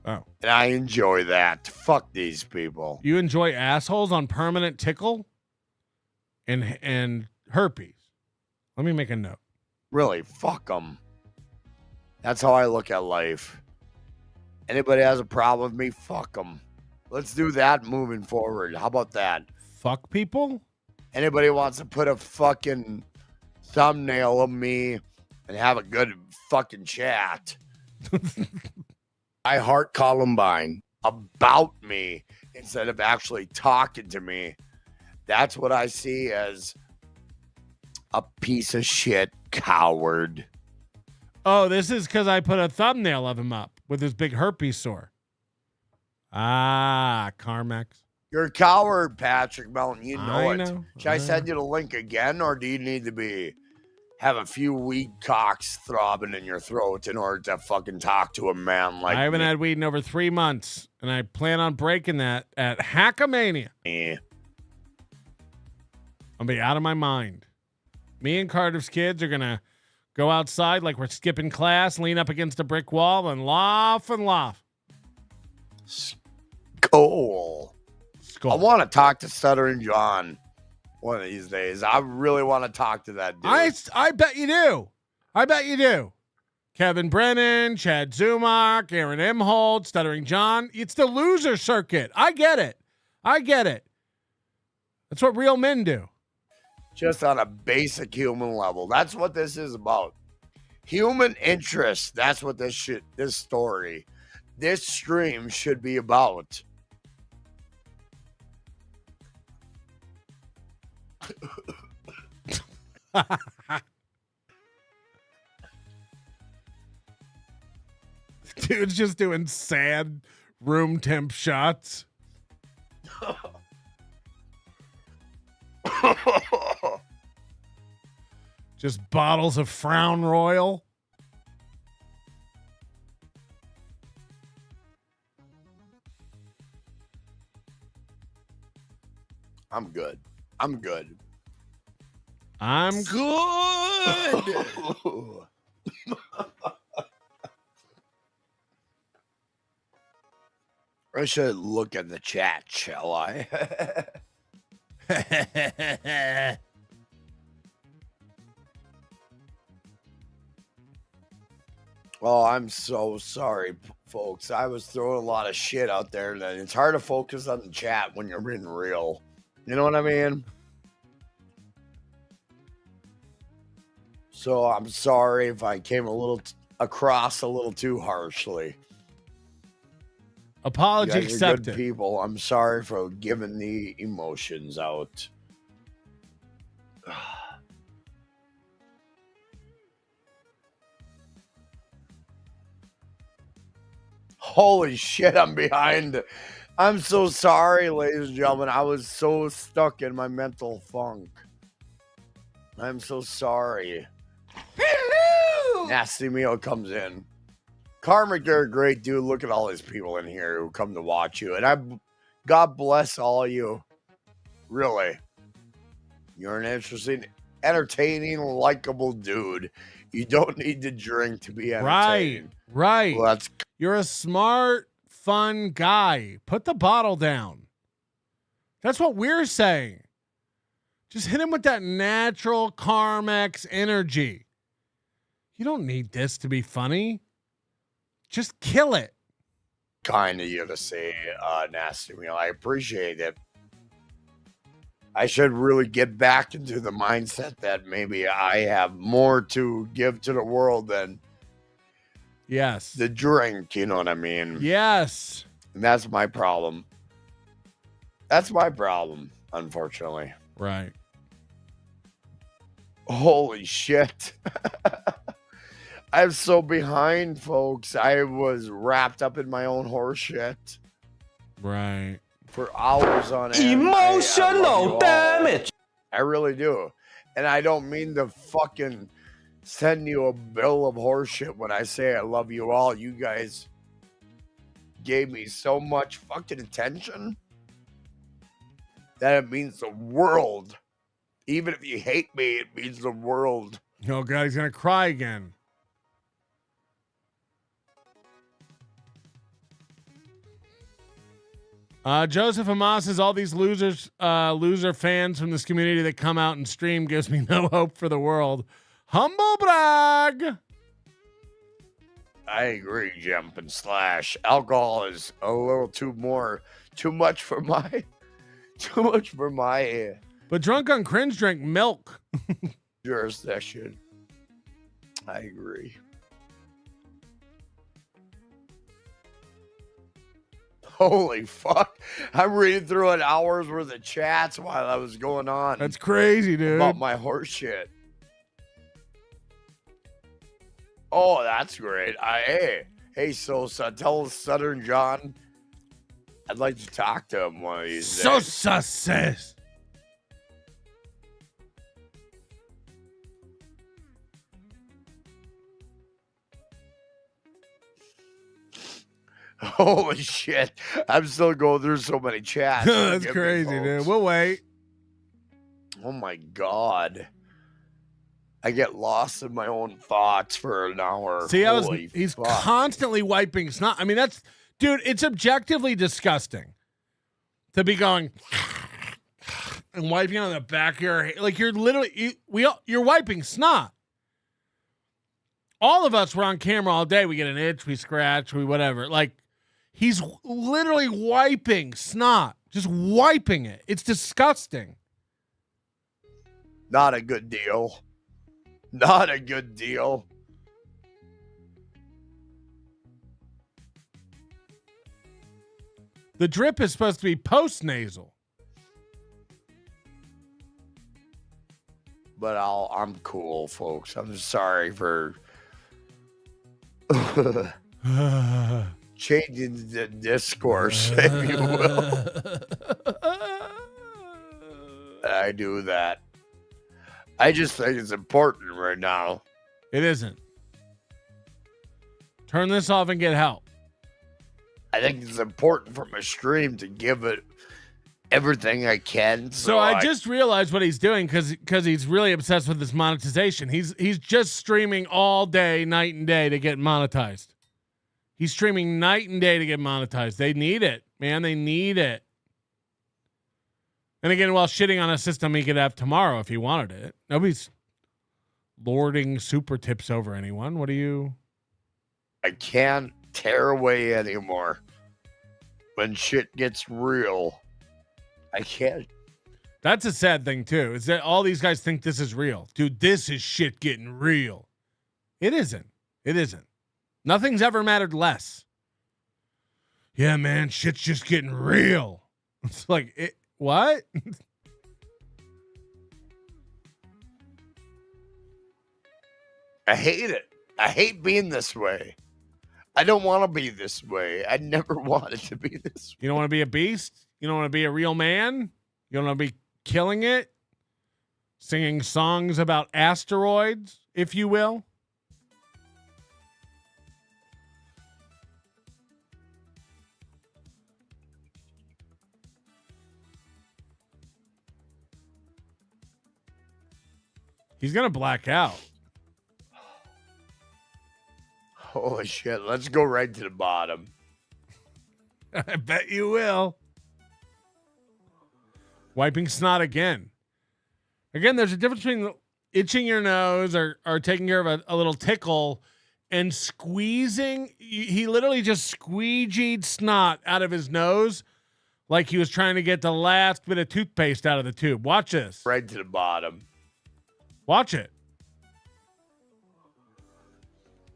Oh. And I enjoy that. Fuck these people. You enjoy assholes on permanent tickle and herpes. Let me make a note. Really, fuck them. That's how I look at life. Anybody has a problem with me, fuck them. Let's do that moving forward. How about that? Fuck people? Anybody wants to put a fucking thumbnail of me and have a good fucking chat. I heart Columbine about me instead of actually talking to me. That's what I see as a piece of shit coward. Oh, this is because I put a thumbnail of him up with his big herpes sore. Ah, Karmex. You're a coward, Patrick Melton. You know I it. know. Should I send you the link again, or do you need to have a few weed cocks throbbing in your throat in order to fucking talk to a man like I haven't me? had weed in over 3 months, and I plan on breaking that at Hackamania. Yeah. I'll be out of my mind. Me and Cardiff's kids are going to go outside like we're skipping class, lean up against a brick wall, and laugh and laugh. Cool. I want to talk to Stuttering John one of these days. I really want to talk to that dude. I bet you do. I bet you do. Kevin Brennan, Chad Zumock, Aaron Imholte, Stuttering John. It's the loser circuit. I get it. That's what real men do. Just on a basic human level. That's what this is about. Human interest. That's what this story, this stream should be about. Dude's just doing sad room temp shots. Just bottles of Frown Royal. I'm good. I'm good. I'm good. I should look at the chat, shall I? Oh, I'm so sorry, folks. I was throwing a lot of shit out there, and it's hard to focus on the chat when you're being real. You know what I mean? So I'm sorry if I came across a little too harshly. Apology You guys are accepted. good people. I'm sorry for giving the emotions out. Holy shit, I'm behind. I'm so sorry, ladies and gentlemen. I was so stuck in my mental funk. I'm so sorry. Hello! Nasty Meal comes in. Karmex, you're a great dude. Look at all these people in here who come to watch you. And God bless all of you. Really. You're an interesting, entertaining, likable dude. You don't need to drink to be entertaining. Right. Well, You're a smart, fun guy. Put the bottle down. That's what we're saying. Just hit him with that natural Karmex energy. You don't need this to be funny. Just kill it. Kind of you to say, Nasty Meal. I appreciate it. I should really get back into the mindset that maybe I have more to give to the world than the drink, you know what I mean? Yes. And that's my problem. That's my problem, unfortunately. Right. Holy shit. I'm so behind, folks. I was wrapped up in my own horse shit. Right. For hours on end. Emotional damage. I really do. And I don't mean to fucking send you a bill of horseshit when I say I love you all. You guys gave me so much fucking attention that it means the world. Even if you hate me, it means the world. Oh, God, he's going to cry again. Joseph Hamas says all these loser fans from this community that come out and stream gives me no hope for the world. Humble brag. I agree, Jump and Slash. Alcohol is a little too much for my But drunk on cringe drink milk. jurisdiction. I agree. Holy fuck. I'm reading through an hour's worth of chats while I was going on. That's crazy, dude. About my horse shit. Oh, that's great. Hey, Sosa, tell Southern John I'd like to talk to him one of these days. Sosa says. Holy shit. I'm still going through so many chats. That's Forgive me, crazy, dude. folks. We'll wait. Oh my God. I get lost in my own thoughts for an hour. See, Holy he's fuck. constantly wiping snot. I mean, that's, dude, it's objectively disgusting to be going and wiping on the back of your head. Like, you're literally, you're wiping snot. All of us were on camera all day. We get an itch, we scratch, we whatever. Like, he's literally wiping snot, just wiping it. It's disgusting. Not a good deal. Not a good deal. The drip is supposed to be post-nasal. But I'm cool, folks. I'm sorry for Changing the discourse, if you will. I do that. I just think it's important right now. It isn't. Turn this off and get help. I think it's important for my stream to give it everything I can. So I just realized what he's doing because he's really obsessed with this monetization. He's just streaming all day, night and day to get monetized. He's streaming night and day to get monetized. They need it, man. They need it. And again, while shitting on a system he could have tomorrow if he wanted it. Nobody's lording super tips over anyone. What are you? I can't tear away anymore. When shit gets real, I can't. That's a sad thing too, is that all these guys think this is real. Dude, this is shit getting real. It isn't. It isn't. Nothing's ever mattered less. Yeah, man, shit's just getting real. It's like, what? I hate it. I hate being this way. I don't want to be this way. I never wanted to be this way. You don't want to be a beast? You don't want to be a real man? You don't want to be killing it? Singing songs about asteroids, if you will? He's going to black out. Holy shit. Let's go right to the bottom. I bet you will. Wiping snot again. Again, there's a difference between itching your nose or taking care of a little tickle and squeezing. He literally just squeegeed snot out of his nose like he was trying to get the last bit of toothpaste out of the tube. Watch this. Right to the bottom. Watch it.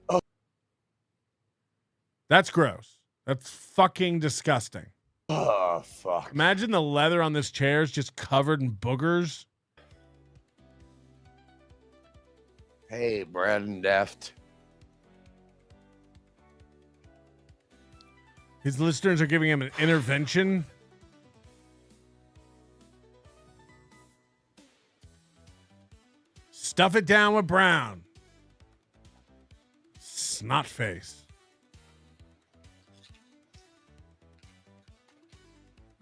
Oh. That's gross. That's fucking disgusting. Oh, fuck. Imagine the leather on this chair is just covered in boogers. Hey, Brandon Deft. His listeners are giving him an intervention. Stuff it down with Brown. Snot face.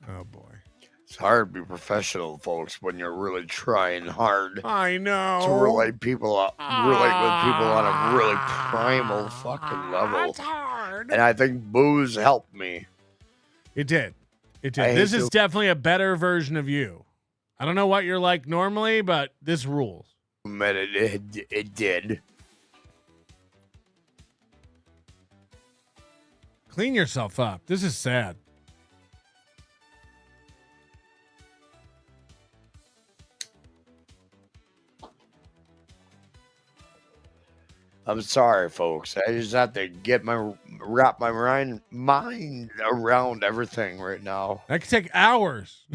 Oh boy. It's hard to be professional, folks, when you're really trying hard. I know. To relate people up, relate with people on a really primal fucking level. It's hard. And I think booze helped me. It did. It did. This is definitely a better version of you. I don't know what you're like normally, but this rules. It did. Clean yourself up. This is sad. I'm sorry, folks. I just have to wrap my mind around everything right now. That could take hours.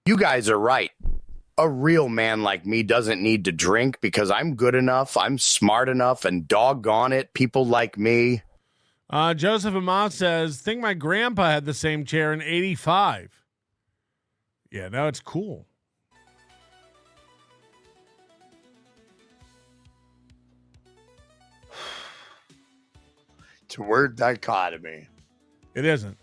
You guys are right. A real man like me doesn't need to drink because I'm good enough, I'm smart enough, and doggone it, people like me. Joseph Amos says, think my grandpa had the same chair in 85. Yeah, now it's cool. It's a weird dichotomy. It isn't.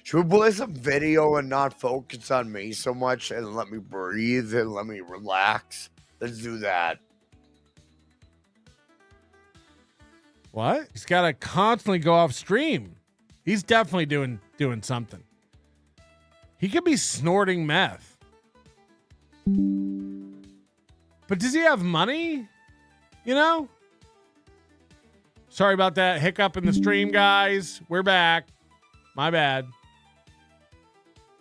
Should we play some video and not focus on me so much and let me breathe and let me relax? Let's do that. What? He's got to constantly go off stream. He's definitely doing something. He could be snorting meth. But does he have money? You know? Sorry about that hiccup in the stream, guys. We're back. My bad.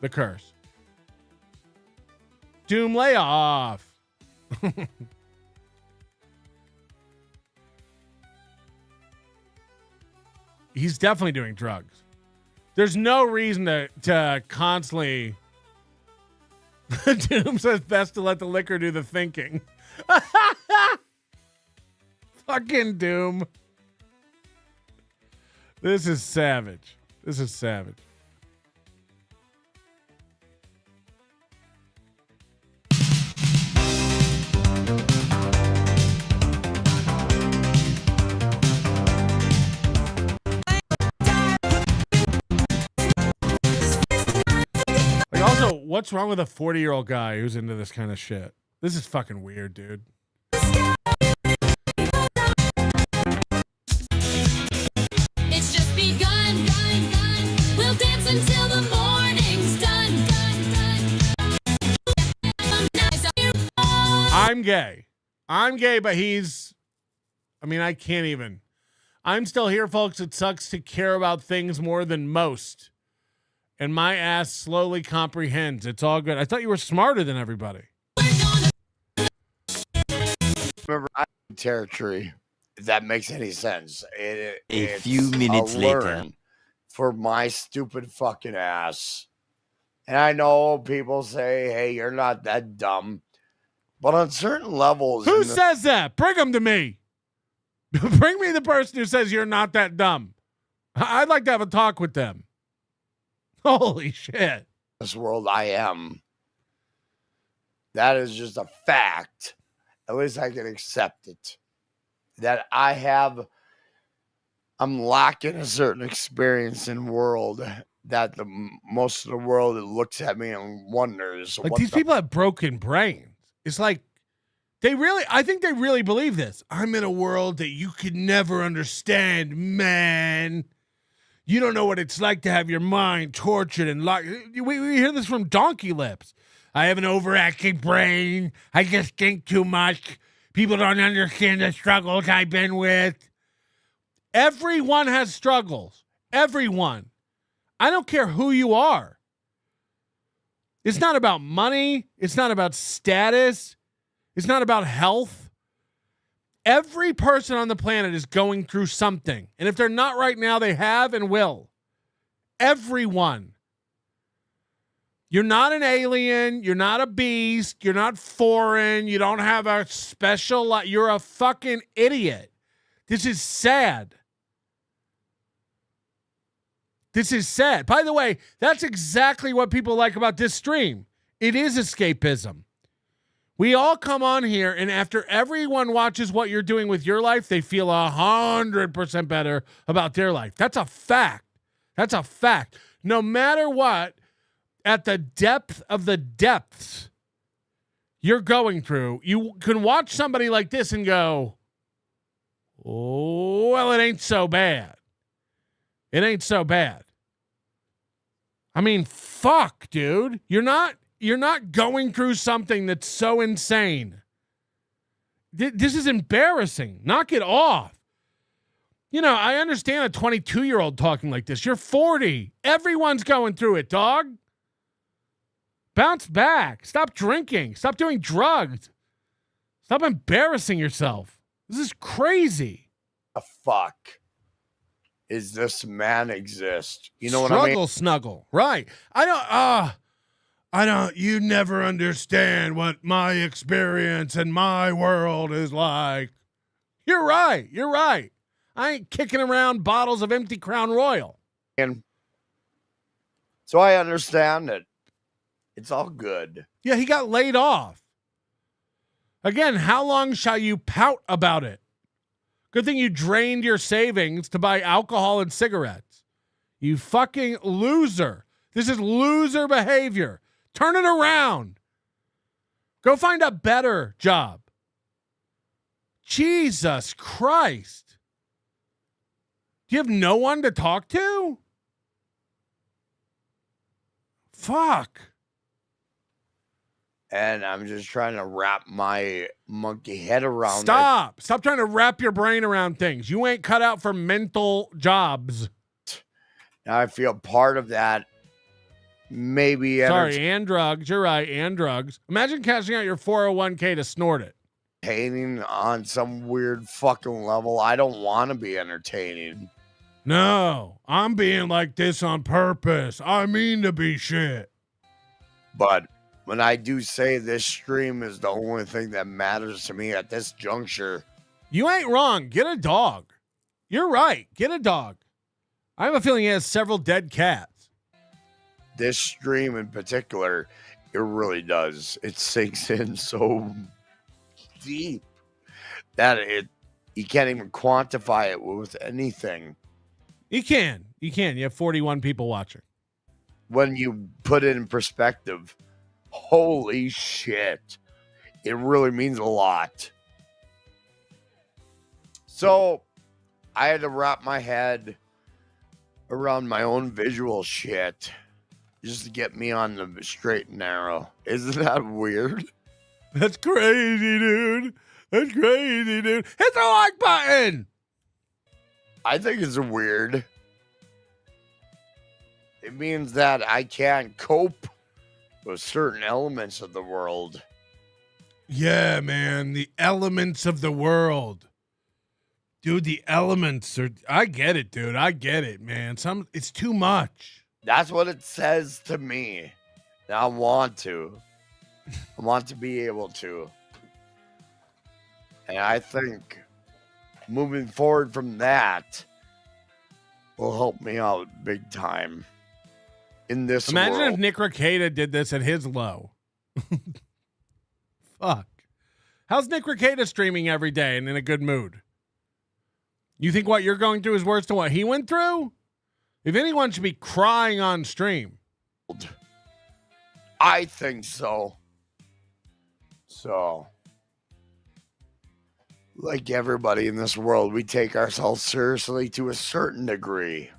The curse. Doom layoff. He's definitely doing drugs. There's no reason to constantly Doom says best to let the liquor do the thinking. Fucking Doom. This is savage. This is savage. Like, also, what's wrong with a 40-year-old guy who's into this kind of shit? This is fucking weird, dude. It's just begun. We'll dance until the morning's done. I'm gay. I'm gay, but he's... I mean, I can't even. I'm still here, folks. It sucks to care about things more than most. And my ass slowly comprehends. It's all good. I thought you were smarter than everybody. Remember, I'm in territory. If that makes any sense. A It's few minutes a later. learn for my stupid fucking ass. And I know people say, hey, you're not that dumb. But on certain levels. Who says that? Bring them to me. Bring me the person who says you're not that dumb. I'd like to have a talk with them. Holy shit. This world I am. That is just a fact. At least I can accept it. That I'm lacking a certain experience in world that most of the world looks at me and wonders. Like, these people have broken brains. It's like, I think they really believe this. I'm in a world that you could never understand, man. You don't know what it's like to have your mind tortured and locked. We hear this from donkey lips. I have an overactive brain. I just think too much. People don't understand the struggles I've been with. Everyone has struggles. Everyone. I don't care who you are. It's not about money. It's not about status. It's not about health. Every person on the planet is going through something. And if they're not right now, they have and will. Everyone. You're not an alien. You're not a beast. You're not foreign. You don't have a special life. You're a fucking idiot. This is sad. This is sad. By the way, that's exactly what people like about this stream. It is escapism. We all come on here, and after everyone watches what you're doing with your life, they feel 100% better about their life. That's a fact. That's a fact. No matter what, at the depth of the depths you're going through, you can watch somebody like this and go, oh, well, it ain't so bad. It ain't so bad. I mean, fuck, dude. You're not going through something that's so insane. This is embarrassing. Knock it off. You know, I understand a 22-year-old talking like this. You're 40. Everyone's going through it, dog. Bounce back. Stop drinking. Stop doing drugs. Stop embarrassing yourself. This is crazy. The fuck is this man exist? You know what I mean? Struggle snuggle. Right. You never understand what my experience and my world is like. You're right. You're right. I ain't kicking around bottles of empty Crown Royal. And so I understand that it's all good. Yeah, he got laid off. Again, how long shall you pout about it? Good thing you drained your savings to buy alcohol and cigarettes. You fucking loser. This is loser behavior. Turn it around. Go find a better job. Jesus Christ. Do you have no one to talk to? Fuck. And I'm just trying to wrap my monkey head around it. Stop trying to wrap your brain around things. You ain't cut out for mental jobs. Now I feel part of that. Maybe. Sorry, and drugs. You're right, and drugs. Imagine cashing out your 401k to snort it. Entertaining on some weird fucking level. I don't want to be entertaining. No, I'm being like this on purpose. I mean to be shit. But when I do say this stream is the only thing that matters to me at this juncture. You ain't wrong. Get a dog. You're right. Get a dog. I have a feeling he has several dead cats. This stream in particular, it really does. It sinks in so deep that you can't even quantify it with anything. You can. You can. You have 41 people watching. When you put it in perspective, holy shit. It really means a lot. So I had to wrap my head around my own visual shit just to get me on the straight and narrow. Isn't that weird? That's crazy, dude. That's crazy, dude. Hit the like button. I think it's weird. It means that I can't cope with certain elements of the world. Yeah, man. The elements of the world. Dude, the elements are... I get it, dude. I get it, man. It's too much. That's what it says to me. And I want to. I want to be able to. And I think moving forward from that will help me out big time in this Imagine world. if Nick Rekieta did this at his low. Fuck. How's Nick Rekieta streaming every day and in a good mood? You think what you're going through is worse than what he went through? If anyone should be crying on stream. I think so. So, like everybody in this world, we take ourselves seriously to a certain degree.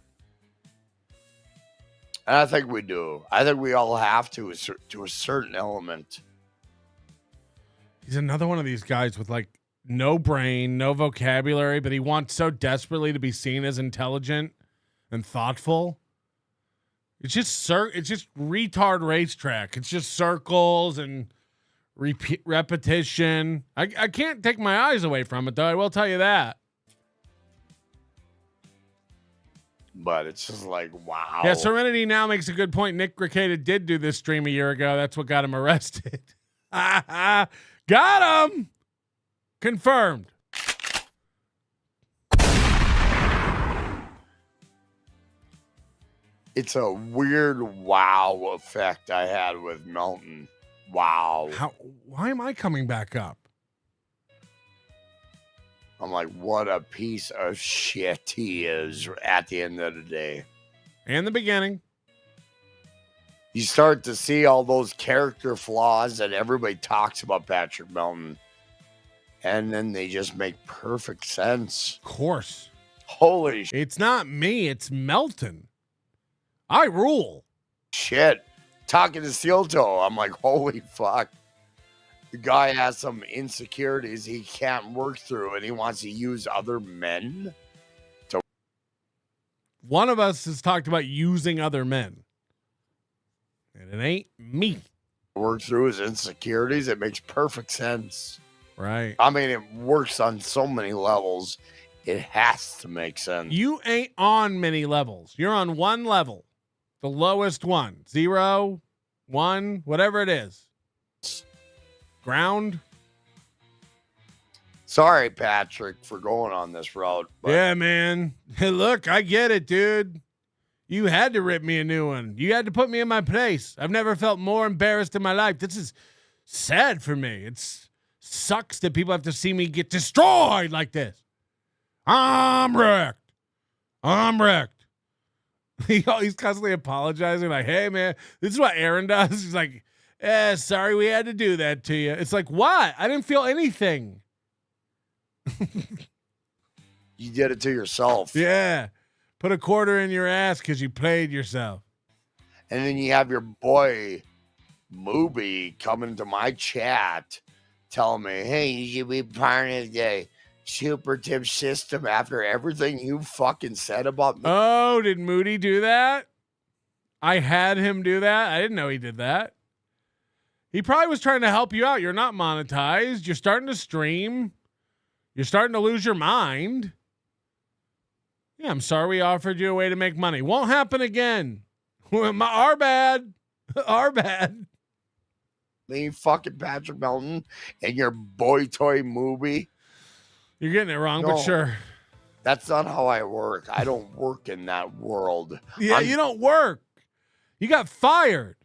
And I think we do. I think we all have to a certain element. He's another one of these guys with like no brain, no vocabulary, but he wants so desperately to be seen as intelligent and thoughtful. It's just retard racetrack. It's just circles and repetition. I can't take my eyes away from it, though. I will tell you that. But it's just like, wow. Yeah, Serenity now makes a good point. Nick Rekieta did do this stream a year ago. That's what got him arrested. Got him. Confirmed. It's a weird wow effect I had with Melton. Wow. Why am I coming back up? I'm like, what a piece of shit he is at the end of the day. And the beginning. You start to see all those character flaws that everybody talks about Patrick Melton. And then they just make perfect sense. Of course. Holy shit. It's not me. It's Melton. I rule. Shit. Talking to Steel Toe, I'm like, holy fuck. The guy has some insecurities he can't work through, and he wants to use other men to. One of us has talked about using other men. And it ain't me. Work through his insecurities. It makes perfect sense. Right. I mean, it works on so many levels. It has to make sense. You ain't on many levels. You're on one level. The lowest one. 0, 1, whatever it is. Ground. Sorry, Patrick, for going on this road. But Yeah, man. Hey, look, I get it, dude. You had to rip me a new one. You had to put me in my place. I've never felt more embarrassed in my life. This is sad for me. It sucks that people have to see me get destroyed like this. I'm wrecked. I'm wrecked. He's constantly apologizing, like, hey, man, this is what Aaron does. He's like, sorry we had to do that to you. It's like, what? I didn't feel anything. you did it to yourself. Yeah. Put a quarter in your ass because you played yourself. And then you have your boy, Mooby, coming to my chat telling me, hey, you should be part of the super tip system after everything you fucking said about me. Oh, did Moody do that? I had him do that. I didn't know he did that. He probably was trying to help you out. You're not monetized. You're starting to stream. You're starting to lose your mind. Yeah, I'm sorry we offered you a way to make money. Won't happen again. Our bad. Our bad. Me fucking Patrick Melton and your boy toy movie. You're getting it wrong, No. but sure. That's not how I work. I don't work in that world. Yeah, you don't work. You got fired.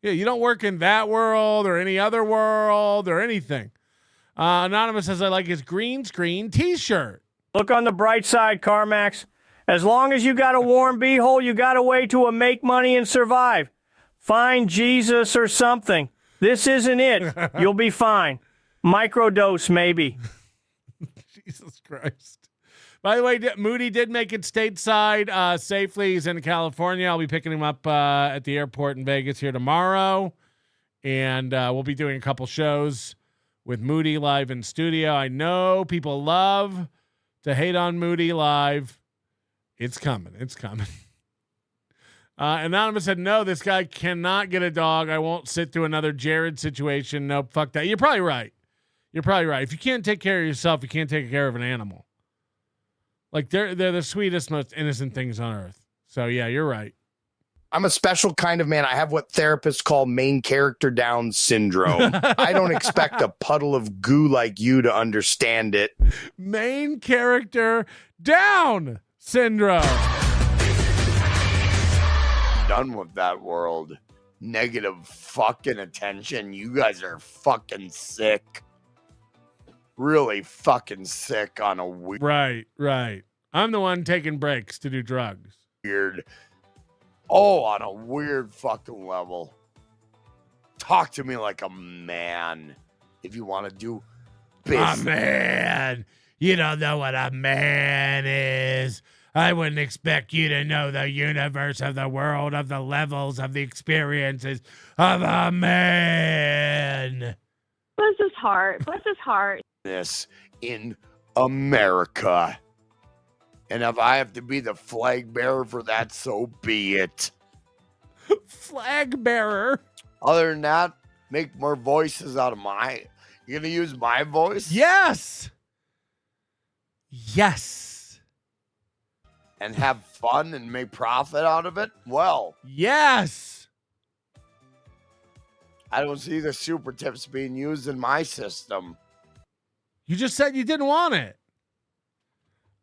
Yeah, you don't work in that world or any other world or anything. Anonymous says, I like his green screen t-shirt. Look on the bright side, Karmex. As long as you got a warm beehole, you got a way to make money and survive. Find Jesus or something. This isn't it. You'll be fine. Microdose, maybe. Jesus Christ. By the way, Moody did make it stateside safely. He's in California. I'll be picking him up at the airport in Vegas here tomorrow. And we'll be doing a couple shows with Moody live in studio. I know people love to hate on Moody live. It's coming. It's coming. Anonymous said, no, this guy cannot get a dog. I won't sit through another Jared situation. Nope, fuck that. You're probably right. You're probably right. If you can't take care of yourself, you can't take care of an animal. Like, they're the sweetest, most innocent things on earth. So, yeah, you're right. I'm a special kind of man. I have what therapists call main character Down syndrome. I don't expect a puddle of goo like you to understand it. Main character Down syndrome. Done with that world. Negative fucking attention. You guys are fucking sick. Really fucking sick on a weird. Right. I'm the one taking breaks to do drugs. On a weird fucking level. Talk to me like a man if you want to do business. A man. You don't know what a man is. I wouldn't expect you to know the universe of the world, of the levels, of the experiences of a man. Bless his heart. Bless his heart. This in America. And if I have to be the flag bearer for that, so be it. Flag bearer. Other than that, make more voices out of my. You're going to use my voice? Yes. And have fun and make profit out of it? Well. Yes. I don't see the super tips being used in my system. You just said you didn't want it.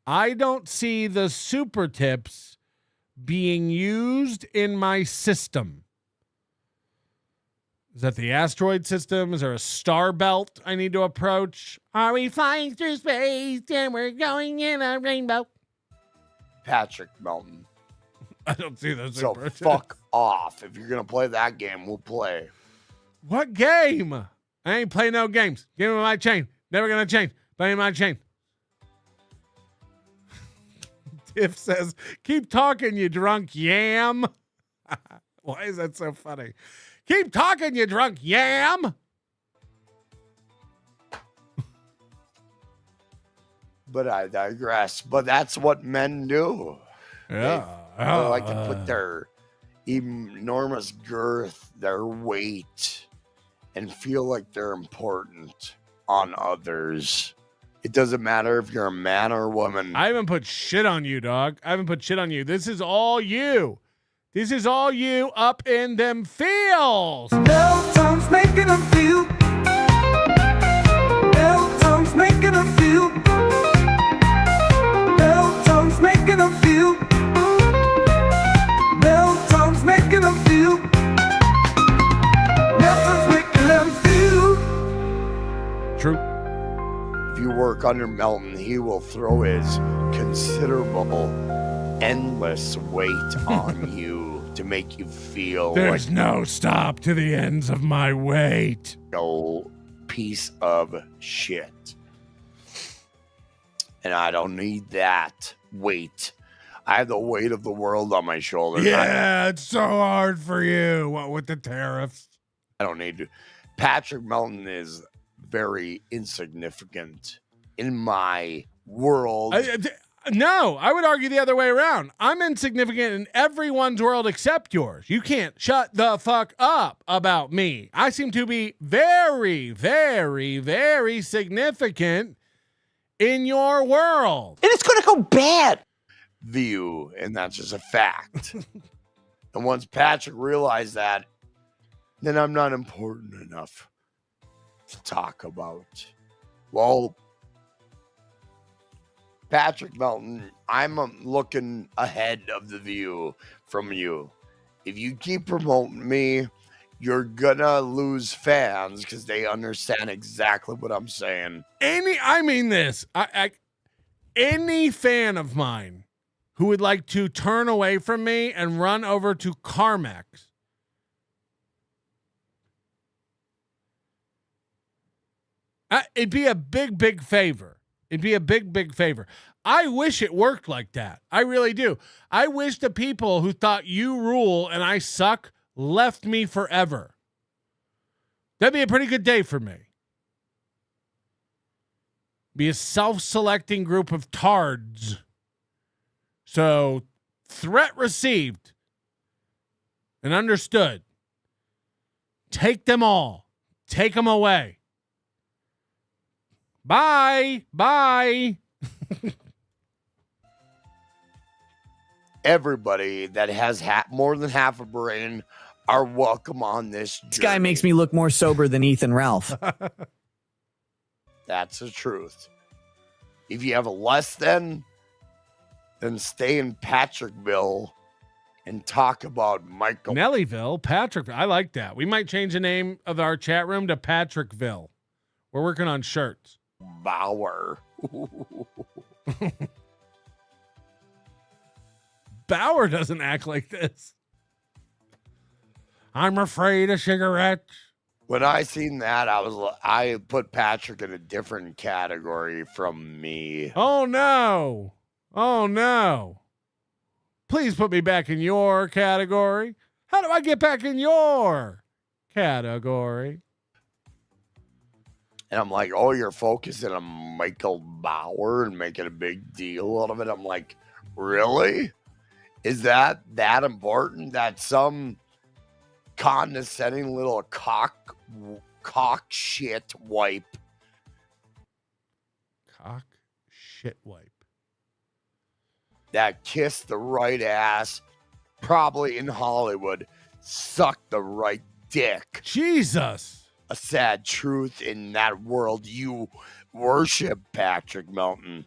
I don't see the super tips being used in my system. Is that the asteroid system? Is there a star belt I need to approach? Are we flying through space and we're going in a rainbow? Patrick Melton. I don't see those So super tips. fuck off. If you're going to play that game, we'll play. What game? I ain't play no games. Give me my chain. Never gonna change. Play me my chain. Tiff says, keep talking, you drunk yam. Why is that so funny? Keep talking, you drunk yam. But I digress. But that's what men do. Yeah. They like to put their enormous girth, their weight, and feel like they're important on others. It doesn't matter if you're a man or a woman. I haven't put shit on you, dog. I haven't put shit on you. This is all you. This is all you up in them feels. Bell tongues making them feel. Bell tongues making them feel. Bell tongues making them feel. Bell tongues making them feel. Bell tongues making them feel. True. If you work under Melton, he will throw his considerable, endless weight on you to make you feel There's like no stop to the ends of my weight. no piece of shit. And I don't need that weight. I have the weight of the world on my shoulders. Yeah, it's so hard for you. What with the tariffs? I don't need to. Patrick Melton is very insignificant in my world. No, I would argue the other way around. I'm insignificant in everyone's world except yours. You can't shut the fuck up about me. I seem to be very, very, very significant in your world. And it's going to go bad. View, and that's just a fact. And once Patrick realized that, then I'm not important enough to talk about. Well, Patrick Melton, I'm looking ahead of the view from you. If you keep promoting me, you're gonna lose fans because they understand exactly what I'm saying. I mean this. Any fan of mine who would like to turn away from me and run over to Karmex, it'd be a big favor. It'd be a big favor. I wish it worked like that. I really do. I wish the people who thought you rule and I suck left me forever. That'd be a pretty good day for me. Be a self-selecting group of tards. So, threat received and understood. Take them all. Take them away. Bye. Everybody that has more than half a brain are welcome on this journey. This guy makes me look more sober than Ethan Ralph. That's the truth. If you have a less than stay in Patrickville and talk about Michael. Nellyville, Patrickville. I like that. We might change the name of our chat room to Patrickville. We're working on shirts. Bauer. Bauer doesn't act like this. I'm afraid of cigarettes. When I seen that, I put Patrick in a different category from me. Oh no. Please put me back in your category. How do I get back in your category? And I'm like, oh, you're focusing on Michael Bauer and making a big deal out of it. I'm like, really? Is that important that some condescending little cock shit wipe that kissed the right ass, probably in Hollywood, sucked the right dick? Jesus. A sad truth in that world you worship, Patrick Melton.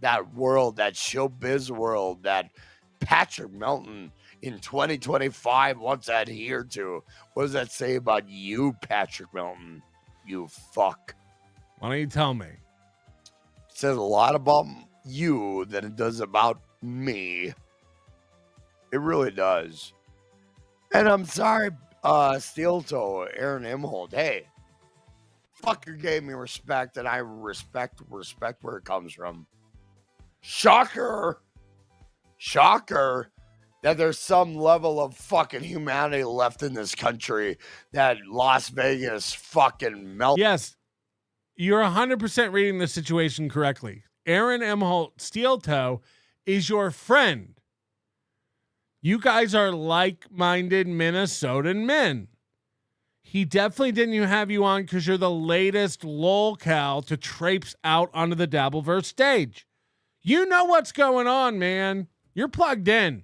That world, that showbiz world that Patrick Melton in 2025 wants to adhere to. What does that say about you, Patrick Melton? You fuck. Why don't you tell me? It says a lot about you than it does about me. It really does. And I'm sorry, Steel Toe, Aaron Imholte. Hey, fucker gave me respect, and I respect where it comes from. Shocker that there's some level of fucking humanity left in this country that Las Vegas fucking melted. Yes, you're 100% reading the situation correctly. Aaron Imholte, Steel Toe, is your friend. You guys are like-minded Minnesotan men. He definitely didn't have you on because you're the latest lolcow to traipse out onto the Dabbleverse stage. You know what's going on, man. You're plugged in.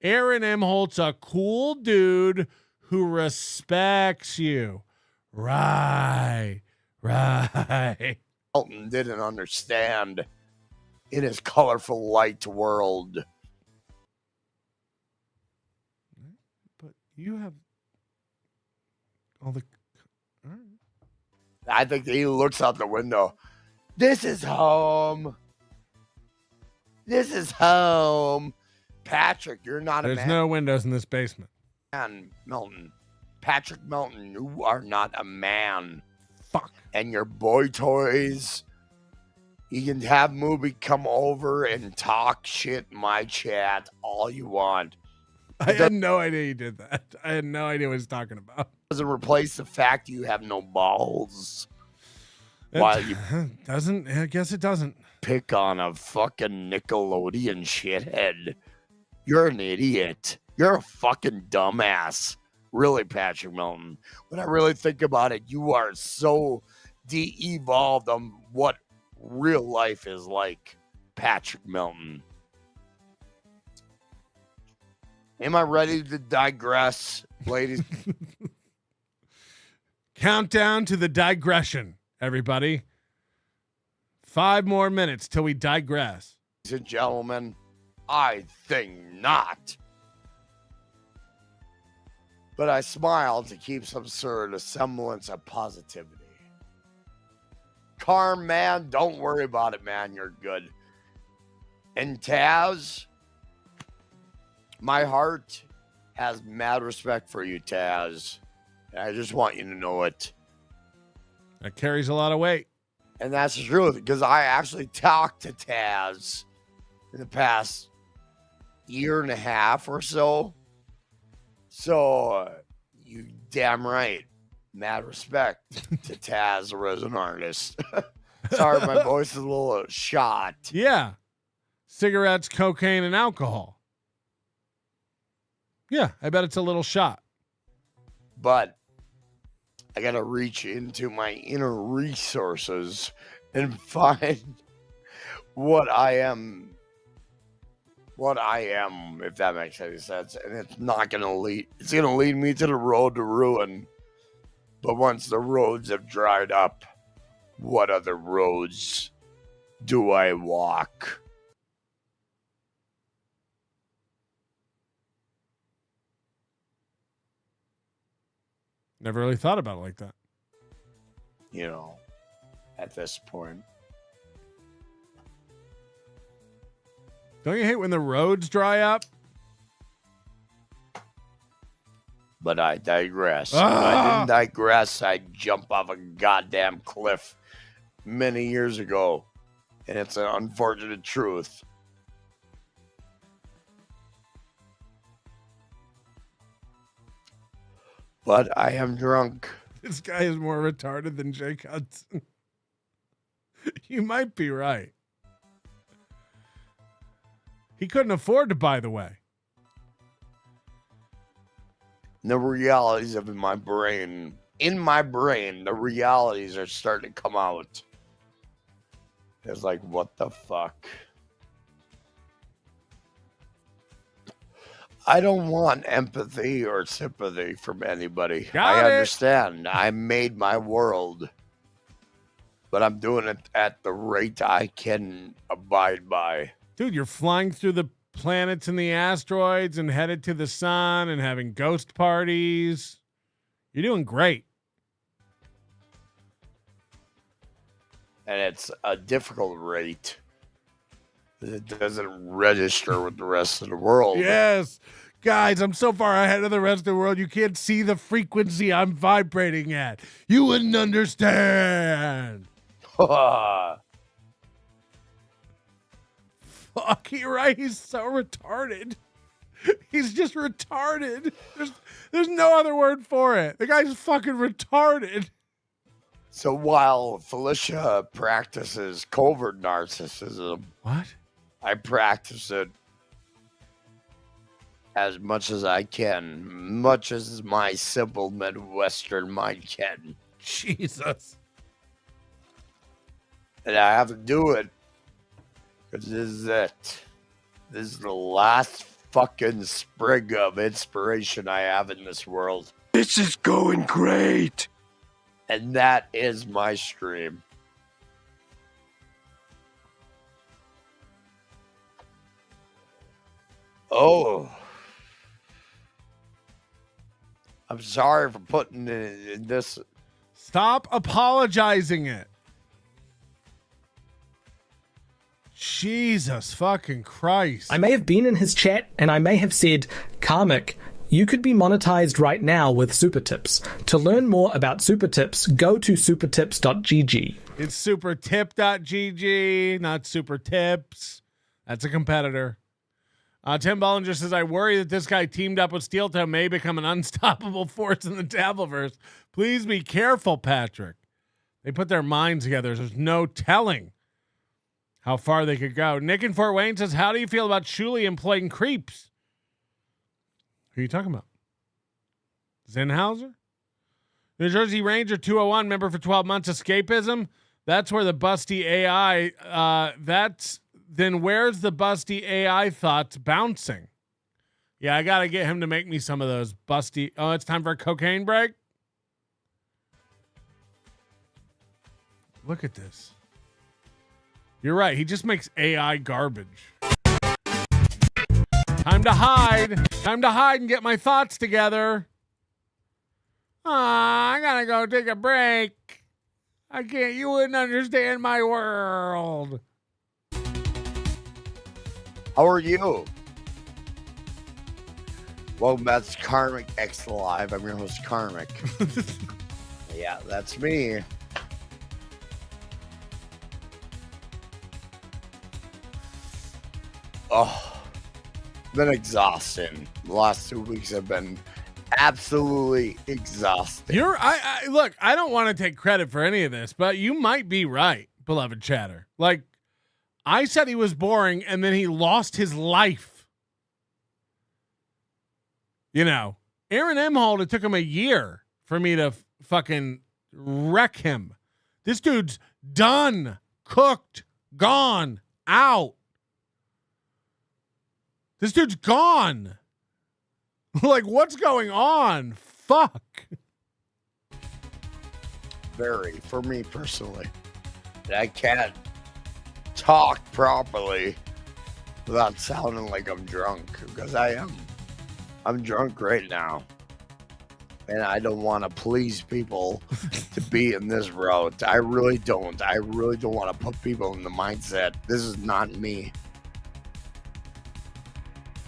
Aaron Imholt's a cool dude who respects you. Right. Elton didn't understand in his colorful light world. But you have all the... All right. I think he looks out the window. This is home. Patrick, you're not a man. There's no windows in this basement. Melton. Patrick Melton, you are not a man. Fuck. And your boy toys, you can have Movie come over and talk shit in my chat all you want. I had no idea you did that. I had no idea what he was talking about. Doesn't replace the fact you have no balls. Doesn't. I guess it doesn't. Pick on a fucking Nickelodeon shithead. You're an idiot. You're a fucking dumbass. Really, Patrick Melton. When I really think about it, you are so de-evolved on what real life is like, Patrick Melton. Am I ready to digress? Ladies. Countdown to the digression, everybody. 5 more minutes till we digress. Ladies and gentlemen, I think not. But I smile to keep some sort of semblance of positivity. Carm, man, don't worry about it, man. You're good. And Taz, my heart has mad respect for you, Taz. I just want you to know it. That carries a lot of weight. And that's the truth, because I actually talked to Taz in the past year and a half or so. So, you damn right. Mad respect to Taz, the resident artist. Sorry, my voice is a little shot. Yeah. Cigarettes, cocaine, and alcohol. Yeah, I bet it's a little shot. But I got to reach into my inner resources and find what I am, if that makes any sense. And it's not going to lead, it's going to lead me to the road to ruin. But once the roads have dried up, what other roads do I walk? Never really thought about it like that. You know, at this point. Don't you hate when the roads dry up? But I digress. If I didn't digress, I'd jump off a goddamn cliff many years ago. And it's an unfortunate truth. But I am drunk. This guy is more retarded than Jake Hudson. You might be right. He couldn't afford to buy the way. The realities of my brain, the realities are starting to come out. It's like, what the fuck? I don't want empathy or sympathy from anybody. I understand. I made my world. But I'm doing it at the rate I can abide by. Dude, you're flying through the planets and the asteroids and headed to the sun and having ghost parties. You're doing great. And it's a difficult rate. It doesn't register with the rest of the world. Yes. Guys, I'm so far ahead of the rest of the world, you can't see the frequency I'm vibrating at. You wouldn't understand. Fuck, you're right. He's so retarded. He's just retarded. There's no other word for it. The guy's fucking retarded. So while Felicia practices covert narcissism, what? I practice it as much as I can, much as my simple Midwestern mind can. Jesus. And I have to do it because this is it. This is the last fucking sprig of inspiration I have in this world. This is going great. And that is my stream. Oh. I'm sorry for putting it in this. Stop apologizing it. Jesus fucking Christ. I may have been in his chat and I may have said, Karmic, you could be monetized right now with Super Tips. To learn more about Super Tips, go to supertips.gg. It's supertip.gg, not Super Tips. That's a competitor. Tim Bollinger says, I worry that this guy teamed up with Steel Toe may become an unstoppable force in the Dabbleverse. Please be careful, Patrick. They put their minds together. There's no telling how far they could go. Nick in Fort Wayne says, how do you feel about Shuley employing creeps? Who are you talking about? Zenhauser? New Jersey Ranger 201, member for 12 months. Escapism? That's where the busty AI, then where's the busty AI thoughts bouncing? Yeah, I got to get him to make me some of those busty. Oh, it's time for a cocaine break. Look at this. You're right. He just makes AI garbage. Time to hide. Time to hide and get my thoughts together. I gotta go take a break. I can't. You wouldn't understand my world. How are you? Welcome back to Karmic X Live. I'm your host, Karmic. Yeah, that's me. Oh, been exhausting. The last 2 weeks have been absolutely exhausting. I look, I don't want to take credit for any of this, but you might be right, beloved chatter. Like, I said he was boring, and then he lost his life. You know, Aaron Imholte, it took him a year for me to fucking wreck him. This dude's done, cooked, gone, out. This dude's gone. Like, what's going on? Fuck. Very, for me personally. I can't talk properly without sounding like I'm drunk, because I am. I'm drunk right now. And I don't want to please people to be in this route. I really don't. I really don't want to put people in the mindset. This is not me.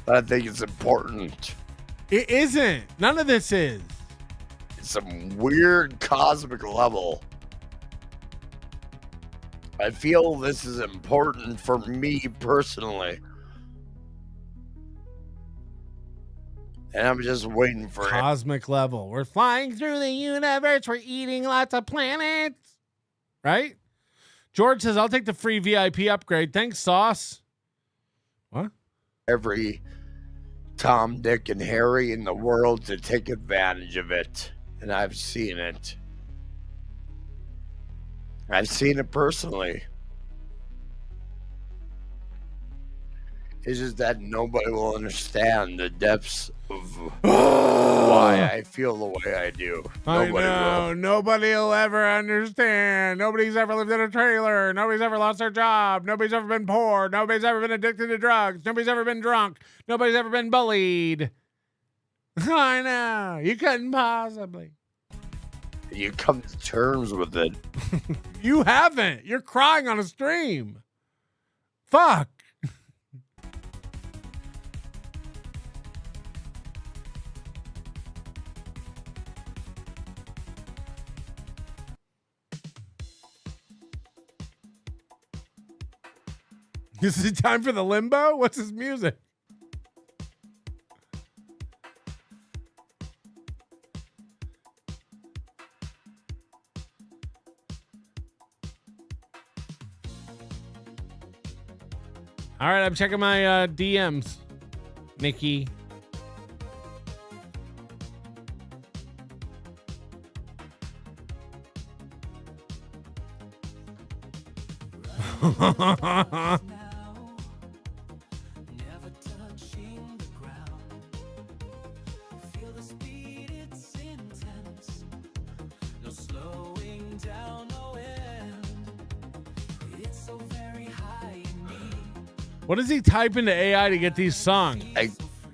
But I think it's important. It isn't. None of this is. It's some weird cosmic level. I feel this is important for me personally. And I'm just waiting for Cosmic level. We're flying through the universe. We're eating lots of planets. Right? George says, I'll take the free VIP upgrade. Thanks, Sauce. What? Every Tom, Dick, and Harry in the world to take advantage of it. And I've seen it. I've seen it personally. It's just that nobody will understand the depths of why I feel the way I do. I know. Nobody will ever understand. Nobody's ever lived in a trailer. Nobody's ever lost their job. Nobody's ever been poor. Nobody's ever been addicted to drugs. Nobody's ever been drunk. Nobody's ever been bullied. I know. You couldn't possibly. You come to terms with it. You haven't. You're crying on a stream. Fuck. Is it time for the limbo? What's his music? All right, I'm checking my DMs, Nikki. What does he type into AI to get these songs?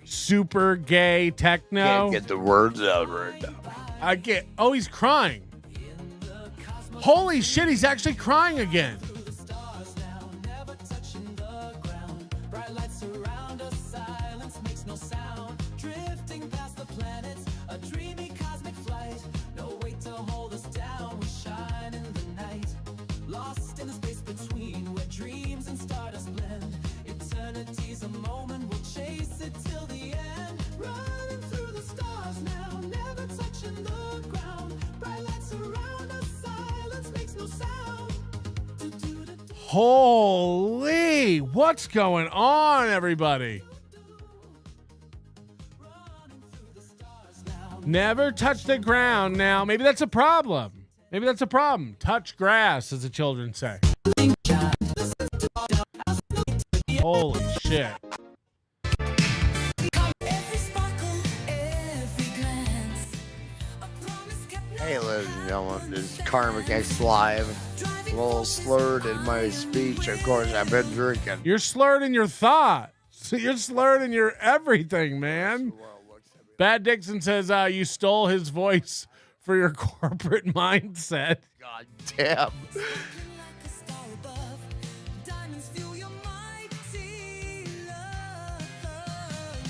Super gay techno? Can't get the words out right now. I get. Oh, he's crying. Holy shit, he's actually crying again. Holy, what's going on, everybody? Never touch the ground now. Maybe that's a problem. Maybe that's a problem. Touch grass, as the children say. Holy shit. Karmex X Live. A little slurred in my speech. Of course, I've been drinking. You're slurred in your thoughts. You're slurred in your everything, man. Bad Dixon says you stole his voice for your corporate mindset. God damn.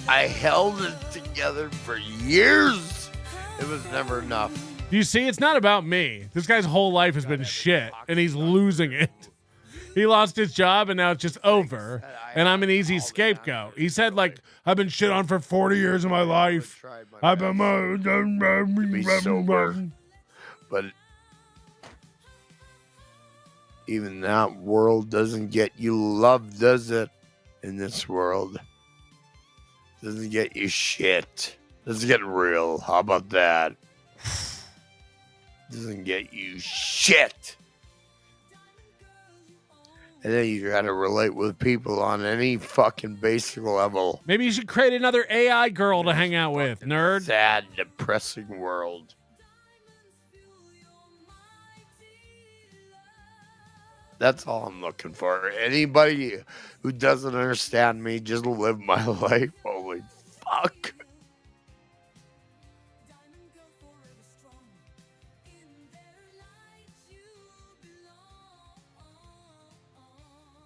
I held it together for years. It was never enough. You see, it's not about me. This guy's whole life has been shit, and he's losing it. He lost his job, and now it's just over, and I'm an easy scapegoat. He said, like, I've been shit on for 40 years of my life. I've been Be sober. But even that world doesn't get you love, does it? In this world. Doesn't get you shit. Doesn't get real. How about that? Doesn't get you shit. And then you try to relate with people on any fucking basic level. Maybe you should create another AI girl to hang out with, nerd. Sad, depressing world. That's all I'm looking for. Anybody who doesn't understand me, just live my life. Holy fuck.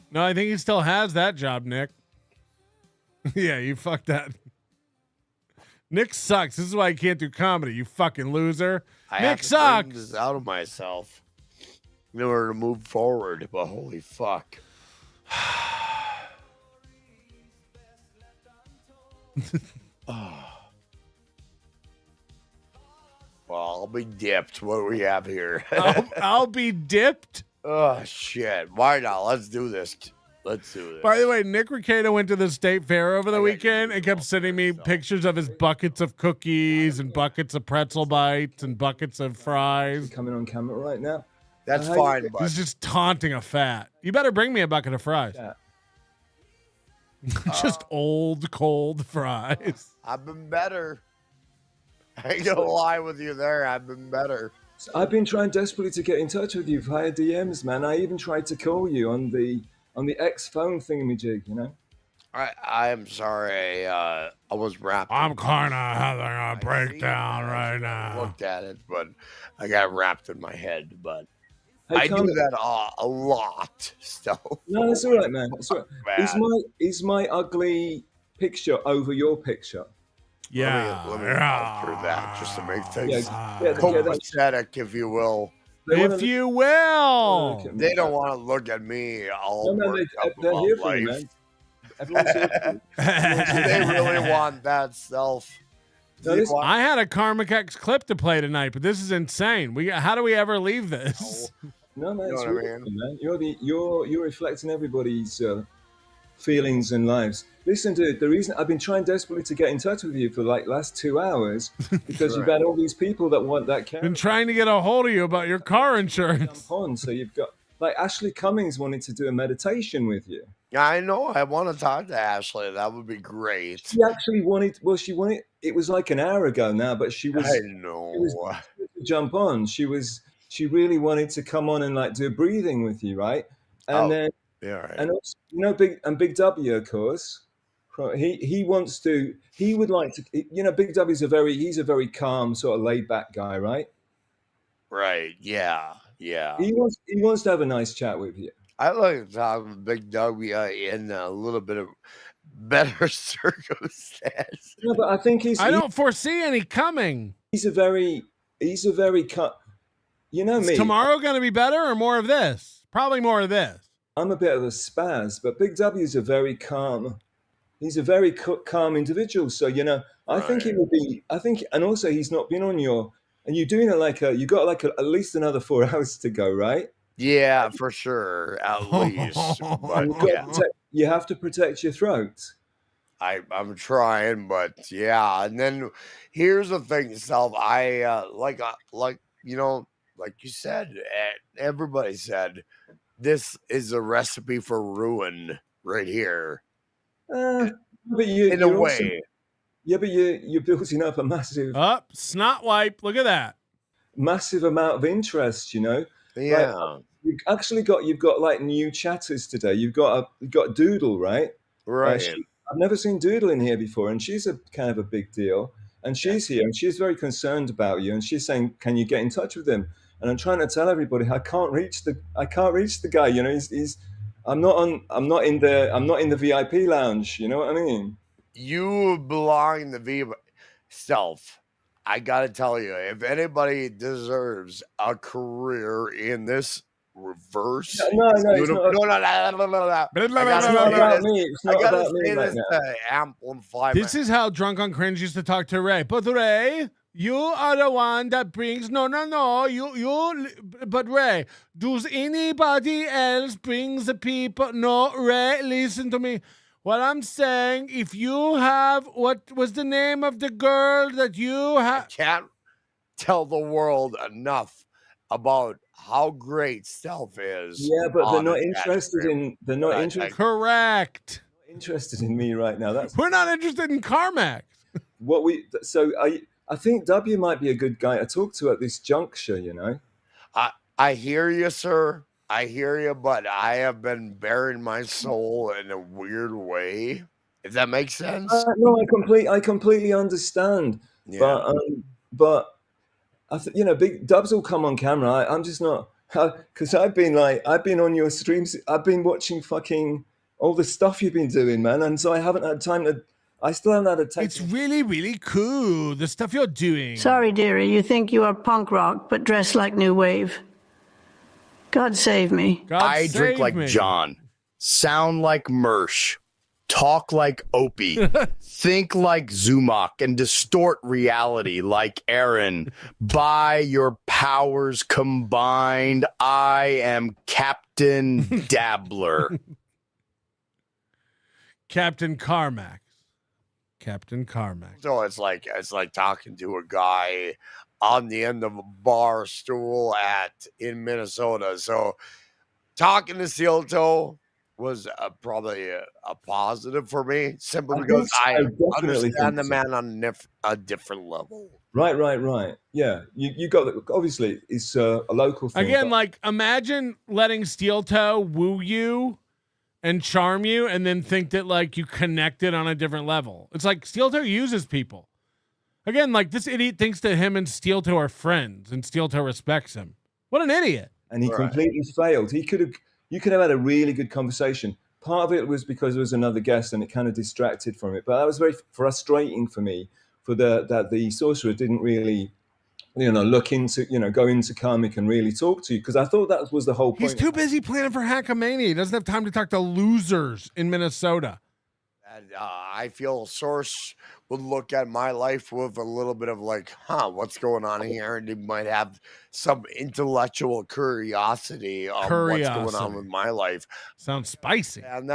No, I think he still has that job, Nick. Yeah, you fucked that. Nick sucks. This is why I can't do comedy, you fucking loser. Nick sucks. Bring this out of myself in order to move forward, but holy fuck. Oh. Well, I'll be dipped. What do we have here? I'll be dipped. Oh shit! Why not? Let's do this. Let's do this. By the way, Nick Ricado went to the state fair over the weekend and kept sending me pictures of his buckets of cookies and buckets of pretzel bites and buckets of fries. Coming on camera right now. That's fine, but he's just taunting a fat. You better bring me a bucket of fries. Yeah. Just old, cold fries. I've been better. I ain't gonna lie with you there. I've been better. I've been trying desperately to get in touch with you via DMs, man. I even tried to call you on the X phone thingamajig, you know. I am sorry. I was wrapped. I'm kind of having a breakdown right I now. looked at it, but I got wrapped in my head. But Hey, I do Carmen. that a lot still. No, that's all right, man. That's all right. Is my ugly picture over your picture? Yeah. Let me go through that just to make things Yeah, copacetic, if you will. If you will. They don't want to look at me all No, worked up they're about here for you, life. man. Everyone's here for you. They really want that self. I had a Karmex X clip to play tonight, but this is insane. How do we ever leave this? No, man, it's know what I really good, man. You're reflecting everybody's feelings and lives. Listen, dude, the reason I've been trying desperately to get in touch with you for like last 2 hours because you've had all these people that want that camera. Been trying to get a hold of you about your car insurance. So you've got like Ashley Cummings wanted to do a meditation with you. Yeah, I know. I want to talk to Ashley. That would be great. She actually wanted. Well, she wanted. It was like an hour ago now, but she was. I know. She was to jump on. She really wanted to come on and like do breathing with you, right? And then, yeah, right. and also, you know, Big W, of course. He wants to. He would like to. You know, Big W's he's a very calm, sort of laid back guy, right? Right. Yeah. Yeah. He wants to have a nice chat with you. I like to talk with Big W in a little bit of better circumstance. No, but I think I don't foresee any coming. He's a very you know me. Is tomorrow going to be better or more of this? Probably more of this. I'm a bit of a spaz, but Big W's a very calm. He's a very calm individual. So, you know, I think it would be, and also he's not been on and you're doing it you got at least another 4 hours to go, right? Yeah, for sure. At least. But you have to protect your throat. I'm trying, but yeah. And then here's the thing, Self. I like you know, like you said, everybody said, this is a recipe for ruin right here. But in a way. Yeah, but you're building up a massive. Snot wipe. Look at that. massive amount of interest. You know, Yeah. Like, you've got like new chatters today. You've got Doodle, right? Right. I've never seen Doodle in here before, and she's a kind of a big deal. And she's here, and she's very concerned about you. And she's saying, "Can you get in touch with him?" And I'm trying to tell everybody, I can't reach the guy. You know, I'm not in the VIP lounge. You know what I mean? You belong in the VIP self. I gotta tell you, if anybody deserves a career in this reverse, No, it's not. no. It's not about me. It's not about me right now. To amplify. This is how Drunk on Cringe used to talk to Ray. But Ray, you are the one that brings you. But Ray, does anybody else brings the people? No, Ray, listen to me. What I'm saying, if you have, what was the name of the girl that you have? I can't tell the world enough about how great Self is. Yeah, but they're not interested in. They're not interested. Correct. Interested in me right now. We're not interested in Karmex. I think W might be a good guy to talk to at this juncture. You know. I hear you, sir. I hear you, but I have been bearing my soul in a weird way. If that makes sense. No, I completely understand. Yeah. But big Dubs will come on camera. I'm just not, because I've been on your streams. I've been watching fucking all the stuff you've been doing, man, and so I haven't had time to. I still haven't had a text. It's really, really cool, the stuff you're doing. Sorry, dearie, you think you are punk rock, but dress like New Wave. God save me. I drink like John, sound like Mersh, talk like Opie, think like Zumach, and distort reality like Aaron. By your powers combined, I am Captain Dabbler. Captain Karmex. Captain Karmex. So it's like talking to a guy on the end of a bar stool in Minnesota. So talking to Steel Toe was probably a positive for me, simply because I understand the man on a different level. Right. Yeah, you got obviously it's a local thing. Again, like imagine letting Steel Toe woo you and charm you, and then think that like you connected on a different level. It's like Steel Toe uses people. Again, like this idiot thinks that him and Steel Toe are friends, and Steel Toe respects him. What an idiot! And he completely failed. You could have had a really good conversation. Part of it was because there was another guest, and it kind of distracted from it. But that was very frustrating for me. That the sorcerer didn't really, look into, go into Karmic and really talk to you, because I thought that was the whole point. He's too busy planning for Hackamania. He doesn't have time to talk to losers in Minnesota. And I feel Source would look at my life with a little bit of like, what's going on here? And he might have some intellectual curiosity on what's going on with my life. Sounds spicy. And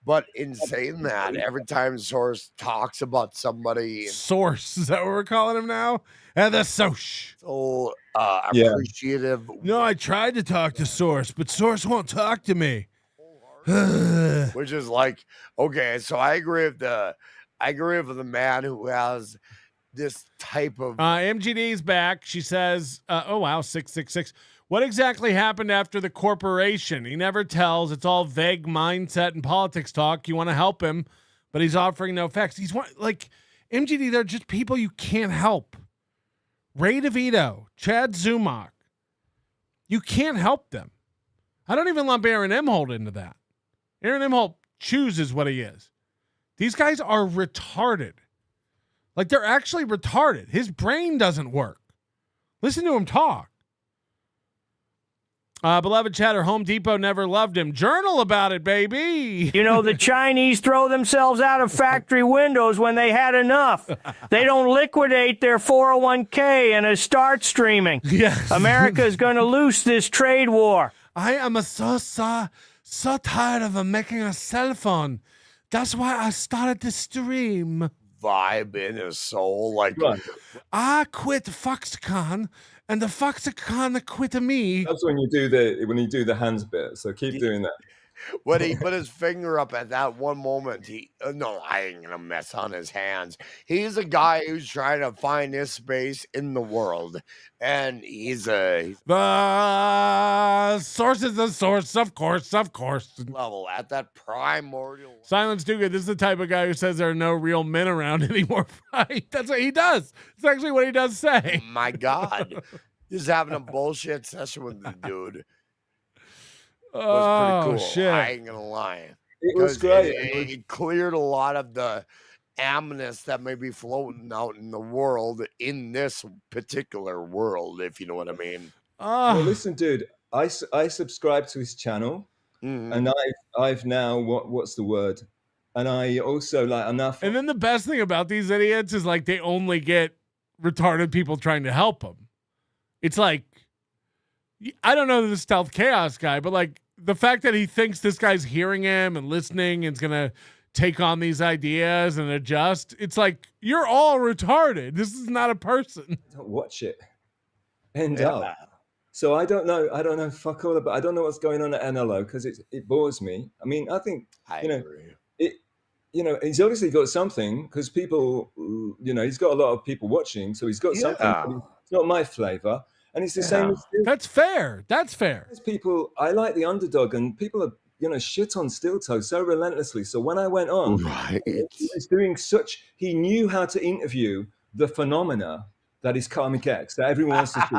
but in saying that, every time Source talks about somebody, Source, is that what we're calling him now? And the Soch. So appreciative. No, I tried to talk to Source, but Source won't talk to me. Which is like, okay, so I agree with the man who has this type of MGD's back. She says, oh wow, 666. What exactly happened after the corporation? He never tells. It's all vague mindset and politics talk. You want to help him, but he's offering no facts. He's like MGD, they're just people you can't help. Ray DeVito, Chad Zumach. You can't help them. I don't even lump Aaron Imholte into that. Aaron Imholte chooses what he is. These guys are retarded. Like, they're actually retarded. His brain doesn't work. Listen to him talk. Beloved chatter, Home Depot never loved him. Journal about it, baby. You know, the Chinese throw themselves out of factory windows when they had enough. They don't liquidate their 401k and start streaming. Yes. America is going to lose this trade war. I am so tired of making a cell phone. That's why I started to stream. Vibe in his soul. Like, I quit Foxconn, and the Foxconn quit me. That's when you do the hands bit. So keep doing that. when he put his finger up at that one moment, no, I ain't gonna mess on his hands. He's a guy who's trying to find his space in the world, and he's the source is the source, of course. Level at that primordial. Silence Dugan, this is the type of guy who says there are no real men around anymore. Right? That's what he does. It's actually what he does say. My God, just having a bullshit session with the dude. Was pretty cool. Shit. I ain't gonna lie. It was great. It cleared a lot of the ominous that may be floating out in the world, in this particular world, if you know what I mean. Well, listen, dude, I subscribe to his channel, and I've now what's the word? And I also like enough. And then the best thing about these idiots is like they only get retarded people trying to help them. It's like, I don't know the Stealth Chaos guy, but like the fact that he thinks this guy's hearing him and listening and is gonna take on these ideas and adjust. It's like, you're all retarded. This is not a person. Don't watch it. End up. So I don't know fuck all about. I don't know what's going on at NLO because it bores me. I mean, I think he's obviously got something because people, he's got a lot of people watching, so he's got something. But it's not my flavor, and it's the same. As That's fair. That's fair. People, I like the underdog, and people are shit on Steel Toe so relentlessly. So when I went on, he was doing such. He knew how to interview the phenomena that is Karmic X that everyone wants to see.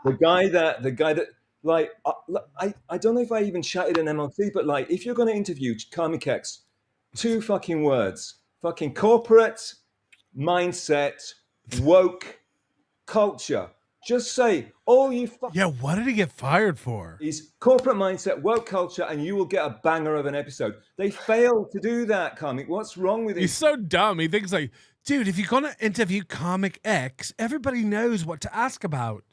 the guy that like I don't know if I even chatted in MLT, but like if you're going to interview Karmic X, 2 fucking words: fucking corporate mindset, woke culture. Just say all you fucking. Yeah, what did he get fired for? Is corporate mindset, woke culture, and you will get a banger of an episode. They failed to do that, Karmic. What's wrong with He's so dumb. He thinks like, dude, if you're gonna interview Karmic X, everybody knows what to ask about.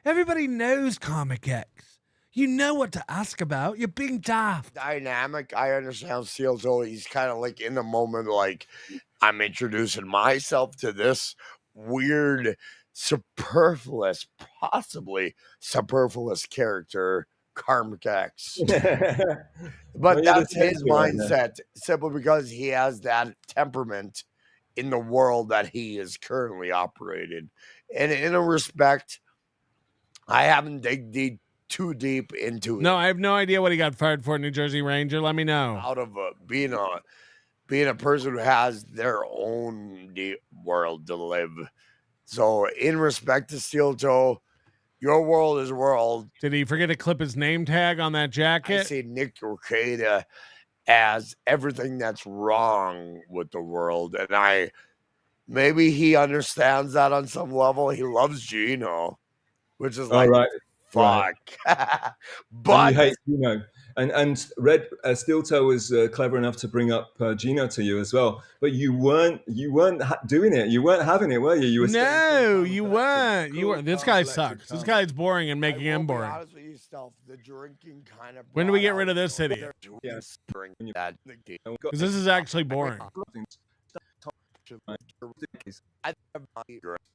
Everybody knows Karmic X. You know what to ask about. You're being daft. Dynamic. I understand Steel Toe. He's kind of like in the moment, like I'm introducing myself to this weird, possibly superfluous character, Karmic X. But that's his mindset, simply because he has that temperament in the world that he is currently operating. And in a respect, I haven't digged too deep into it. No, I have no idea what he got fired for, New Jersey Ranger. Let me know. Out of being a person who has their own deep world to live. So, in respect to Steel Toe, your world is world. Did he forget to clip his name tag on that jacket? I see Nick Urqueda as everything that's wrong with the world, and maybe he understands that on some level. He loves Gino, which is like, fuck. But and you hate Gino. And Red Steel Toe was clever enough to bring up Gino to you as well, but you weren't doing it. You weren't having it, were you? You were. No, you weren't. You were. This guy sucks. This guy's boring and making him boring. The drinking kind of. When do we get rid of this idiot? Yes. Because this is actually boring.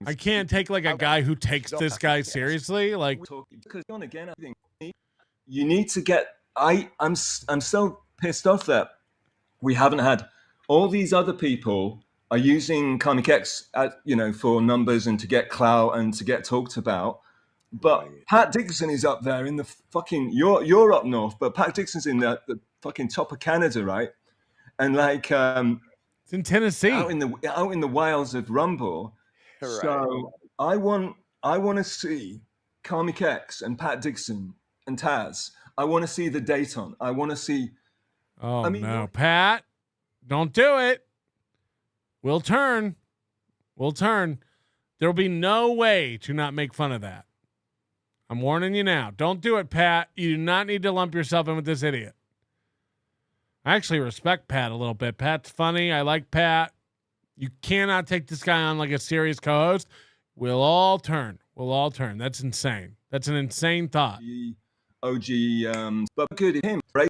I can't take like a guy who takes this guy seriously. Like, because again, I think you need to get. I'm so pissed off that we haven't had all these other people are using Karmic X, for numbers and to get clout and to get talked about. But Pat Dixon is up there in the fucking. You're up north, but Pat Dixon's in the fucking top of Canada, right? And like, it's in Tennessee, out in the wilds of Rumble. Right. So I want to see Karmic X and Pat Dixon and Taz. I want to see the Dayton. I want to see. Oh, no, Pat, don't do it. We'll turn. There'll be no way to not make fun of that. I'm warning you now. Don't do it, Pat. You do not need to lump yourself in with this idiot. I actually respect Pat a little bit. Pat's funny. I like Pat. You cannot take this guy on like a serious co-host. We'll all turn. That's insane. That's an insane thought. OG, but good him, right?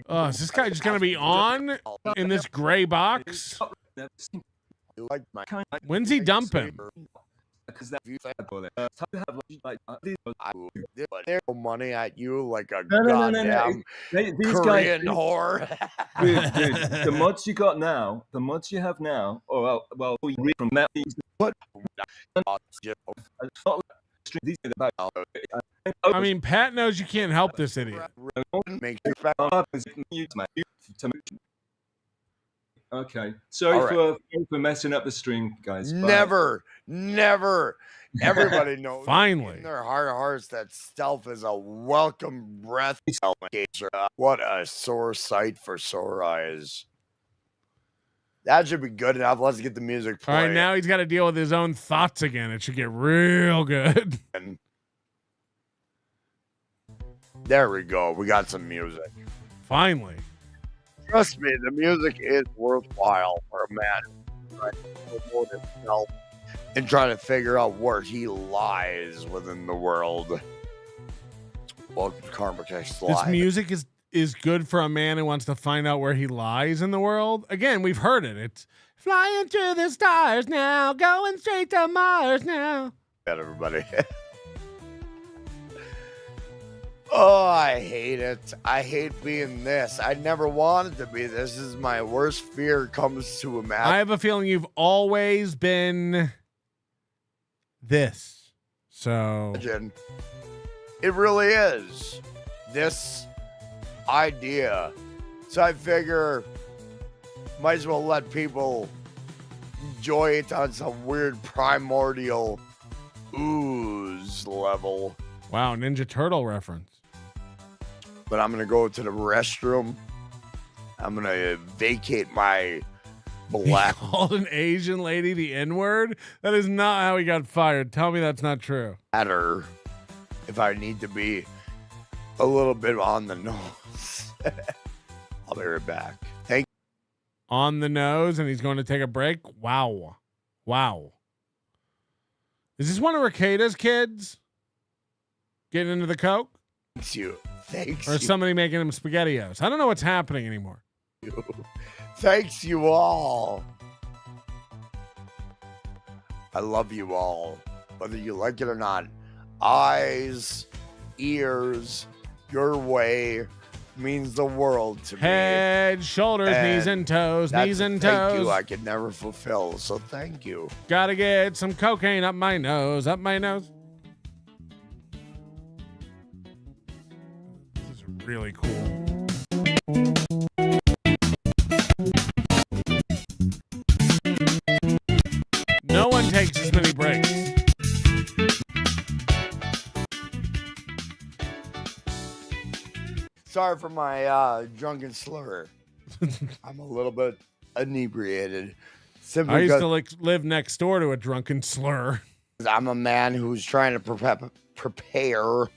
Oh, is this guy just gonna be on in this gray box? When's he dumping? because that you they're money at you like a no. goddamn These Korean guys, whore. dude, the mods you got now, the mods you have now, we read from that. I mean, Pat knows you can't help this idiot. Okay, sorry All for messing up the stream, guys. Bye. Never. Everybody knows Finally in their heart of hearts that stealth is a welcome breath. What a sore sight for sore eyes. That should be good enough. Let's get the music All playing. right, now he's got to deal with his own thoughts again. It should get real good. There we go. We got some music. Finally. Trust me, the music is worthwhile for a man trying to promote himself and trying to figure out where he lies within the world. Welcome to Karmex Live. This music is good for a man who wants to find out where he lies in the world. Again, we've heard it. It's flying through the stars now, going straight to Mars now. Got everybody. Oh, I hate it. I hate being this. I never wanted to be this. This is my worst fear comes to imagine. I have a feeling you've always been this. So it really is this idea. So I figure might as well let people enjoy it on some weird primordial ooze level. Wow, Ninja Turtle reference. But I'm going to go to the restroom. I'm going to vacate my black. He called an Asian lady the N-word? That is not how he got fired. Tell me that's not true. Matter if I need to be a little bit on the nose. I'll be right back. Thank you. On the nose, and he's going to take a break? Wow. Is this one of Ricada's kids? Getting into the coke? Thanks or you. somebody making him SpaghettiOs. I don't know what's happening anymore. Thanks you all. I love you all, whether you like it or not. Eyes, ears, your way means the world to me. Head, shoulders, knees and toes, knees and toes. Thank you I could never fulfill, so thank you. Gotta get some cocaine up my nose, up my nose. Really cool. No one takes as many breaks. Sorry for my drunken slur. I'm a little bit inebriated. I used to live next door to a drunken slur. I'm a man who's trying to prepare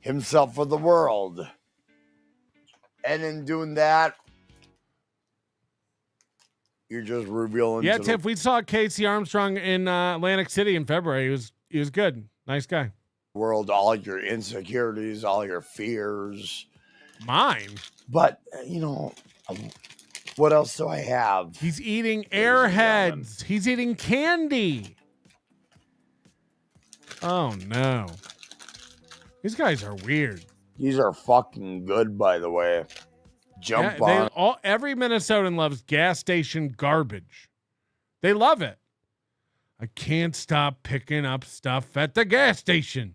himself for the world. And in doing that, you're just revealing. Yeah, Tiff, we saw Casey Armstrong in Atlantic City in February. He was good. Nice guy. World, all your insecurities, all your fears. Mine. But, you know, what else do I have? He's eating Airheads. He's eating candy. Oh, no. These guys are weird. These are fucking good, by the way. Jump on. Every Minnesotan loves gas station garbage. They love it. I can't stop picking up stuff at the gas station.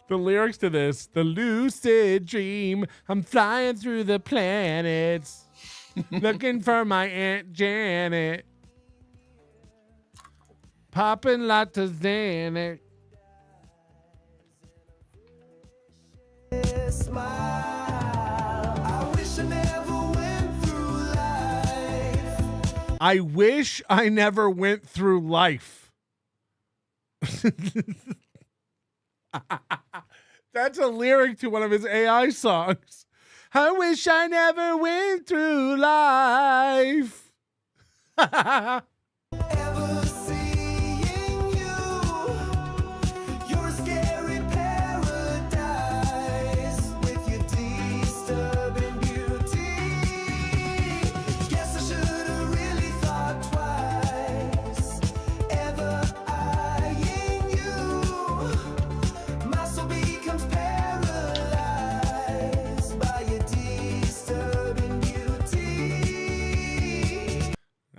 The lyrics to this, the lucid dream, I'm flying through the planets, looking for my Aunt Janet, popping lots of Xanax. I wish I never went through life. That's a lyric to one of his AI songs. I wish I never went through life.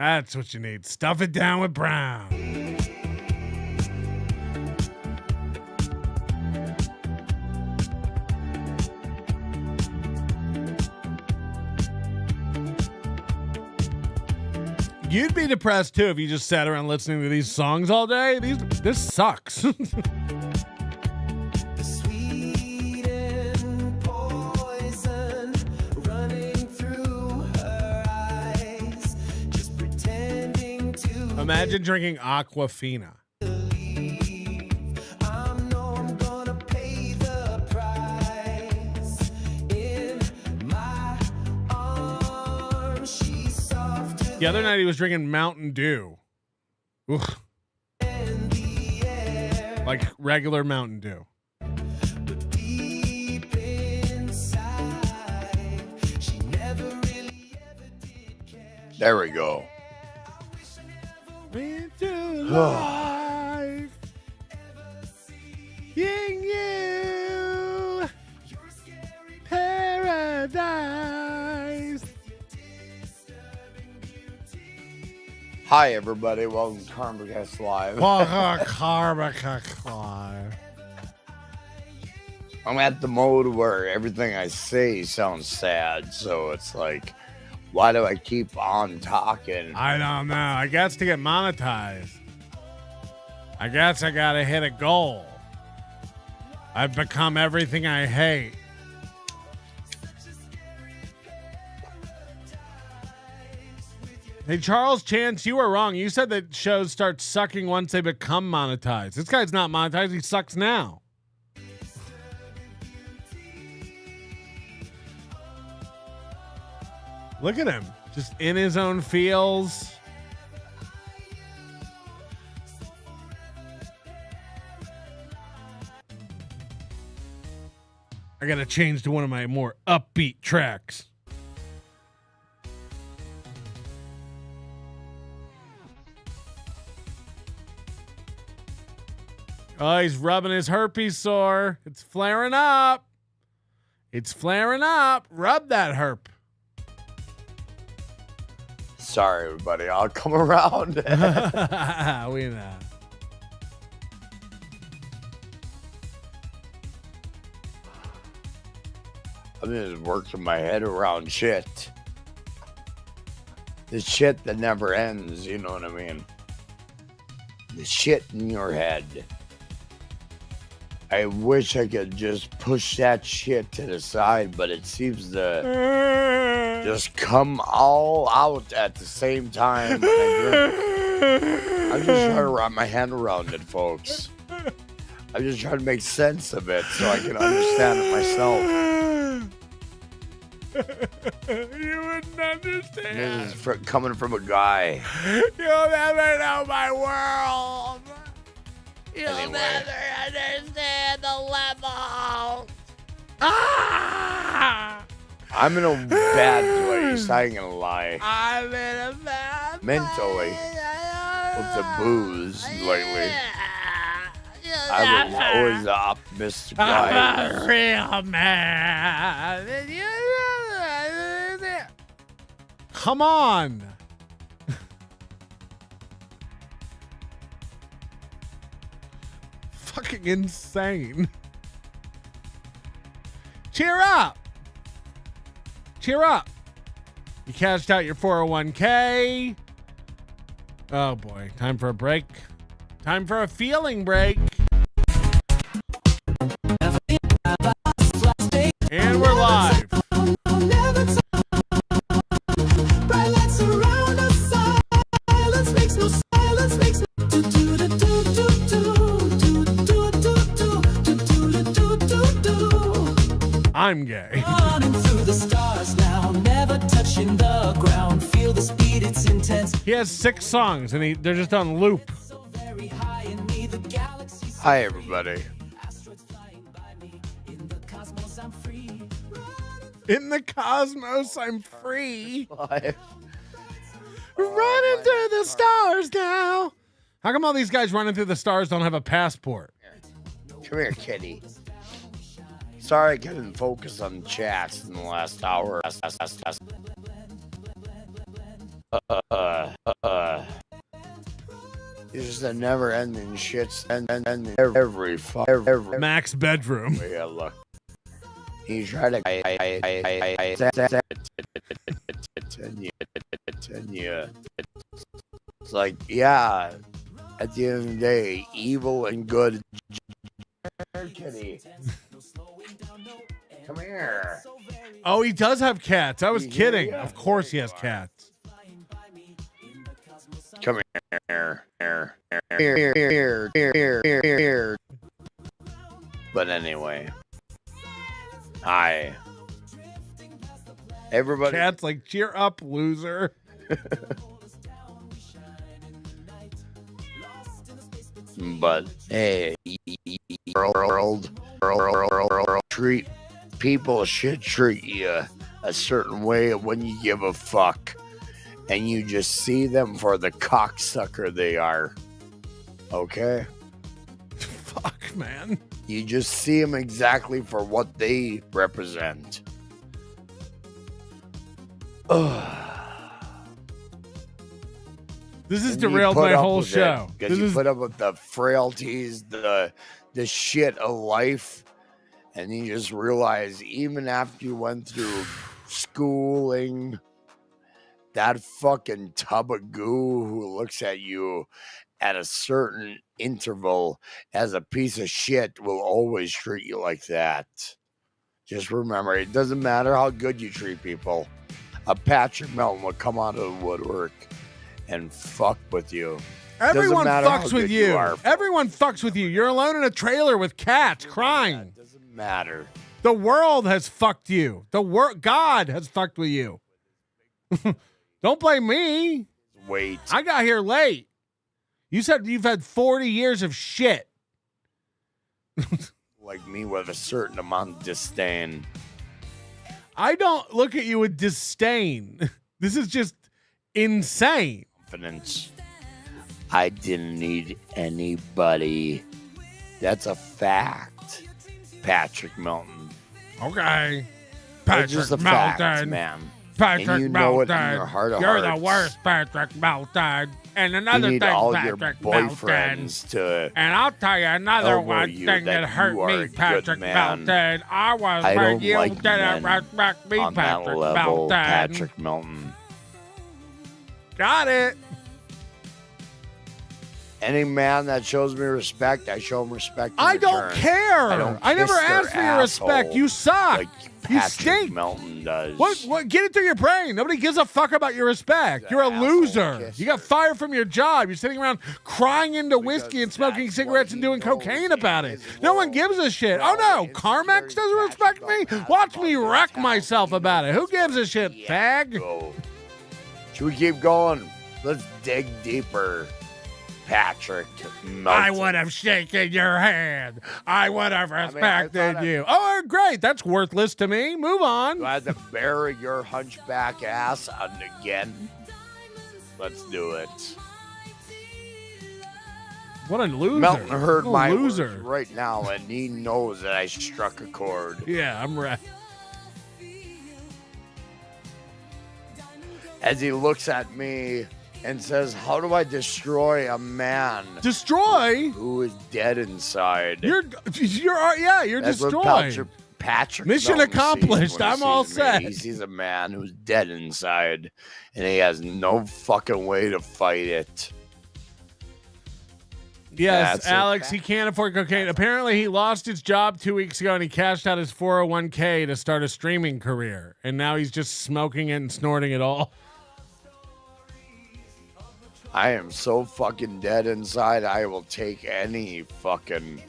That's what you need. Stuff it down with brown. You'd be depressed too if you just sat around listening to these songs all day. This sucks. Imagine drinking Aquafina. The other night he was drinking Mountain Dew. Ugh. Like regular Mountain Dew. There we go. Into life. Seeing you. Paradise. Hi, everybody. Welcome to Karmex Live. Karmex Live. I'm at the mode where everything I say sounds sad, so it's like, why do I keep on talking? I don't know. I guess to get monetized. I guess I gotta hit a goal. I've become everything I hate. Hey, Charles Chance, you were wrong. You said that shows start sucking once they become monetized. This guy's not monetized. He sucks now. Look at him. Just in his own feels. I gotta change to one of my more upbeat tracks. Oh, he's rubbing his herpes sore. It's flaring up. It's flaring up. Rub that herp. Sorry, everybody. I'll come around. We know. I'm just working my head around shit. The shit that never ends, you know what I mean? The shit in your head. I wish I could just push that shit to the side, but it seems to just come all out at the same time. I'm just trying to wrap my hand around it, folks. I'm just trying to make sense of it so I can understand it myself. You wouldn't understand. This is coming from a guy. You'll never know my world. You'll Anyway. never understand the level. Ah! I'm in a bad place. I ain't gonna lie. I'm in a bad Mentally. With the booze lately. I was always the optimistic guy. I'm a real man. Come on. Fucking insane. Cheer up. Cheer up. You cashed out your 401k. Oh boy. Time for a break. Time for a feeling break. And we're live. I'm gay. Running through the stars now, never touching the ground. Feel the speed, it's intense. He has 6 songs and they're just on loop. Hi, everybody. In the cosmos, I'm free. Live. Running through the stars now. How come all these guys running through the stars don't have a passport? Come here, kitty. Sorry I couldn't focus on chats in the last hour. It's just a never-ending shit, and every Mac's bedroom. Yeah, look. He tried to it's like, yeah, at the end of the day, evil and good. Kitty, come here. Oh, he does have cats. I was kidding. Of course he has cats. Come here. Here. But anyway, hi. Everybody. Cat's like, cheer up, loser. But hey, world, treat people should treat you a certain way when you give a fuck, and you just see them for the cocksucker they are. Okay? Fuck, man. You just see them exactly for what they represent. This has derailed my whole show. Because you put up with the frailties, the shit of life, and you just realize even after you went through schooling, that fucking tub of goo who looks at you at a certain interval as a piece of shit will always treat you like that. Just remember, it doesn't matter how good you treat people. A Patrick Melton will come out of the woodwork and fuck with you. Everyone fucks with you. Everyone fucks with you. You're alone in a trailer with cats crying. Doesn't matter. The world has fucked you. God has fucked with you. Don't blame me. Wait. I got here late. You said you've had 40 years of shit. Like me with a certain amount of disdain. I don't look at you with disdain. This is just insane. Confidence. I didn't need anybody. That's a fact. Patrick Melton. Okay. It's just a Melton. fact, man. Patrick and you know it in your heart of You're hearts. the worst, Patrick Melton. And another you need thing, all Patrick your boyfriends Melton. to And I'll tell you another elbow one you thing that hurt you are a me, good Patrick man. Melton. I was I when don't you like didn't men respect me, on that Patrick level, Melton. Patrick Melton. Got it. Any man that shows me respect, I show him respect. I don't care. I never kiss their asked for your respect. asshole You suck. Like You Patrick stink. Melton does. What? Get it through your brain. Nobody gives a fuck about your respect. You're a loser. You got fired from your job. You're sitting around crying into whiskey and smoking cigarettes and doing cocaine about it. No one gives a shit. Oh no, Karmex doesn't respect me? Watch me wreck myself about it. Who gives a shit, fag? Should we keep going? Let's dig deeper. Patrick Melton. I would have shaken your hand. I would have respected you. Oh, great. That's worthless to me. Move on. Do I have to bury your hunchback ass again? Let's do it. What a loser. Melton heard What a my loser. words right now, and he knows that I struck a chord. Yeah, I'm right. As he looks at me and says, how do I destroy a man? Destroy? Who is dead inside. You're That's destroyed. what Patrick Mission Melton sees accomplished. when he I'm all sees me. set. He sees a man who's dead inside, and he has no fucking way to fight it. Yes, That's it. Alex, he can't afford cocaine. Apparently, he lost his job 2 weeks ago, and he cashed out his 401k to start a streaming career. And now he's just smoking it and snorting it all. I am so fucking dead inside, I will take any fucking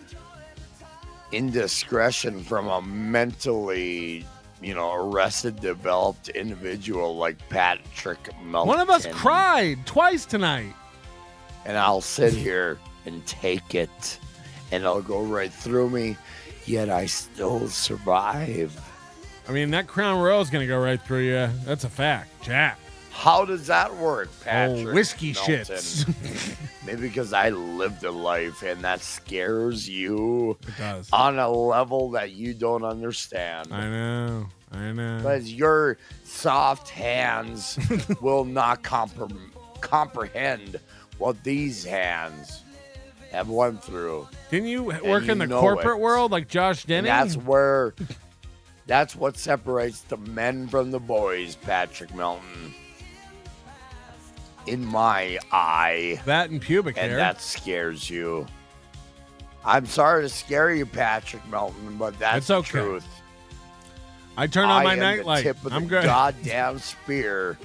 indiscretion from a mentally, arrested, developed individual like Patrick Melton. One of us cried twice tonight. And I'll sit here and take it, and it'll go right through me, yet I still survive. I mean, that Crown Royal is going to go right through you. That's a fact. Jack. How does that work, Patrick? Whiskey Melton? shits. Maybe because I lived a life and that scares you It does. on a level that you don't understand. I know. I know. Because your soft hands will not comprehend what these hands have went through. Didn't you work in the corporate world like Josh Denny? And that's what separates the men from the boys, Patrick Melton. In my eye. That and pubic hair. And that scares you. I'm sorry to scare you, Patrick Melton, but that's the truth. I turn on my am nightlight. The tip of I'm the good. goddamn spear.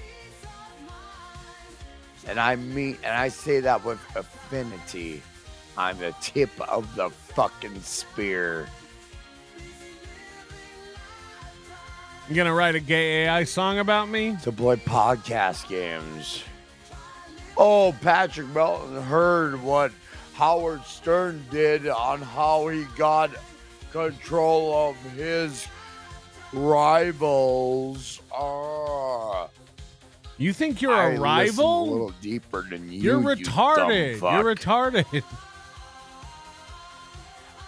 And I say that with affinity. I'm the tip of the fucking spear. You gonna write a gay AI song about me? To play podcast games. Oh, Patrick Melton heard what Howard Stern did on how he got control of his rivals. You think you're a rival? A little deeper than you. You're retarded. You're retarded.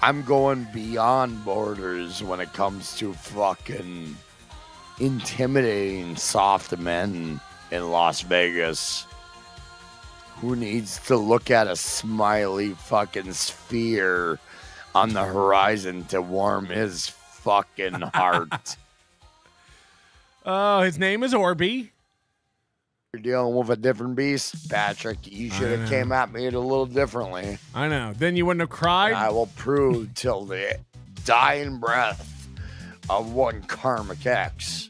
I'm going beyond borders when it comes to fucking intimidating soft men in Las Vegas. Who needs to look at a smiley fucking sphere on the horizon to warm his fucking heart? Oh, his name is Orby. You're dealing with a different beast, Patrick. You should have came at me a little differently. I know. Then you wouldn't have cried. I will prove till the dying breath of one Karmex X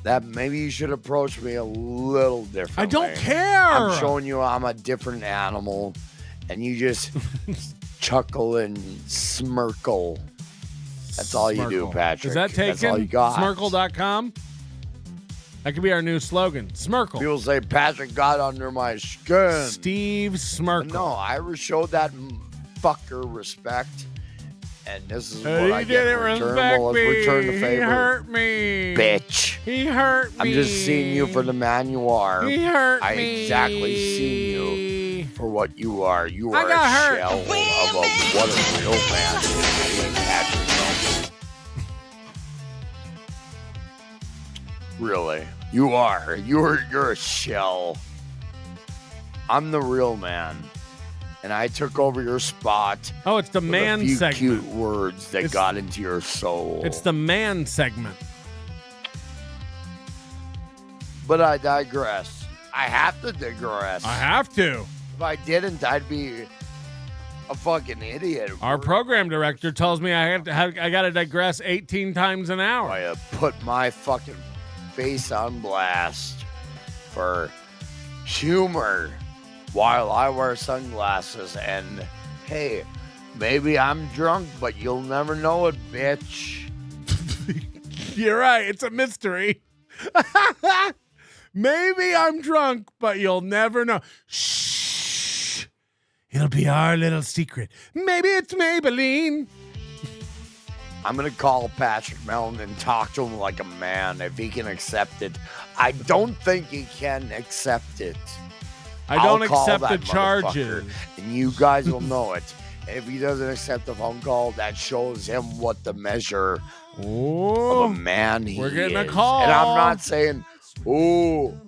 that maybe you should approach me a little differently. I don't care. I'm showing you I'm a different animal, and you just chuckle and smirkle. That's all you do, Patrick. Is that taken? That's all you got. Smirkle.com? That could be our new slogan. Smirkle. People say Patrick got under my skin. Steve Smirkle. No, I showed that fucker respect. And this is what he I get in return. Respect Well, let's me. return the favor. He hurt me. Bitch. He hurt me. I'm just seeing you for the man you are. He hurt I me. exactly see you for what you are. You are I got a hurt. shell of what a real man is. Patrick Melton. Really. You are. You're a shell. I'm the real man. And I took over your spot. Oh, it's the man a few segment. Cute words that got into your soul. It's the man segment. But I digress. I have to digress. I have to. If I didn't, I'd be a fucking idiot. Our program director tells me I got to digress 18 times an hour. I put my fucking face on blast for humor while I wear sunglasses. And hey, maybe I'm drunk, but you'll never know it, bitch. You're right. It's a mystery. Maybe I'm drunk, but you'll never know. Shh. It'll be our little secret. Maybe it's Maybelline. I'm going to call Patrick Melton and talk to him like a man if he can accept it. I don't think he can accept it. I don't I'll call accept that the charges. motherfucker, and you guys will know it. And if he doesn't accept the phone call, that shows him what the measure of a man he is. We're getting a call. And I'm not saying, ooh,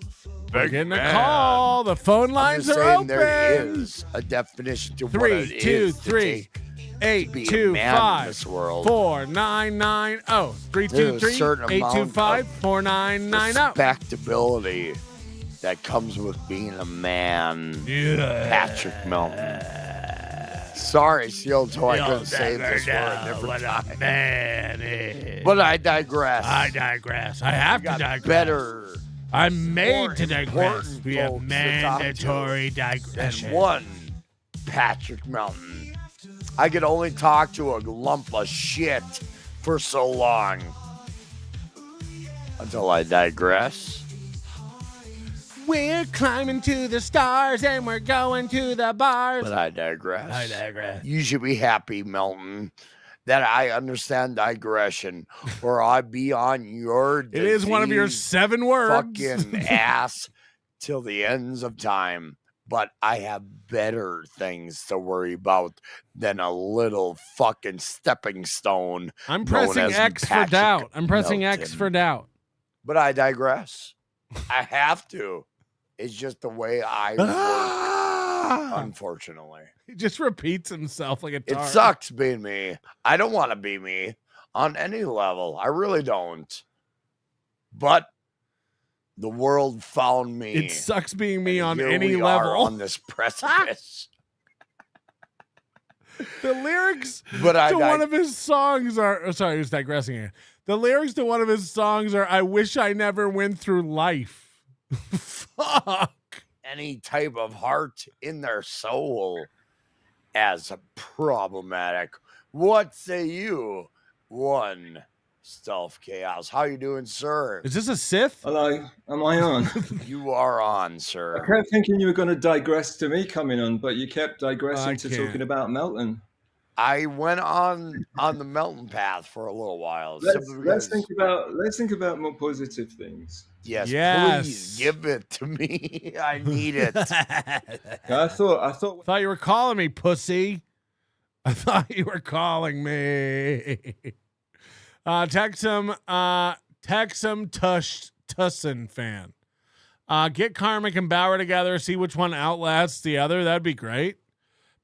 We're big getting man. a call. The phone I'm lines just are saying open. there is a definition to what it 3, is 2, to 3, take 8, be a 2, man in 5, this world. 4, 9, 9, 0. 3, 2, There's a 3, certain 8, 2, amount 5, of 4, 9, 9, 0. respectability that comes with being a man. Patrick Melton. Sorry, Seal Toy, I couldn't save this for a different time. Man is. But I digress. I digress. I have to digress. Better. I'm made to digress. important We have folks to talk mandatory to digression. And one Patrick Melton. I could only talk to a lump of shit for so long. Until I digress. We're climbing to the stars and we're going to the bars. But I digress. I digress. You should be happy, Melton, that I understand digression, or I'd be on your It is one of your 7 words. fucking ass till the ends of time. but I have better things to worry about than a little fucking stepping stone. I'm known pressing as X for Patrick doubt. I'm pressing X Melton. for doubt. But I digress. I have to. It's just the way I work, unfortunately. He just repeats himself like a It tart. sucks being me. I don't want to be me on any level. I really don't. But the world found me. It sucks being me on Here any we are level. on this precipice. The lyrics But to one of his songs are... Oh, sorry, I was digressing here. The lyrics to one of his songs are, I wish I never went through life. Fuck. Any type of heart in their soul as problematic. What say you? One Stealth Chaos. How you doing, sir? Is this a Sith? Hello, am I on? You are on, sir. I kept thinking you were going to digress to me coming on, but you kept digressing I to can't. talking about Melton. I went on the Melton path for a little while. Let's simply because- think about more positive things. Yes, Yes. please give it to me. I need it. I thought you were calling me, pussy. I thought you were calling me. Texum Tussin fan. Get Karmic and Bauer together, see which one outlasts the other. That'd be great.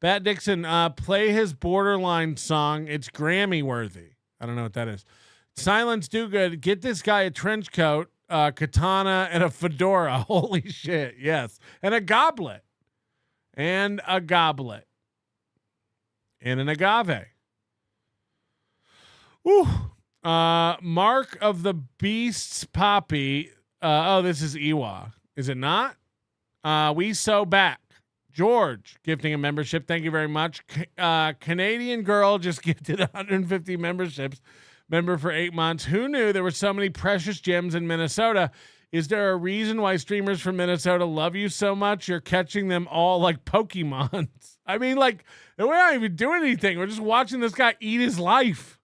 Bat Dixon, play his Borderline song. It's Grammy worthy. I don't know what that is. Silence Do Good. Get this guy a trench coat, katana, and a fedora. Holy shit. Yes. And a goblet. And a goblet. And an agave. Woo. Mark of the Beast's Poppy. This is Iwa. Is it not? We So Back. George gifting a membership. Thank you very much. Canadian girl just gifted 150 memberships. Member for 8 months. Who knew there were so many precious gems in Minnesota? Is there a reason why streamers from Minnesota love you so much? You're catching them all like Pokemons. I mean, like, we're not even doing anything. We're just watching this guy eat his life.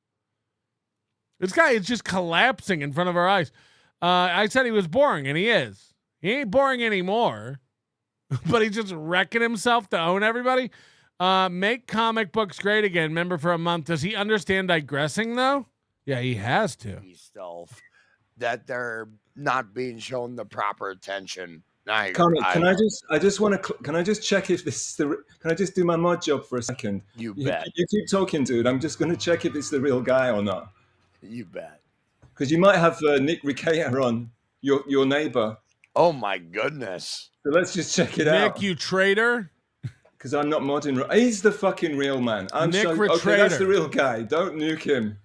This guy is just collapsing in front of our eyes. I said he was boring, and he is. He ain't boring anymore. But he's just wrecking himself to own everybody. Make comic books great again. Member for a month. Does he understand digressing, though? Yeah, he has to. Stealth. That they're not being shown the proper attention. Can I just check if this is the? Can I just do my mod job for a second? You bet. You keep talking, dude. I'm just going to check if it's the real guy or not. You bet. Because you might have Nick Ricea on, your neighbor. Oh my goodness. So let's just check it out. Nick, you traitor. Because I'm not modding. He's the fucking real man. Nick okay, that's the real guy. Don't nuke him.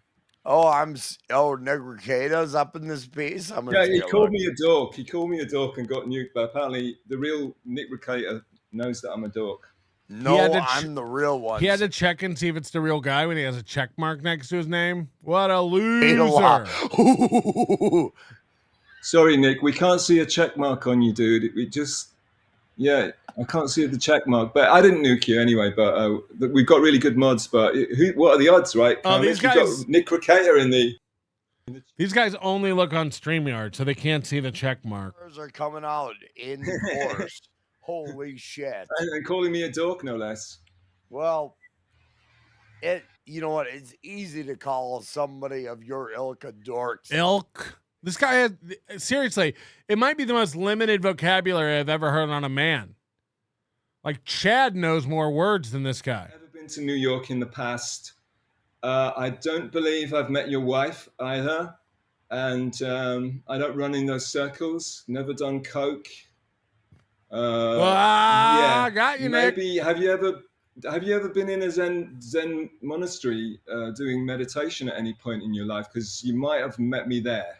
Nick Ricado's up in this piece. He called me a dork. He called me a dork and got nuked. But apparently, the real Nick Ricada knows that I'm a dork. No, I'm the real one. He had to check and see if it's the real guy when he has a check mark next to his name. What a loser. Sorry, Nick. We can't see a check mark on you, dude. I can't see the check mark. But I didn't nuke you anyway. But we've got really good mods. But what are the odds, right? These guys. Got Nick Ricada in the. These guys only look on StreamYard, so they can't see the check mark. Are coming out in force. Holy shit. And calling me a dork, no less. Well, you know what? It's easy to call somebody of your ilk a dork. Ilk. This guy has, seriously, it might be the most limited vocabulary I've ever heard on a man. Like, Chad knows more words than this guy. I've never been to New York in the past. I don't believe I've met your wife either. And I don't run in those circles. Never done coke. Got you, Nick. Maybe have you ever been in a Zen monastery doing meditation at any point in your life? Because you might have met me there.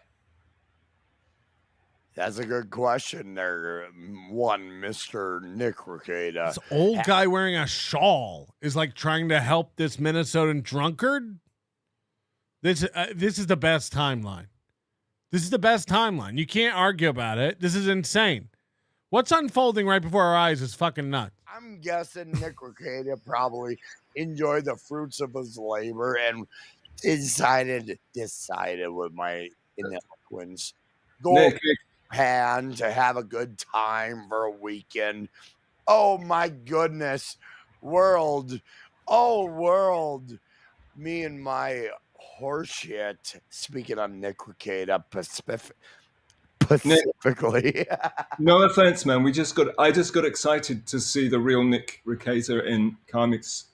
That's a good question there, Mr. Nick Ricada. This old guy wearing a shawl is like trying to help this Minnesotan drunkard. This is the best timeline. This is the best timeline. You can't argue about it. This is insane. What's unfolding right before our eyes is fucking nuts. I'm guessing Nick Ricada probably enjoyed the fruits of his labor and decided with my ineloquence. Go pan to have a good time for a weekend. Oh my goodness, world. Oh world. Me and my horseshit. Speaking on Nick Ricada specifically. No offense, man. I just got excited to see the real Nick Ricada in Karmex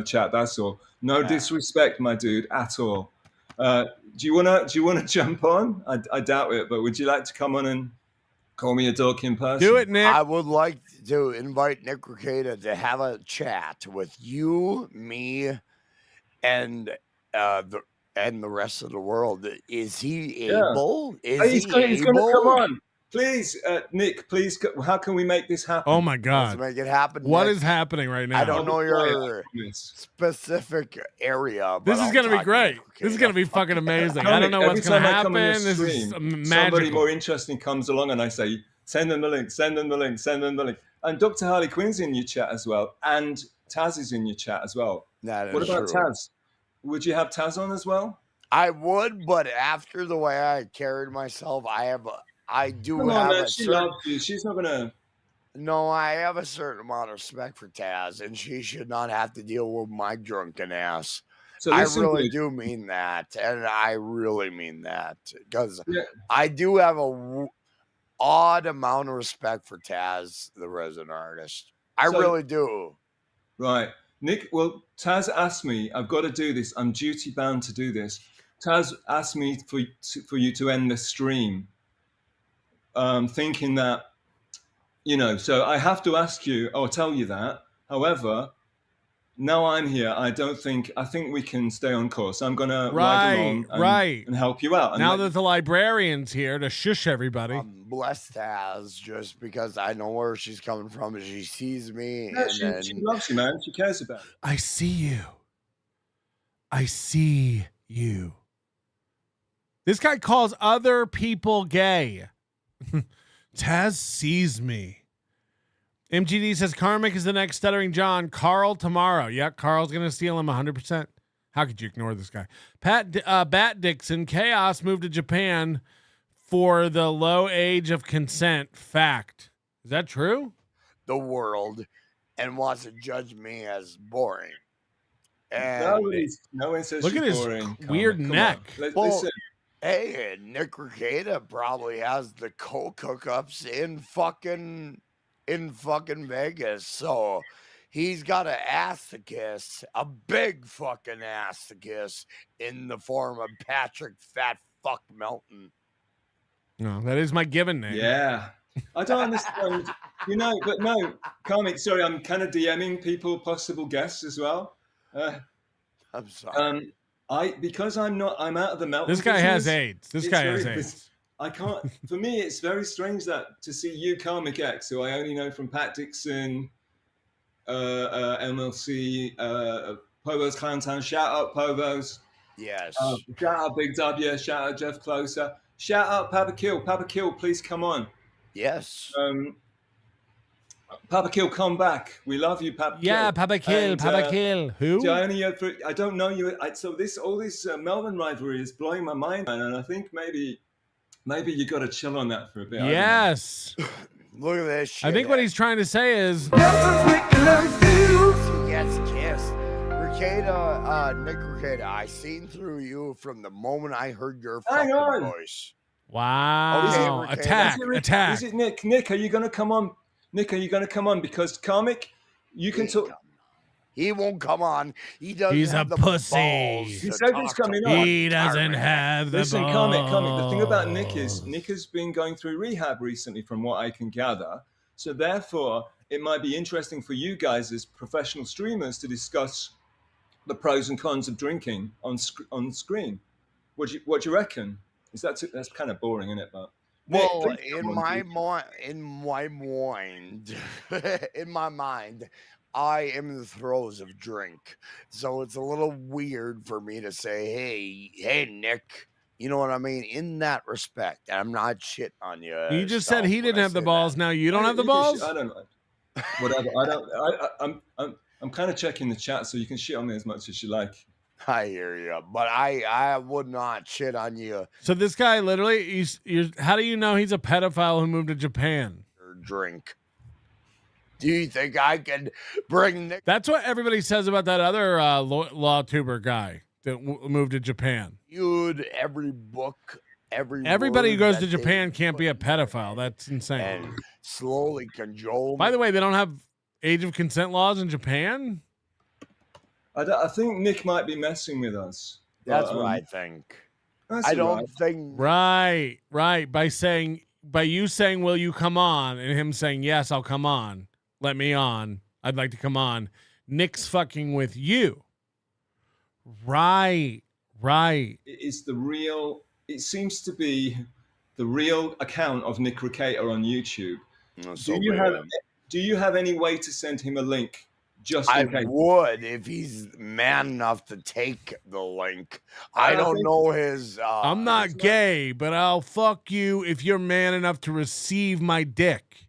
chat. That's all. No disrespect, my dude, at all. Do you wanna jump on? I doubt it, but would you like to come on and call me a dog in person? Do it, Nick. I would like to invite Nick Ricada to have a chat with you, me, and the rest of the world. Is he able? He's gonna come on. Please, Nick, please, how can we make this happen? Oh my God. Let's make it happen. What Nick. is happening right now? I don't know your specific area. This but is going to I'll be great. This is going to be fucking amazing. I don't know what's going to happen. This is somebody magical. more interesting comes along and I say, send them the link, send them the link, send them the link. And Dr. Harley Quinn's in your chat as well. And Taz is in your chat as well. That what is about true. Taz? Would you have Taz on as well? I would, but after the way I carried myself, I do Come have on, man. a She certain, loves you. She's not going to... No, I have a certain amount of respect for Taz, and she should not have to deal with my drunken ass. So I listen, really dude. do mean that, and I really mean that, because I do have a odd amount of respect for Taz, the resident artist. I So- really do. Right. Nick, well, Taz asked me, I've got to do this. I'm duty bound to do this. Taz asked me for you to end the stream, thinking that, so I have to ask you, or tell you that. However, now I'm here, I think we can stay on course. I'm going to ride along and help you out. And Now that the librarian's here to shush everybody. I'm blessed Taz just because I know where she's coming from, and she sees me. Yeah, and she loves you, man. She cares about you. I see you. I see you. This guy calls other people gay. Taz sees me. MGD says Karmic is the next Stuttering John. Carl tomorrow. Yeah, Carl's going to steal him 100%. How could you ignore this guy? Bat Dixon, Chaos moved to Japan for the low age of consent. Fact. Is that true? the world and wants to judge me as boring. And No one says Look she's at his boring. weird Come on. neck. Well, Listen. hey, Nick Ricada probably has the coke hookups in fucking Vegas, so he's got an ass to kiss, a big fucking ass to kiss, in the form of Patrick Fat Fuck Melton. No, that is my given name. Yeah. I don't understand. But no, Karmex, sorry, I'm kind of DMing people, possible guests as well. I'm sorry. I'm out of the Melton. This guy has business, AIDS. This it's guy has very- AIDS. I can't. For me, it's very strange that to see you, Karmic X, who I only know from Pat Dixon, MLC, Povo's Clowntown. Shout out Povo's. Yes. Shout out Big W. Shout out Jeff Closer. Shout out Papa Kill. Papa Kill, please come on. Yes. Papa Kill, come back. We love you, Papa Kill. Yeah, Papa Kill. And, Papa Kill. Who? I don't know you. All this Melbourne rivalry is blowing my mind, man, and I think maybe you got to chill on that for a bit. I don't know. Yes. Look at this shit. I think what he's trying to say is He gets kissed. Nick Ricada, I seen through you from the moment I heard your Hang fucking on. voice. wow. Okay, Attack. Attack. Is it Nick? Nick, are you going to come on? Nick, are you going to come on? Because Karmic, you can talk. He won't come on. He doesn't He's have a the pussy. balls He to said he's talk to coming me. on. He doesn't have the Listen, balls. Karmic. The thing about Nick is Nick has been going through rehab recently, from what I can gather. So therefore, it might be interesting for you guys as professional streamers to discuss the pros and cons of drinking on screen. What do you reckon? That's kind of boring, isn't it? But Well, Nick, please in come on, my mind, I am in the throes of drink. So it's a little weird for me to say, hey, Nick. You know what I mean? In that respect, I'm not shitting on you. You just said he didn't have the balls. Now you don't have the balls? I don't know. Whatever. I'm kind of checking the chat, so you can shit on me as much as you like. I hear you, but I would not shit on you. So this guy literally, how do you know he's a pedophile who moved to Japan? Or drink. Do you think I can bring Nick? That's what everybody says about that other law tuber guy that moved to Japan. Dude, every book, Everybody who word goes that to they Japan can't be a pedophile. That's insane. and slowly cajole. By the way, they don't have age of consent laws in Japan. I think Nick might be messing with us. That's what I think. That's I don't all right. think. Right. By you saying, "Will you come on?" and him saying, "Yes, I'll come on. Let me on. I'd like to come on." Nick's fucking with you. Right. It is the real. It seems to be the real account of Nick Recator on YouTube. Do you have any way to send him a link? Just in case? I would if he's man enough to take the link. I don't know his. I'm not gay, but I'll fuck you if you're man enough to receive my dick.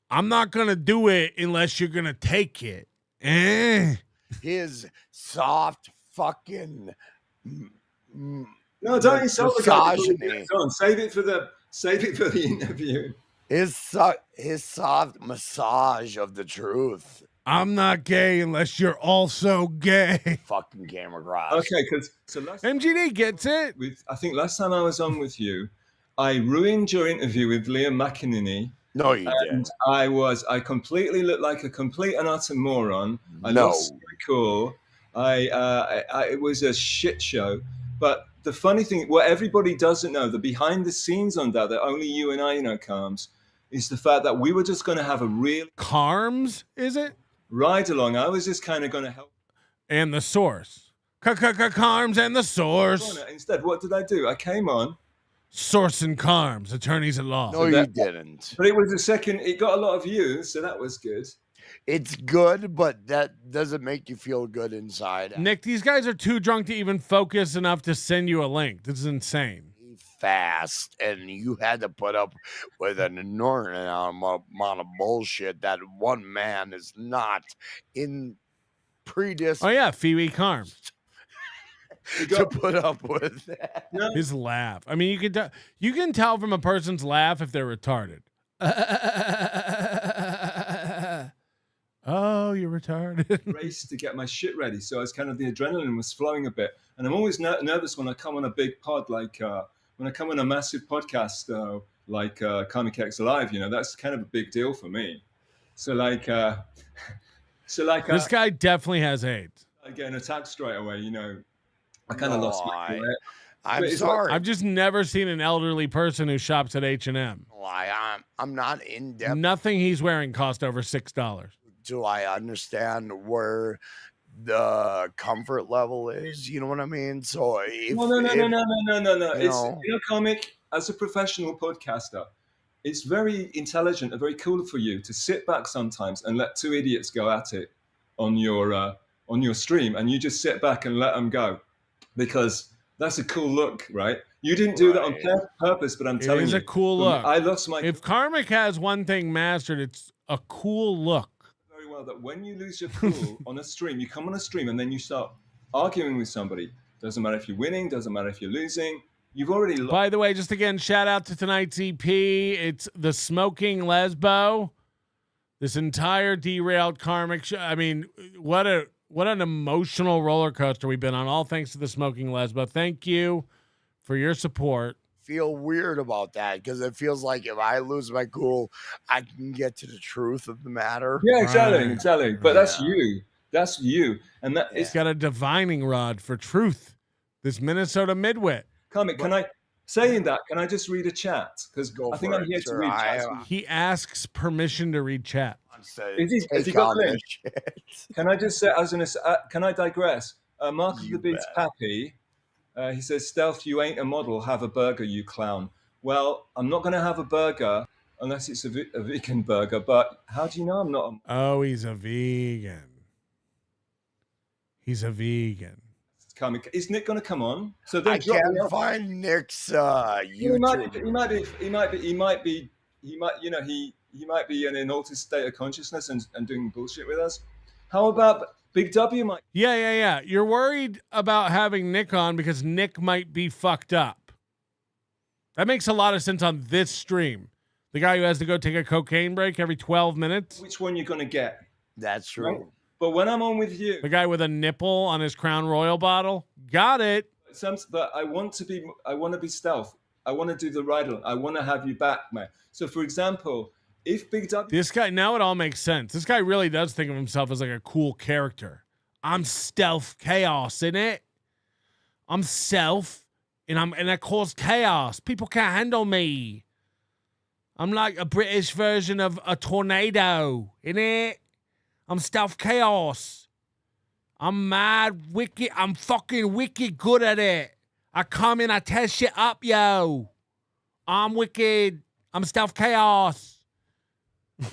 I'm not gonna do it unless you're gonna take it. His soft fucking. No, don't insult the guy. misogyny. Save it for the interview. His soft massage of the truth. I'm not gay unless you're also gay. Fucking camera grass. Okay, because MGD gets it. I think last time I was on with you, I ruined your interview with Liam McEnany. No, you didn't. I completely looked like a complete and utter moron. I No. looked so cool. It was a shit show. But the funny thing, what everybody doesn't know, the behind the scenes on that only you and I know, Carms, is the fact that we were just going to have a real Carms, is it? Ride along. I was just kind of going to help. And the source. Carms and the source. Instead, what did I do? I came on. Source and Carms, attorneys at law. No, you didn't. But it was it got a lot of views, so that was good. It's good, but that doesn't make you feel good inside. Nick, these guys are too drunk to even focus enough to send you a link. This is insane. Fast, and you had to put up with an enormous amount of bullshit that one man is not in Oh yeah, Phoebe Carms. to put up with that. His laugh. I mean, you can tell from a person's laugh if they're retarded. Oh, you're retarded. Race to get my shit ready, so I was kind of the adrenaline was flowing a bit, and I'm always nervous when I come on a big pod like when I come on a massive podcast like Karmex Live. You know, that's kind of a big deal for me. So this guy definitely has AIDS. I get an attack straight away. You know, I kind of lost my cool. I'm sorry. I've just never seen an elderly person who shops at H&M. I'm not in depth. Nothing he's wearing cost over $6. Do I understand where the comfort level is? You know what I mean? So if, no. It's comic as a professional podcaster. It's very intelligent and very cool for you to sit back sometimes and let two idiots go at it on your stream, and you just sit back and let them go, because that's a cool look, right? You didn't do that on purpose, but I'm telling you, it is a cool look. I lost my. If Karmic has one thing mastered, it's a cool look. Very well that when you lose your cool on a stream, you come on a stream and then you start arguing with somebody. Doesn't matter if you're winning. Doesn't matter if you're losing. You've already lost. By the way, just again, shout out to tonight's EP. It's the Smoking Lesbo. This entire derailed Karmic show. I mean, what an emotional roller coaster we've been on. All thanks to the Smoking Lesbo. Thank you for your support. Feel weird about that because it feels like if I lose my cool, I can get to the truth of the matter. Yeah, exactly. But that's you. That's you. And that it's got a divining rod for truth. This Minnesota midwit. Karmic, can I just read a chat? Because I think I'm here to read chat. He asks permission to read chat. Has he got Lynch? Can I just say, can I digress? Mark of the Beats Pappy, he says, Stealth, you ain't a model, have a burger, you clown. Well, I'm not going to have a burger unless it's a vegan burger, but how do you know I'm not? Oh, he's a vegan. He's a vegan. Is Nick going to come on? So I can't find Nick's YouTube. He might be in an altered state of consciousness and doing bullshit with us. How about Big W? Yeah. You're worried about having Nick on because Nick might be fucked up. That makes a lot of sense on this stream. The guy who has to go take a cocaine break every 12 minutes. Which one you're going to get? That's true. Right? But when I'm on with you, The guy with a nipple on his Crown Royal bottle. Got it. but I want to be stealth. I want to do the riddle. I want to have you back, man. So, for example, if Big W, This guy, now it all makes sense. This guy really does think of himself as like a cool character. I'm stealth chaos, innit? I'm stealth, and I cause chaos. People can't handle me. I'm like a British version of a tornado, innit? I'm stealth chaos. I'm mad, wicked. I'm fucking wicked good at it. I come in, I tear shit up, yo. I'm wicked. I'm stealth chaos.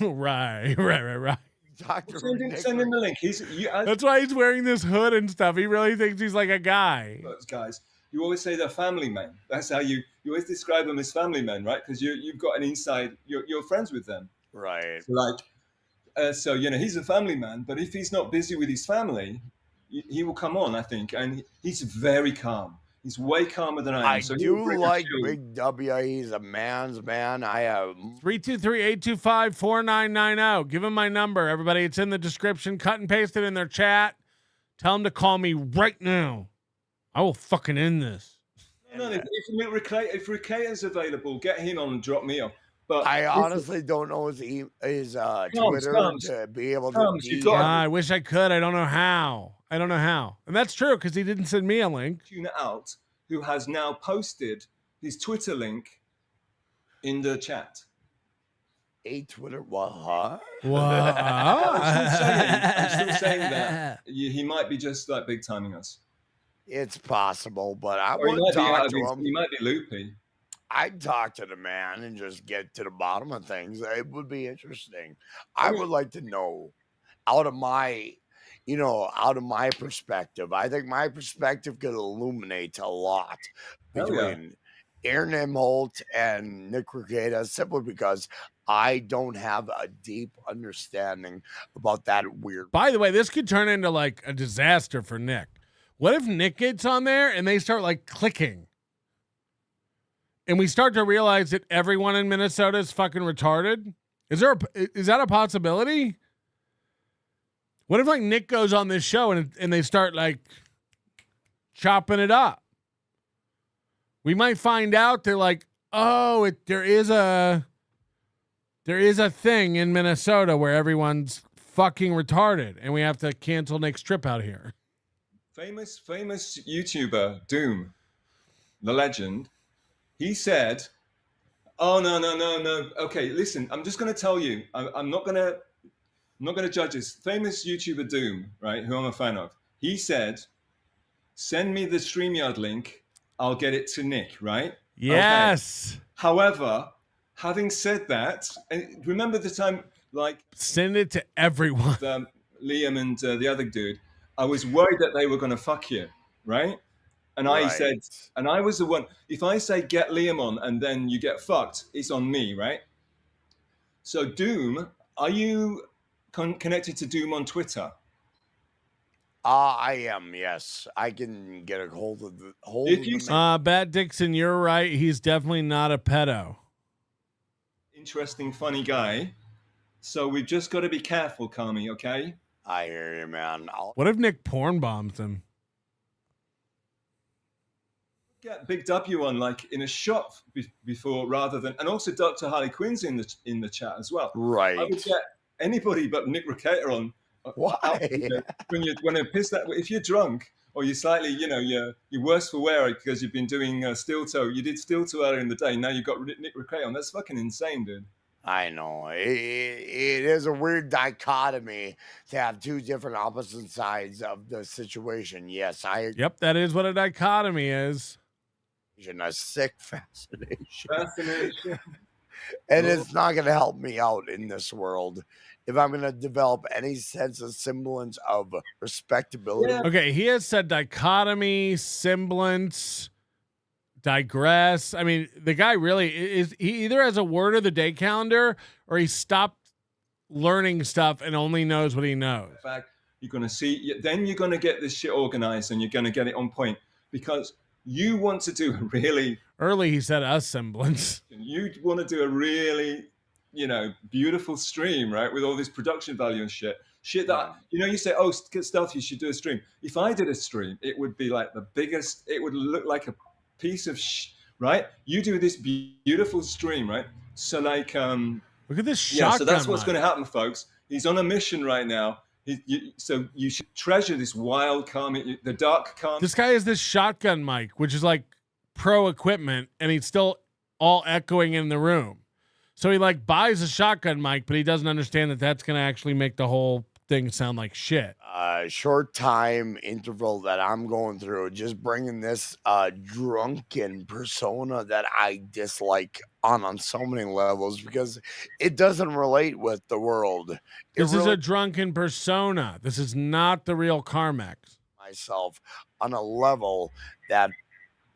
right. send him the link. That's why he's wearing this hood and stuff. He really thinks he's like a guy. Those guys, you always say they're family men. That's how you always describe them as family men, right? Because you've got an inside. You're friends with them, right? So he's a family man. But if he's not busy with his family, he will come on, I think, and he's very calm. He's way calmer than I am. I So do like Big W. He's a man's man. I have 323-825-4990. Give him my number, everybody. It's in the description. Cut and paste it in their chat. Tell him to call me right now. I will fucking end this. No, if Ricketta's available, get him on and drop me off. But I honestly don't know his Twitter to be able to. I wish I could. I don't know how. And that's true because he didn't send me a link. Tuna Out, who has now posted his Twitter link in the chat. A Twitter what? I'm still saying that he might be just like big timing us. It's possible, but I Or he would might be talk out to of him. He might be loopy. I'd talk to the man and just get to the bottom of things. It would be interesting. I would like to know out of my perspective. I think my perspective could illuminate a lot between Aaron Imholte and Nick Rekieta, simply because I don't have a deep understanding about that weird. By the way, this could turn into like a disaster for Nick. What if Nick gets on there and they start like clicking? And we start to realize that everyone in Minnesota is fucking retarded? Is that a possibility? What if like Nick goes on this show and they start like chopping it up? We might find out that like, oh, there is a thing in Minnesota where everyone's fucking retarded and we have to cancel Nick's trip out here. Famous YouTuber Doom, the legend. He said, "Oh no. Okay, listen. I'm just going to tell you. I'm not going to judge this. Famous YouTuber Doom, right? Who I'm a fan of. He said, send me the StreamYard link. I'll get it to Nick. Right? Yes. Okay. However, having said that, and remember the time, like send it to everyone. Liam and the other dude. I was worried that they were going to fuck you, right? And I said, and I was the one, if I say get Liam on and then you get fucked, it's on me, right? So Doom, are you connected to Doom on Twitter? I am, yes. I can get a hold of the Bat Dixon, you're right. He's definitely not a pedo. Interesting, funny guy. So we've just got to be careful, Kami, okay? I hear you, man. What if Nick porn bombs him? Get Big W on like in a shot before rather than, and also Dr. Harley Quinn's in the chat as well. Right. I would get anybody but Nick Rekieta on. Why? When you're pissed that if you're drunk or you're slightly, you're worse for wear because you've been doing steel toe. You did steel toe earlier in the day. Now you've got Nick Rekieta on. That's fucking insane, dude. I know. It is a weird dichotomy to have two different opposite sides of the situation. Yes, Yep, that is what a dichotomy is. A sick fascination. And it's not going to help me out in this world if I'm going to develop any sense of semblance of respectability. Yeah. Okay, he has said dichotomy, semblance, digress. I mean, the guy really is. He either has a word of the day calendar or he stopped learning stuff and only knows what he knows. In fact, you're going to see, then you're going to get this shit organized and you're going to get it on point because you want to do a really early. He said a semblance. You want to do a really, beautiful stream, right? With all this production value and shit that, you say, oh, stuff, you should do a stream. If I did a stream, it would be like the biggest, it would look like a piece of right? You do this beautiful stream, right? So like, look at this shotgun. So that's what's mic. going to happen, folks. He's on a mission right now. So you should treasure this wild calm, the dark calm. This guy has this shotgun mic, which is like pro equipment, and he's still all echoing in the room. So he like buys a shotgun mic, but he doesn't understand that that's going to actually make the whole thing sound like shit. Short time interval that I'm going through, just bringing this drunken persona that I dislike on so many levels because it doesn't relate with the world. This is a drunken persona. This is not the real Karmex. Myself on a level that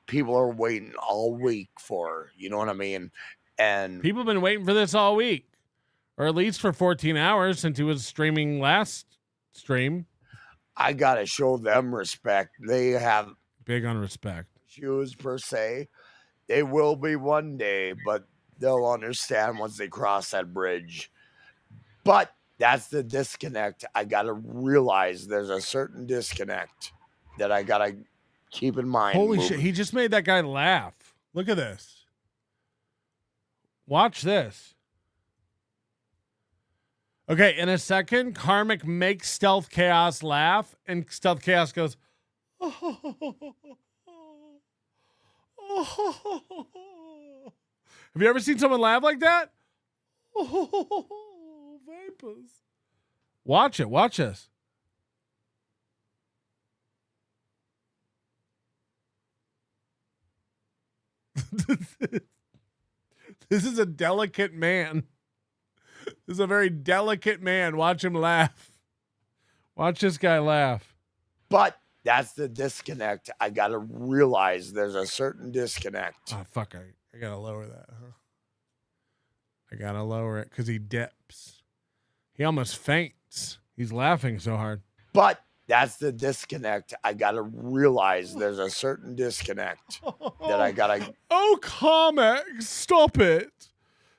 people are waiting all week for. You know what I mean? And people have been waiting for this all week, or at least for 14 hours since he was streaming last stream. I gotta show them respect. They have big on respect. Shoes per se. They will be one day, but they'll understand once they cross that bridge. But that's the disconnect. I gotta realize there's a certain disconnect that I gotta keep in mind. Holy shit! He just made that guy laugh. Look at this. Watch this. Okay, in a second, Karmic makes Stealth Chaos laugh, and Stealth Chaos goes, Have you ever seen someone laugh like that? Vapors. Watch it. Watch this. This is a delicate man. This is a very delicate man. Watch him laugh. Watch this guy laugh. But that's the disconnect. I got to realize there's a certain disconnect. Oh, fuck. I got to lower that, huh? I got to lower it because he dips. He almost faints. He's laughing so hard. But that's the disconnect. I got to realize there's a certain disconnect that I got to. Oh, Karmex, stop it.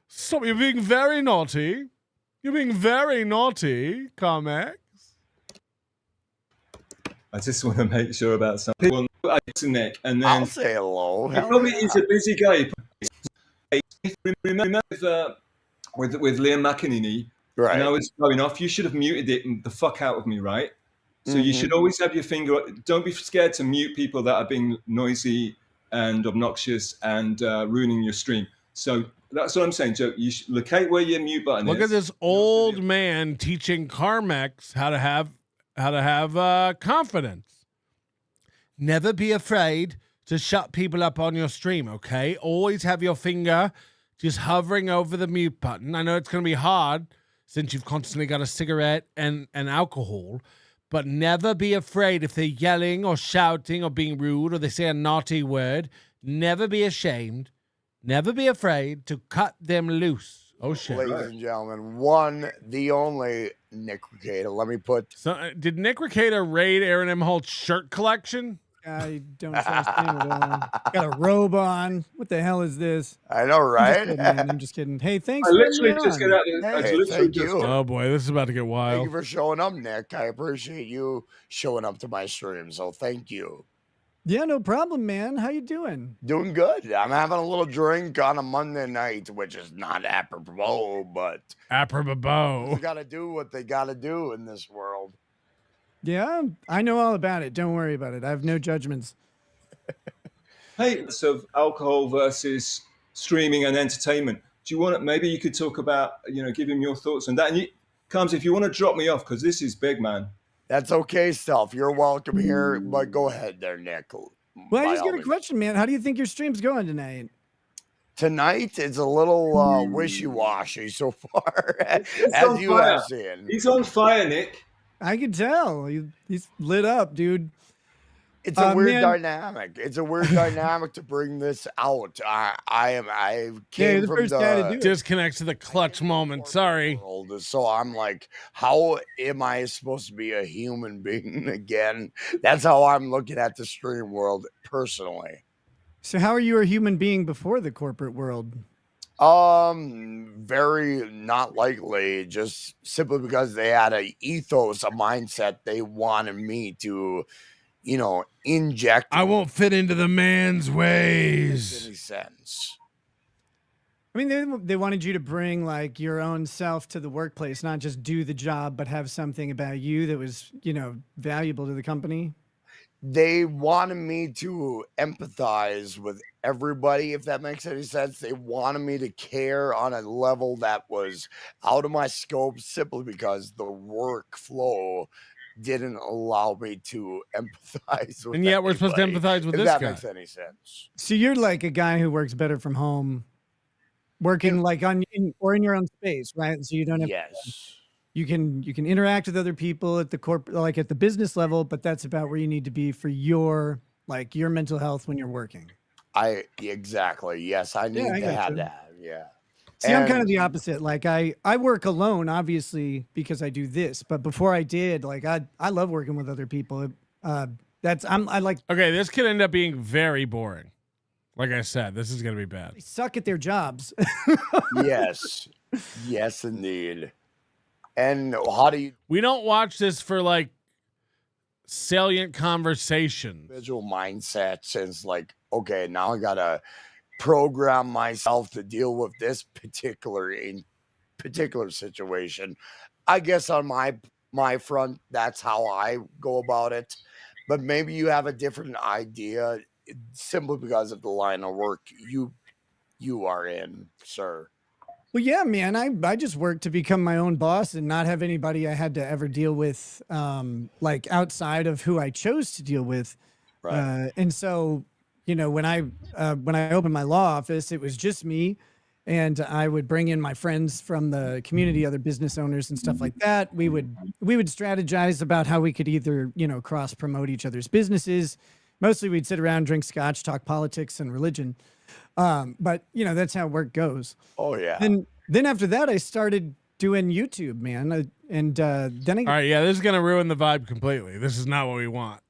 Stop. You're being very naughty. You're being very naughty, Karmex. I just want to make sure about something. Well, to Nick, and then I'll say hello. He probably is a busy guy. Remember with Liam McEnany, right? And I was going off. You should have muted it the fuck out of me, right? So you should always have your finger. Don't be scared to mute people that are being noisy and obnoxious and ruining your stream. So that's what I'm saying, Joe. You should locate where your mute button is. Look at this old man teaching Karmex how to have confidence. Never be afraid to shut people up on your stream, okay? Always have your finger just hovering over the mute button. I know it's going to be hard since you've constantly got a cigarette and alcohol, but never be afraid if they're yelling or shouting or being rude or they say a naughty word. Never be ashamed. Never be afraid to cut them loose. Oh, shit. Ladies and gentlemen, the only Nick Ricada. Let me put. So, did Nick Ricada raid Aaron Imholt's shirt collection? I don't trust him at all. Got a robe on. What the hell is this? I know, right? I'm just kidding. Hey, thanks. I literally just get out there. Thank you. Oh boy, this is about to get wild. Thank you for showing up, Nick. I appreciate you showing up to my stream. So thank you. Yeah, no problem, man. How you doing? Doing good. I'm having a little drink on a Monday night, which is not apropos, but apropos. They got to do what they got to do in this world. Yeah, I know all about it. Don't worry about it. I have no judgments. Hey, so alcohol versus streaming and entertainment. Do you want to, maybe you could talk about, give him your thoughts on that. And Comes, if you want to drop me off, because this is big, man. That's okay, Stealth. You're welcome here, but go ahead there, Nick. Well, I just got a question, man. How do you think your stream's going tonight? Tonight, it's a little wishy-washy so far, as you have seen. He's on fire, Nick. I can tell. He's lit up, dude. It's a weird man. dynamic. It's a weird dynamic to bring this out. I came you're the from first guy to do it. Disconnects to the clutch moment. Sorry. world, so I'm like, how am I supposed to be a human being again? That's how I'm looking at the stream world personally. So how are you a human being before the corporate world? Very not likely, just simply because they had a ethos, a mindset they wanted me to, inject. I won't fit into the man's ways. Any sense. I mean, they wanted you to bring like your own self to the workplace, not just do the job, but have something about you that was, valuable to the company. They wanted me to empathize with everybody, if that makes any sense. They wanted me to care on a level that was out of my scope simply because the workflow didn't allow me to empathize with And yet we're supposed to empathize with if this that guy. makes any sense. So you're like a guy who works better from home, working like in your own space, right? So you don't have you can interact with other people at the corporate, like at the business level, but that's about where you need to be for your mental health when you're working. Exactly. Yes, I need to have that. Yeah. See, I'm kind of the opposite. Like I work alone, obviously, because I do this. But before I did, like I love working with other people. I like. Okay, this could end up being very boring. Like I said, this is gonna be bad. They suck at their jobs. Yes. Yes, indeed. And how do you? We don't watch this for like salient conversation. Visual mindset since like, okay, now I gotta program myself to deal with this particular situation. I guess on my front, that's how I go about it. But maybe you have a different idea simply because of the line of work you are in, sir. Well, yeah, man, I just worked to become my own boss and not have anybody I had to ever deal with, like outside of who I chose to deal with. Right. And so, when I opened my law office, it was just me, and I would bring in my friends from the community, other business owners and stuff like that. We would strategize about how we could either, cross promote each other's businesses. Mostly we'd sit around, drink scotch, talk politics and religion. But that's how work goes. Oh yeah. And then after that, I started doing YouTube, man. Then all right, yeah, this is gonna ruin the vibe completely. This is not what we want.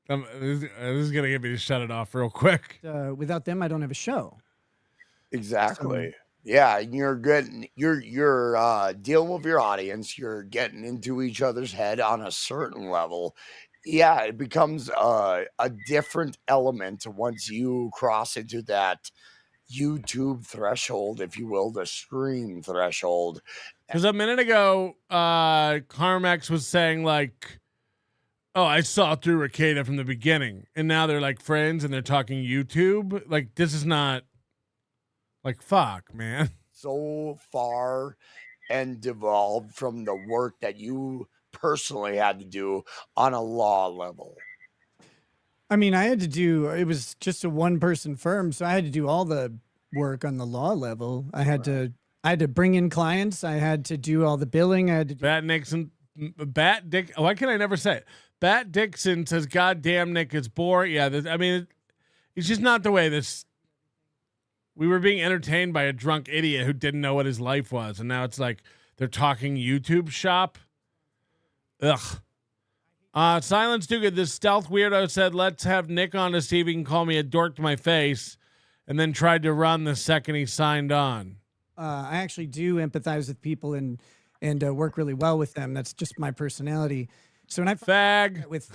This is gonna get me to shut it off real quick. Without them, I don't have a show. Exactly. Yeah, you're good. You're dealing with your audience. You're getting into each other's head on a certain level. Yeah, it becomes a different element once you cross into that YouTube threshold, if you will, the stream threshold. Because a minute ago, Karmex was saying like, "Oh, I saw through Ricada from the beginning," and now they're like friends and they're talking YouTube. Like this is not like fuck, man. So far and devolved from the work that you personally had to do on a law level. I mean, it was just a one-person firm, so I had to do all the work on the law level. I had to bring in clients. I had to do all the billing. I had to do Why can I never say it? Bat Dixon says, "God damn, Nick, it's boring." Yeah, it's just not the way this. We were being entertained by a drunk idiot who didn't know what his life was, and now it's like they're talking YouTube shop. Ugh. Silence Too Good. This stealth weirdo said, "Let's have Nick on to see if he can call me a dork to my face," and then tried to run the second he signed on. I actually do empathize with people and work really well with them. That's just my personality. So when I fag with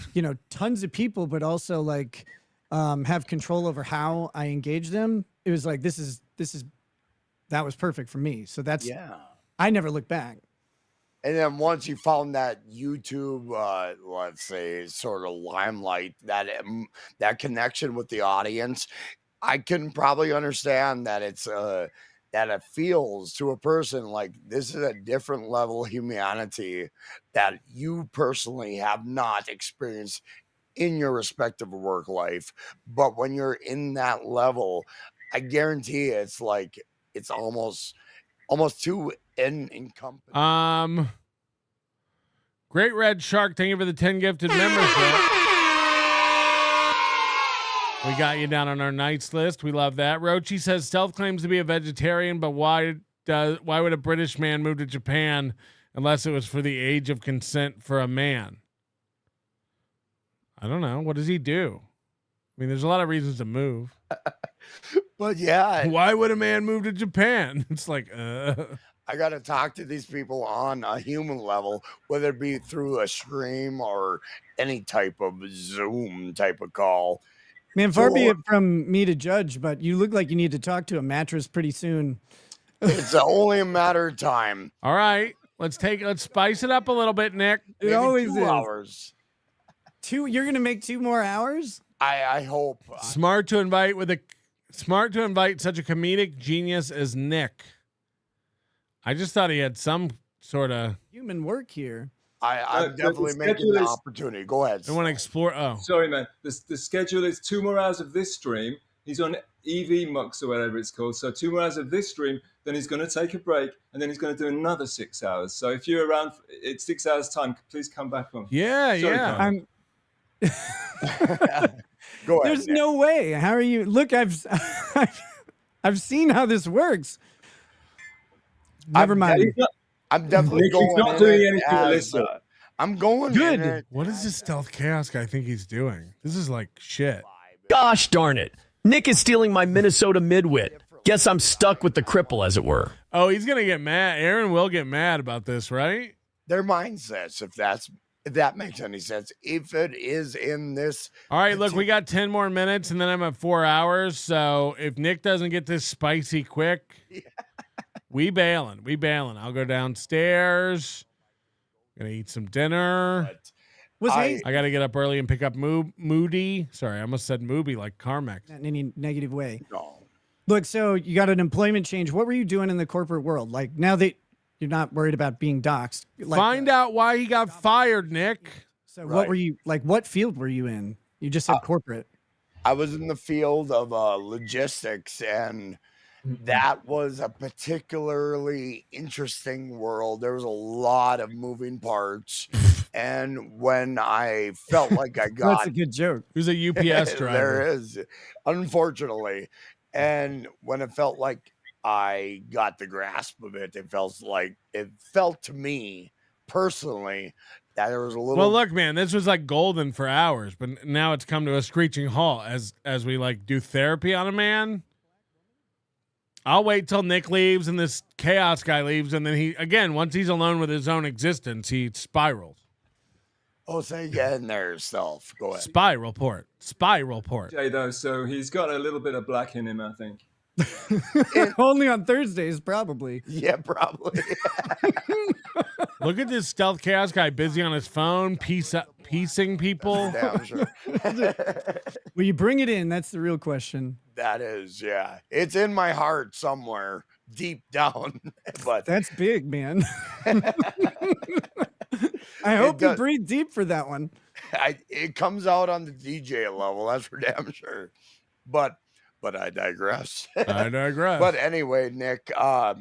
tons of people, but also like have control over how I engage them, it was like that was perfect for me. So I never look back. And then once you found that YouTube, let's say, sort of limelight, that connection with the audience, I can probably understand that that it feels to a person like this is a different level of humanity that you personally have not experienced in your respective work life. But when you're in that level, I guarantee it's like it's almost too encompassing. Great Red Shark, thank you for the 10 gifted members. We got you down on our nights list. We love that. Rochi says Stealth claims to be a vegetarian, but why would a British man move to Japan unless it was for the age of consent for a man? I don't know. What does he do? I mean, there's a lot of reasons to move. But yeah, Why would a man move to Japan? It's like, I got to talk to these people on a human level, whether it be through a stream or any type of Zoom type of call. Man, far be it from me to judge, but you look like you need to talk to a mattress pretty soon. It's only a matter of time. All right, let's spice it up a little bit, Nick. It Maybe always 2 is. hours. You're gonna make 2 more hours? I hope. Smart to invite such a comedic genius as Nick. I just thought he had some sort of human work here. I'm definitely making the opportunity. Go ahead. I want to explore. Oh, sorry, man. The schedule is 2 more hours of this stream. He's on EV Mux or whatever it's called. So 2 more hours of this stream. Then he's going to take a break, and then he's going to do another 6 hours. So if you're around, it's 6 hours time. Please come back on. Yeah, Sorry, yeah. Carmen. Go ahead. There's no way. How are you? Look, I've seen how this works. Never mind. I'm definitely Nick, going. he's not doing anything as, illicit. I'm going. Good. in it What is this stealth chaos guy think he's doing? This is like shit. Gosh darn it. Nick is stealing my Minnesota midwit. Guess I'm stuck with the cripple, as it were. Oh, he's gonna get mad. Aaron will get mad about this, right? Their mindsets, if that makes any sense. If it is in this. All right, look, we got 10 more minutes, and then I'm at 4 hours. So if Nick doesn't get this spicy quick, we bailing. I'll go downstairs. Gonna eat some dinner. I got to get up early and pick up Moody. Sorry, I almost said Mooby like Karmex. Not in any negative way. No. Look, so you got an employment change. What were you doing in the corporate world? Like now that you're not worried about being doxxed. Like, Find out why he got fired, Nick. So what were you like? What field were you in? You just said corporate. I was in the field of logistics, and that was a particularly interesting world. There was a lot of moving parts, and when I felt like I got That's a good joke. Who's a UPS driver? There is, unfortunately, and when it felt like I got the grasp of it, it felt to me personally that there was a little. Well, look, man, this was like golden for hours, but now it's come to a screeching halt as we like do therapy on a man. I'll wait till Nick leaves and this chaos guy leaves, and then he again, once he's alone with his own existence, he spirals. Oh, say again there yourself. Go ahead. Spiral port. Jay, though, so he's got a little bit of black in him, I think. Only on Thursdays, probably. Yeah, probably. Look at this stealth chaos guy busy on his phone, piecing people. Yeah, I'm sure. Will you bring it in? That's the real question. That is, yeah. It's in my heart somewhere deep down. But that's big, man. I hope you breathe deep for that one. It comes out on the DJ level, that's for damn sure. But I digress. But anyway, Nick, I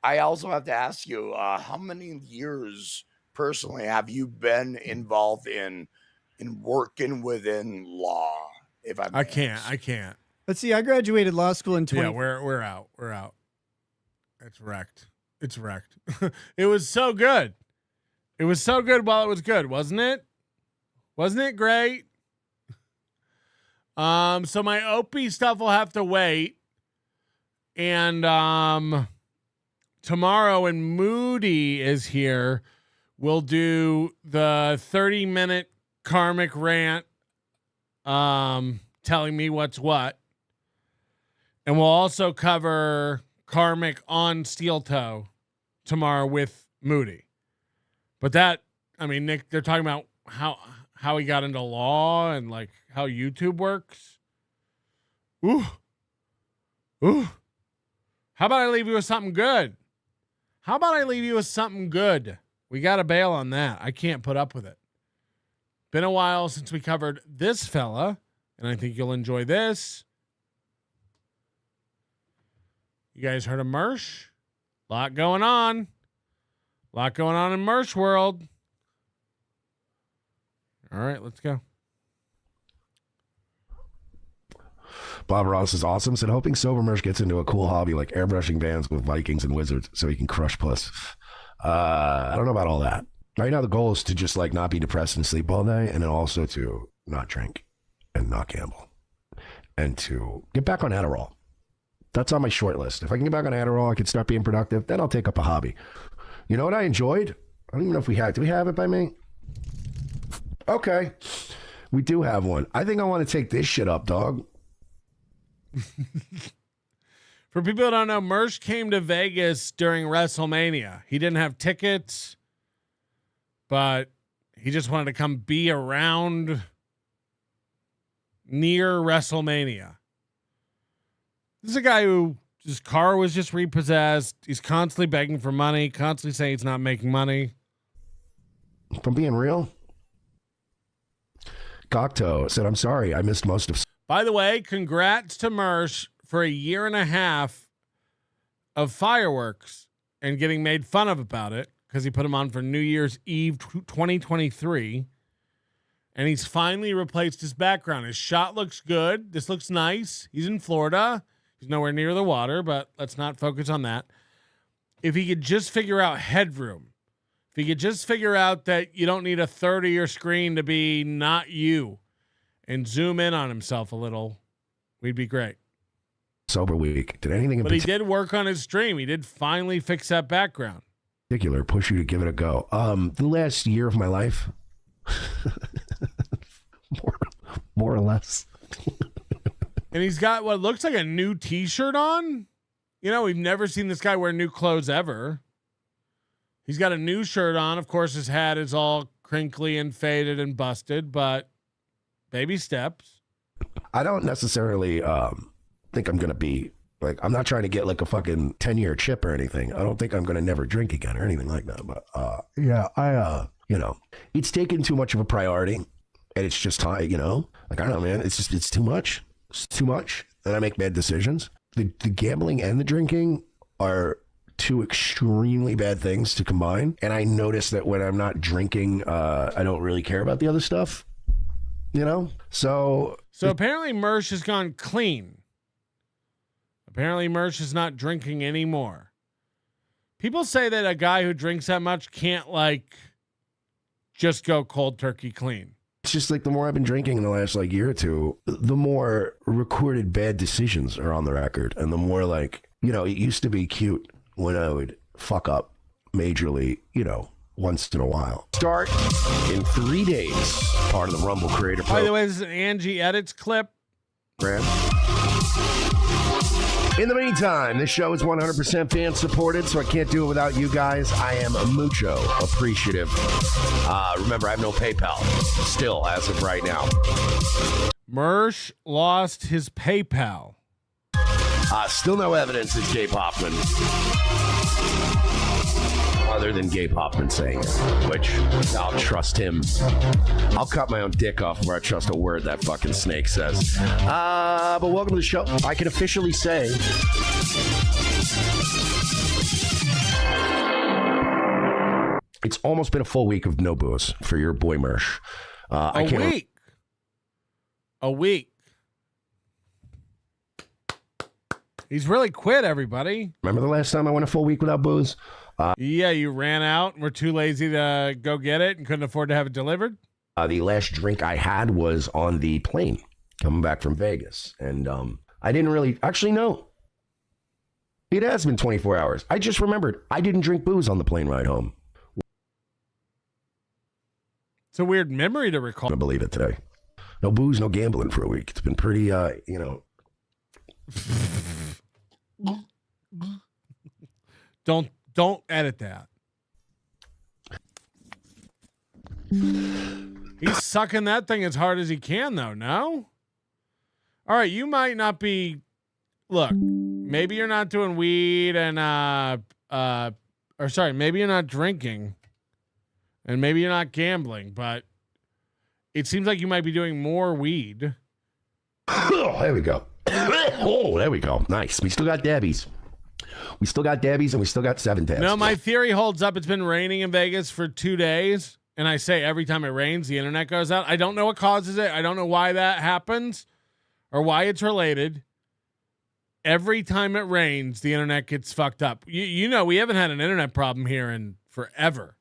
also have to ask you, how many years personally have you been involved in working within law? If I can't. Let's see. I graduated law school in 20. Yeah, we're out. It's wrecked. It was so good. It was so good while it was good, wasn't it? Wasn't it great? So my Opie stuff will have to wait. And tomorrow when Moody is here, we'll do the 30-minute karmic rant telling me what's what. And we'll also cover karmic on steel toe tomorrow with Moody. But that, I mean, Nick, they're talking about how he got into law and like how YouTube works. Ooh. How about I leave you with something good? We got to bail on that. I can't put up with it. Been a while since we covered this fella, and I think you'll enjoy this. You guys heard of Mersh? Lot going on in Mersh world. All right, let's go. Bob Ross is awesome. Said, hoping Sober Merch gets into a cool hobby like airbrushing bands with Vikings and Wizards so he can crush puss. I don't know about all that. Right now, the goal is to just like not be depressed and sleep all day, and then also to not drink and not gamble and to get back on Adderall. That's on my short list. If I can get back on Adderall, I can start being productive. Then I'll take up a hobby. You know what I enjoyed? I don't even know if we had. Do we have it by me? Okay. We do have one. I think I want to take this shit up, dog. For people who don't know, Mersh came to Vegas during WrestleMania. He didn't have tickets, but he just wanted to come be around near WrestleMania. This is a guy who his car was just repossessed. He's constantly begging for money, constantly saying he's not making money. If I'm being real, Cocteau said, I'm sorry, I missed most of... By the way, congrats to Mersh for a year and a half of fireworks and getting made fun of about it because he put them on for New Year's Eve 2023. And he's finally replaced his background. His shot looks good. This looks nice. He's in Florida. He's nowhere near the water, but let's not focus on that. If he could just figure out headroom, if he could just figure out that you don't need a third of your screen to be not you and zoom in on himself a little, we'd be great. Sober week. Did anything in But he did work on his stream. He did finally fix that background. particular push you to give it a go? The last year of my life, more or less. And he's got what looks like a new T-shirt on. You know, we've never seen this guy wear new clothes ever. He's got a new shirt on. Of course, his hat is all crinkly and faded and busted, but baby steps. I don't necessarily think I'm going to be, like, I'm not trying to get like a fucking 10-year chip or anything. I don't think I'm going to never drink again or anything like that. But yeah, you know, it's taken too much of a priority, and it's just time, you know, like, I don't know, man, it's too much. It's too much, and I make bad decisions. The gambling and the drinking are two extremely bad things to combine. And I notice that when I'm not drinking, I don't really care about the other stuff, you know? So apparently Mersh has gone clean. Apparently Mersh is not drinking anymore. People say that a guy who drinks that much can't, like, just go cold turkey clean. It's just like the more I've been drinking in the last like year or two, the more recorded bad decisions are on the record. And the more, like, you know, it used to be cute when I would fuck up majorly, you know, once in a while. Start in 3 days. Part of the Rumble Creator Program. By the way, this is an Angie Edits clip. In the meantime, this show is 100% fan supported, so I can't do it without you guys. I am mucho appreciative. Remember, I have no PayPal still as of right now. Mersh lost his PayPal. Still no evidence it's Gabe Hoffman. Other than Gabe Hoffman saying it, which I'll trust him. I'll cut my own dick off before I trust a word that fucking snake says. But welcome to the show. I can officially say it's almost been a full week of no booze for your boy Mersh. A week. He's really quit, everybody. Remember the last time I went a full week without booze? Yeah, you ran out and were too lazy to go get it and couldn't afford to have it delivered? The last drink I had was on the plane coming back from Vegas. And I didn't really... Actually, no. It has been 24 hours. I just remembered I didn't drink booze on the plane ride home. It's a weird memory to recall. I believe it today. No booze, no gambling for a week. It's been pretty, you know... Don't edit that. He's sucking that thing as hard as he can, though, no? All right, you might not be... Look, maybe you're not doing weed and, maybe you're not drinking and maybe you're not gambling, but it seems like you might be doing more weed. Oh, there we go. Oh, there we go. Nice. We still got dabbies. We still got dabbies and we still got 7 tabs. No, my theory holds up. It's been raining in Vegas for 2 days. And I say every time it rains, the internet goes out. I don't know what causes it. I don't know why that happens. or why it's related. Every time it rains, the internet gets fucked up. You know, we haven't had an internet problem here in forever.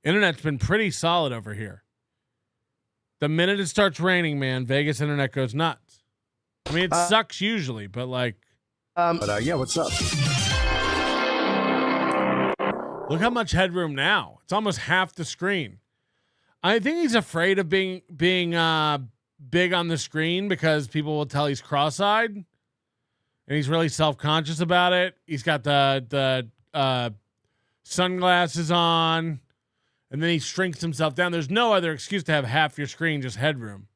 Internet's been pretty solid over here. The minute it starts raining, man, Vegas internet goes nuts. I mean, it sucks usually, but like... yeah, what's up? Look how much headroom now. It's almost half the screen. I think he's afraid of being big on the screen because people will tell he's cross-eyed, and he's really self-conscious about it. He's got the sunglasses on, and then he shrinks himself down. There's no other excuse to have half your screen just headroom.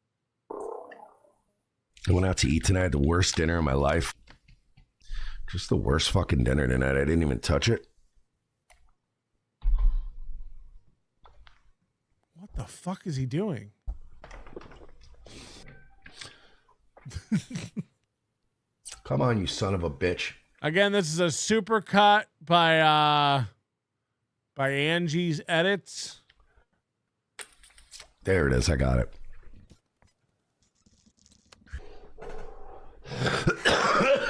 I went out to eat tonight. The worst dinner of my life. Just the worst fucking dinner tonight. I didn't even touch it. What the fuck is he doing? Come on, you son of a bitch. Again, this is a super cut by Angie's Edits. There it is. I got it.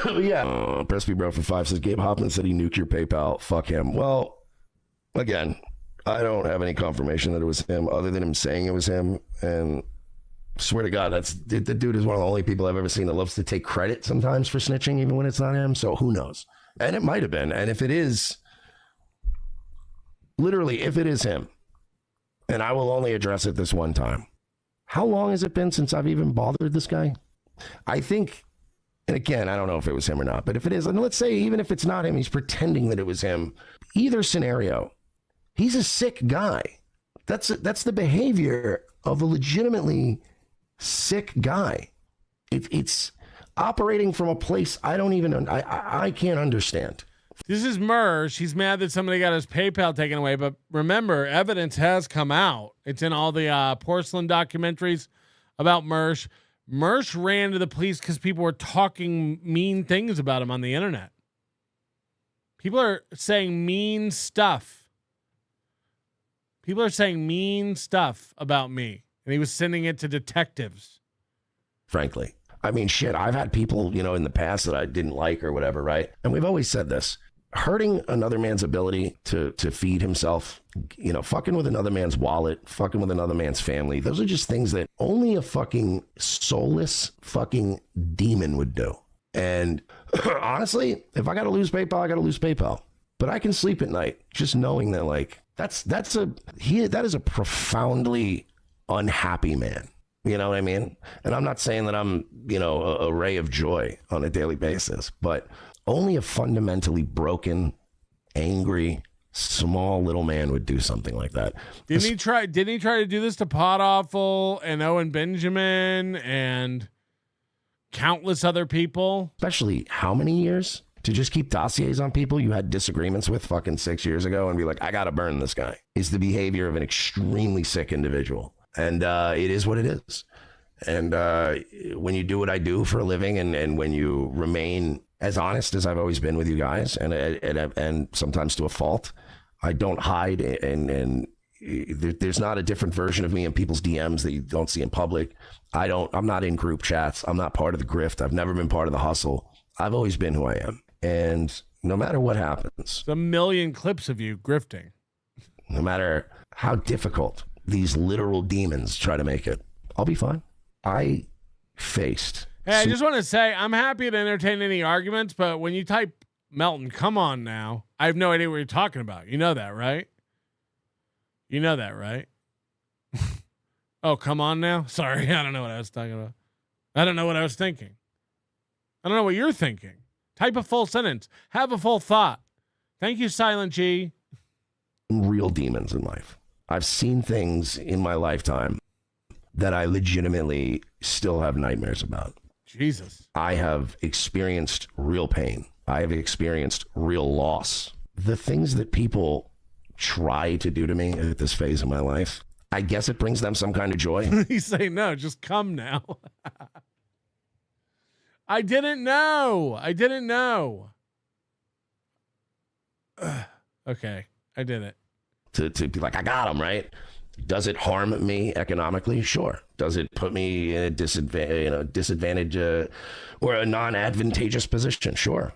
Yeah. Pressby Bro for 5 says Gabe Hoffman said he nuked your PayPal. Fuck him. Well, again, I don't have any confirmation that it was him other than him saying it was him. And swear to God, the dude is one of the only people I've ever seen that loves to take credit sometimes for snitching, even when it's not him. So who knows? And it might have been. And if it is, literally, if it is him, and I will only address it this one time. How long has it been since I've even bothered this guy? I think, and again, I don't know if it was him or not, but if it is, and let's say even if it's not him, he's pretending that it was him. Either scenario, he's a sick guy. That's the behavior of a legitimately sick guy. It's operating from a place I don't even, I can't understand. This is Mersh. He's mad that somebody got his PayPal taken away, but remember, evidence has come out. It's in all the porcelain documentaries about Mersh. Mersh ran to the police because people were talking mean things about him on the internet. People are saying mean stuff. People are saying mean stuff about me, and he was sending it to detectives. Frankly, I mean, shit, I've had people, in the past that I didn't like or whatever, right? And we've always said this. Hurting another man's ability to feed himself, fucking with another man's wallet, fucking with another man's family. Those are just things that only a fucking soulless fucking demon would do. And honestly, if I got to lose PayPal, I got to lose PayPal. But I can sleep at night just knowing that, like, that is a profoundly unhappy man. You know what I mean? And I'm not saying that I'm, a ray of joy on a daily basis, but only a fundamentally broken, angry, small little man would do something like that. Didn't he try to do this to Pot Awful and Owen Benjamin and countless other people? Especially how many years? To just keep dossiers on people you had disagreements with fucking 6 years ago and be like, I got to burn this guy, is the behavior of an extremely sick individual. And it is what it is. And when you do what I do for a living and when you remain as honest as I've always been with you guys and sometimes to a fault, I don't hide and there's not a different version of me in people's DMs that you don't see in public. I'm not in group chats. I'm not part of the grift. I've never been part of the hustle. I've always been who I am. And no matter what happens, a million clips of you grifting, no matter how difficult these literal demons try to make it, I'll be fine. I faced. Hey, I just want to say I'm happy to entertain any arguments, but when you type Melton, come on now, I have no idea what you're talking about. You know that, right? You know that, right? Oh, come on now. Sorry, I don't know what I was talking about. I don't know what I was thinking. I don't know what you're thinking. Type a full sentence. Have a full thought. Thank you, Silent G. Real demons in life. I've seen things in my lifetime that I legitimately still have nightmares about. Jesus. I have experienced real pain. I have experienced real loss. The things that people try to do to me at this phase of my life, I guess it brings them some kind of joy. He's saying, no, just come now. I didn't know. Okay, I did it. To be like, I got him, right? Does it harm me economically? Sure. Does it put me in a disadvantage or a non-advantageous position? Sure.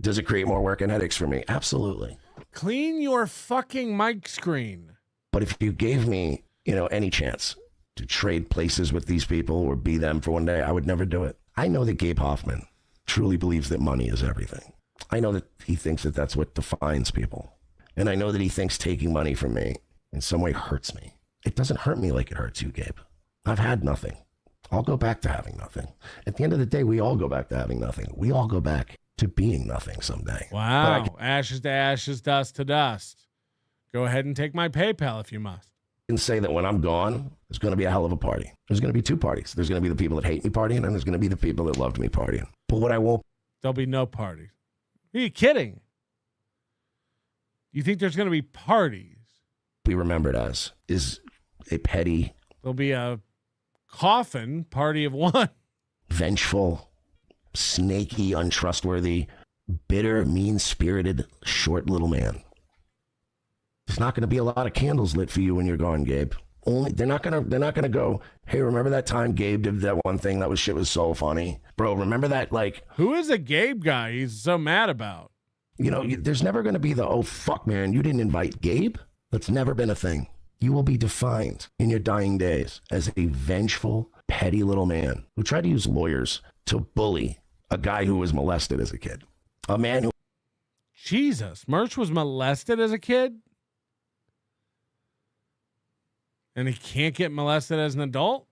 Does it create more work and headaches for me? Absolutely. Clean your fucking mic screen. But if you gave me, any chance to trade places with these people or be them for one day, I would never do it. I know that Gabe Hoffman truly believes that money is everything. I know that he thinks that that's what defines people. And I know that he thinks taking money from me in some way hurts me. It doesn't hurt me like it hurts you, Gabe. I've had nothing. I'll go back to having nothing. At the end of the day, we all go back to having nothing. We all go back to being nothing someday. Wow. Ashes to ashes, dust to dust. Go ahead and take my PayPal if you must. I can say that when I'm gone, there's going to be a hell of a party. There's going to be two parties. There's going to be the people that hate me partying, and there's going to be the people that loved me partying. But what I won't... There'll be no parties. Are you kidding? You think there's going to be parties? Be remembered as is a petty... There'll be a coffin party of one. Vengeful, snaky, untrustworthy, bitter, mean-spirited, short little man. There's not going to be a lot of candles lit for you when you're gone, Gabe. They're not gonna go, hey, remember that time Gabe did that one thing that shit was so funny? Bro, remember that, who is a Gabe guy he's so mad about? There's never going to be the, oh, fuck, man, you didn't invite Gabe? That's never been a thing. You will be defined in your dying days as a vengeful, petty little man who tried to use lawyers to bully a guy who was molested as a kid. A man who... Jesus, Murch was molested as a kid? And he can't get molested as an adult?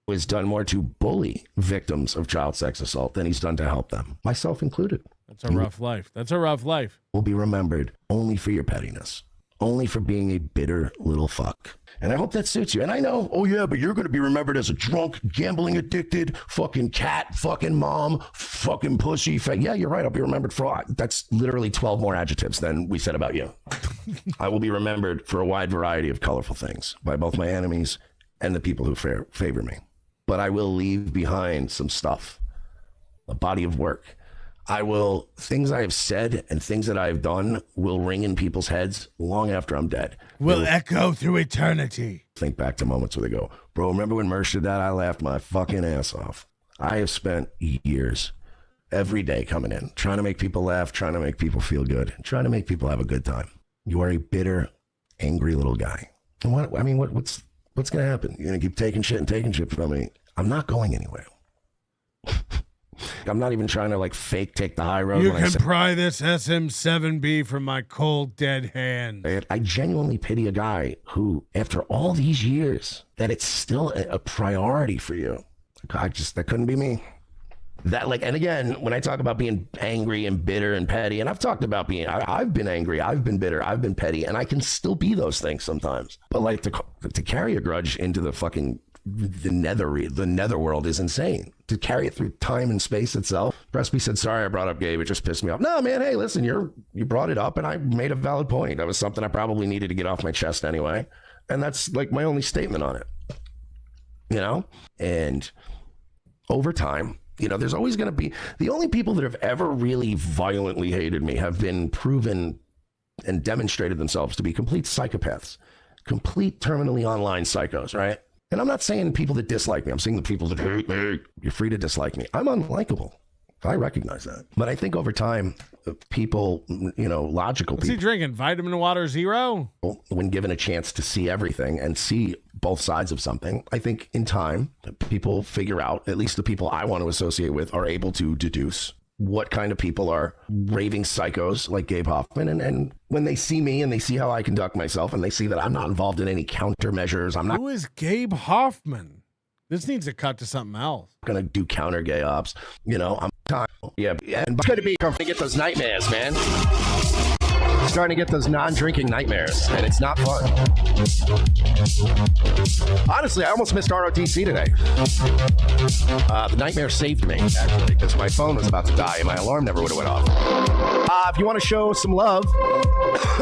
Has done more to bully victims of child sex assault than he's done to help them, myself included. That's a rough life. That's a rough life. Will be remembered only for your pettiness, only for being a bitter little fuck. And I hope that suits you. And I know, oh yeah, but you're going to be remembered as a drunk, gambling addicted, fucking cat, fucking mom, fucking pussy. Yeah, you're right. I'll be remembered for, that's literally 12 more adjectives than we said about you. I will be remembered for a wide variety of colorful things by both my enemies and the people who favor me. But I will leave behind some stuff, a body of work. Things I have said and things that I've done will ring in people's heads long after I'm dead. Will echo through eternity. Think back to moments where they go, bro, remember when Mersh did that? I laughed my fucking ass off. I have spent years, every day coming in, trying to make people laugh, trying to make people feel good, trying to make people have a good time. You are a bitter, angry little guy. And what's going to happen? You're going to keep taking shit from me. I'm not going anywhere. I'm not even trying to fake take the high road. You can pry this SM7B from my cold, dead hand. I genuinely pity a guy who, after all these years, that it's still a priority for you. That couldn't be me. And again, when I talk about being angry and bitter and petty, and I've talked about I've been angry, I've been bitter, I've been petty, and I can still be those things sometimes. But to carry a grudge into the fucking the netherworld is insane. To carry it through time and space itself. Presby said, sorry I brought up Gabe, it just pissed me off. No, man, hey, listen, you brought it up and I made a valid point. That was something I probably needed to get off my chest anyway. And that's my only statement on it. And over time, there's always going to be, the only people that have ever really violently hated me have been proven and demonstrated themselves to be complete psychopaths, complete terminally online psychos, right? And I'm not saying people that dislike me. I'm saying the people that hate me. You're free to dislike me. I'm unlikable. I recognize that. But I think over time, people, logical What's people. He drinking? Vitamin Water Zero? When given a chance to see everything and see both sides of something, I think in time, people figure out, at least the people I want to associate with, are able to deduce what kind of people are raving psychos like Gabe Hoffman. And when they see me and they see how I conduct myself and they see that I'm not involved in any countermeasures, Who is Gabe Hoffman? This needs to cut to something else. Going to do counter gay ops. I'm time. Yeah. And it's going to be to get those nightmares, man. Starting to get those non-drinking nightmares, and it's not fun. Honestly, I almost missed ROTC today. The nightmare saved me, actually, because my phone was about to die and my alarm never would have went off. If you want to show some love,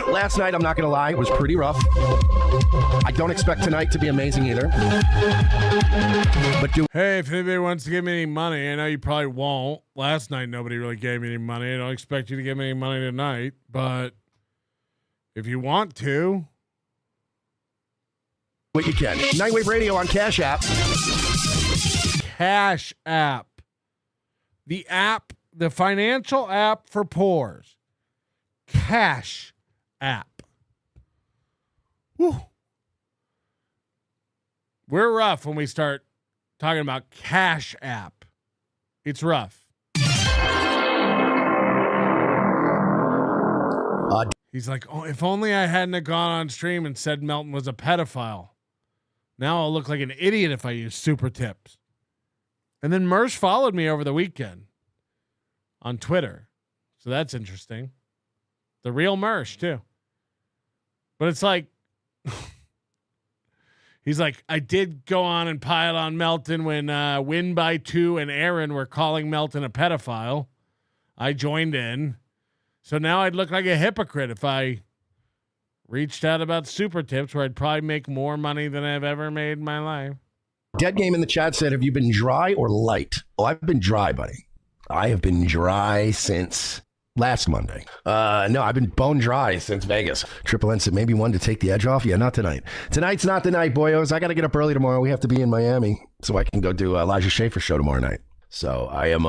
last night, I'm not going to lie, it was pretty rough. I don't expect tonight to be amazing either. But hey, if anybody wants to give me any money, I know you probably won't. Last night, nobody really gave me any money. I don't expect you to give me any money tonight, but if you want to, what you can. Nightwave Radio on Cash App. Cash App. The app, the financial app for pores. Cash App. Whew. We're rough when we start talking about Cash App. It's rough. He's like, oh, if only I hadn't have gone on stream and said Melton was a pedophile. Now I'll look like an idiot if I use super tips. And then Mersh followed me over the weekend on Twitter. So that's interesting. The real Mersh, too. But it's like, he's like, I did go on and pile on Melton when Win by 2 and Aaron were calling Melton a pedophile. I joined in. So now I'd look like a hypocrite if I reached out about super tips where I'd probably make more money than I've ever made in my life. Dead Game in the chat said, have you been dry or light? Oh, I've been dry, buddy. I have been dry since last Monday. No, I've been bone dry since Vegas. Triple N said, maybe one to take the edge off. Yeah, not tonight. Tonight's not the night, boyos. I got to get up early tomorrow. We have to be in Miami so I can go do Elijah Schaefer's show tomorrow night. So I am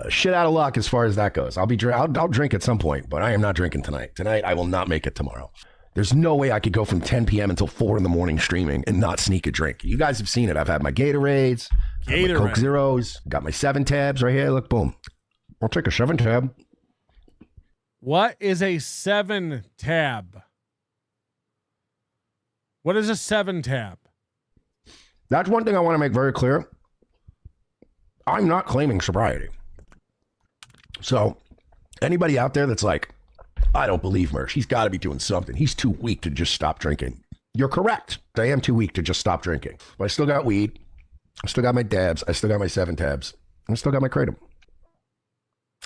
shit out of luck as far as that goes. I'll drink at some point, but I am not drinking tonight. Tonight I will not make it tomorrow. There's no way I could go from 10 p.m. until 4 in the morning streaming and not sneak a drink. You guys have seen it. I've had my Gatorades, my Coke Zeros, got my 7 tabs right here. Look, boom. I'll take a 7 tab. What is a 7 tab? What is a 7 tab? That's one thing I want to make very clear. I'm not claiming sobriety. So anybody out there that's like, I don't believe Mersh, he's got to be doing something. He's too weak to just stop drinking. You're correct. I am too weak to just stop drinking. But I still got weed. I still got my dabs. I still got my 7 tabs. I still got my kratom.